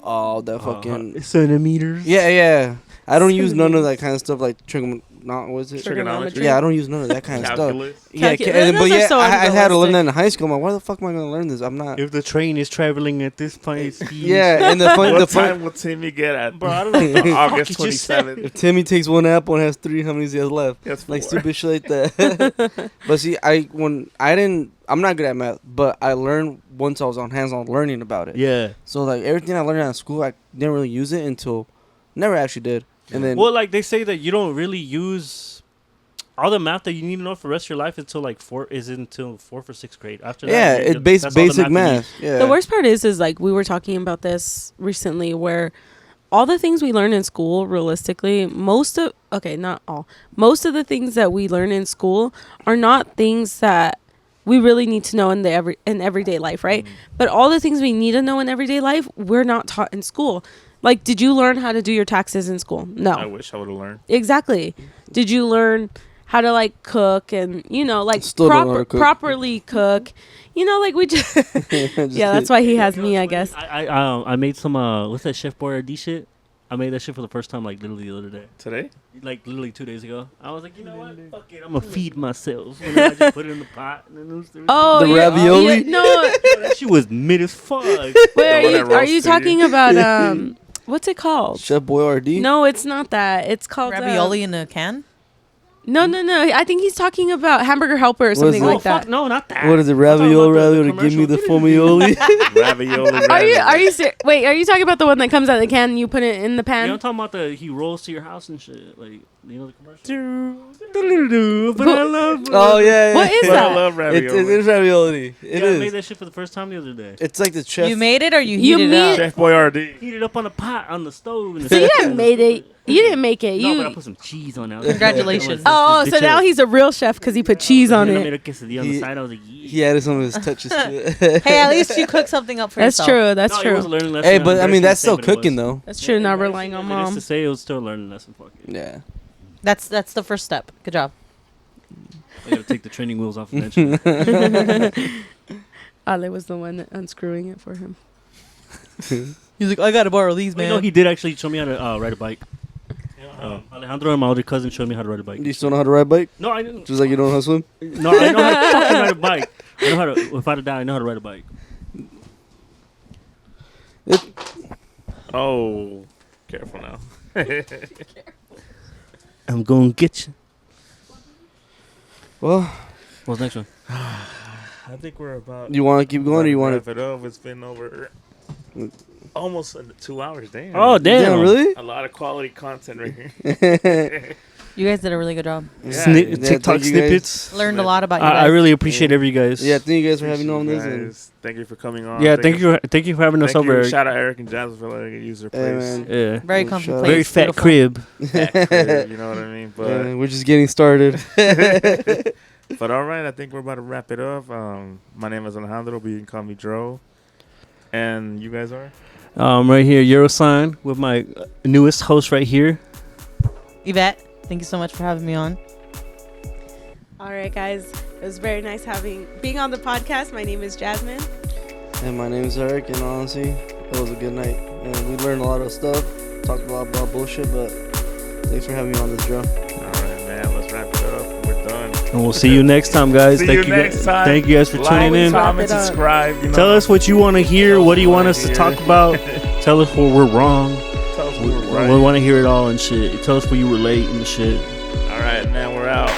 all that fucking centimeters. Yeah. I don't use none of that kind of stuff like trigonometry. Yeah, I don't use none of that kind of Calculus. stuff. Yeah, Those are so I had to learn unrealistic. that in high school. I'm like, why the fuck am I gonna learn this? I'm not. If the train is traveling at this point, Yeah, and What time will Timmy get at? bro, I don't know. August Fuck you just said. 27th. 27th. If Timmy takes one apple and has three, how many does he have left? That's Like 4. stupid shit like that. But see, I'm not good at math, but I learned once I was on hands-on learning about it. Yeah. So like everything I learned at school, I didn't really use it until never actually did. And then Well, like they say that you don't really use all the math that you need to know for the rest of your life until like until 4th or 6th grade. After yeah, that, it's that's all the basic you math. Yeah. The worst part is like we were talking about this recently where all the things we learn in school, realistically, most of the things that we learn in school are not things that we really need to know in everyday life, right? But all the things we need to know in everyday life, we're not taught in school. Like, did you learn how to do your taxes in school? No. I wish I would have learned. Exactly. Did you learn how to like cook and Still don't know how to cook. properly cook? We just yeah. That's why he has me, I guess. I made some what's that Chef Boyardee shit? I made that shit for the first time like literally the other day. Today? Like literally 2 days ago. I was like, you know what? Fuck it, I'm gonna feed myself. And then I just put it in the pot. And then Oh, The ravioli? No, that shit was mid as fuck. wait. The one that Are you roasted talking you. about what's it called? Chef Boyardee. No, it's not that. It's called Ravioli in a can? No. I think he's talking about Hamburger Helper or something it? like Oh, fuck, that. no, not that. What is it? I'm talking about Ravioli? the Give me the commercial. fomioli. Ravioli. Are you wait? Are you talking about the one that comes out of the can and you put it in the pan? Yeah, I'm talking about he rolls to your house and shit. Like You know the commercial? But I love Oh yeah. What is But I that? love ravioli. It is ravioli. It Yeah, I made is. that shit for the first time the other day. It's like the chef. You made it or you You heated it made- up? Chef Boyardee. Heat it up on the pot on the stove. And So you didn't made it. You didn't make it. No, but I You. put some cheese on it. Congratulations. Oh, so now he's a real chef because he put cheese on I made it. a quesadilla on the He- side. I was like, yeah. He added some of his touches to it. Hey, at least you cook something up for That's yourself. true. That's No, it was a true. learning lesson. Hey, I'm but I mean embarrassed that's to say, still but it cooking was. though. That's true. Not relying on It is mom. to say it was still a learning lesson. Fuck it. Yeah. That's the first step. Good job. I gotta take the training wheels off eventually. Ale was the one that unscrewing it for him. He's like, I gotta borrow these, You know, he did actually show me how to ride a bike. Alejandro and my older cousin showed me how to ride a bike. You still know how to ride a bike? No, I didn't. Just like you don't know how to swim? No, I know how to fucking ride a bike. I know how to. If I had to die, I know how to ride a bike. Oh, careful now. I'm gonna get you. Well, What's the next one? I think we're about. you want to keep going or you want wrap to? it up? It's been over almost 2 hours. Damn. Oh, damn. Yeah, really? A lot of quality content right here. You guys did a really good job. Sni- Yeah, TikTok thank you guys. snippets. Learned a lot about you I guys. really appreciate every guys. Yeah, thank you guys for having me Appreciate on you this. guys. Thank you for coming on. Yeah, thank you for having us Thank over. you. Eric. Shout out Eric and Jasmin for letting us use their Hey, place. man. Yeah. Very Good comfy show. place. Very fat beautiful. crib. You know what I mean? But Yeah, we're just getting started. but all right, I think we're about to wrap it up. My name is Alejandro, but you can call me Dro. And you guys are? Right here, Eurosign with my newest host right here. Yvette, thank you so much for having me on. All right, guys. It was very nice being on the podcast. My name is Jasmin. And my name is Erik, and honestly, it was a good night. And we learned a lot of stuff, talked a lot about bullshit, but thanks for having me on this, Joe. All right, man. Let's wrap it up. We're done. And we'll see you next time, guys. See thank you next time. Thank you guys for tuning in. Comment, Wrap it up. subscribe. You know. Tell us what you want to hear. What do you want us to hear. talk about? Tell us where we're wrong. Tell us We, we're right. want to hear it all and shit. Tell us where you relate and shit. All right, man. We're out.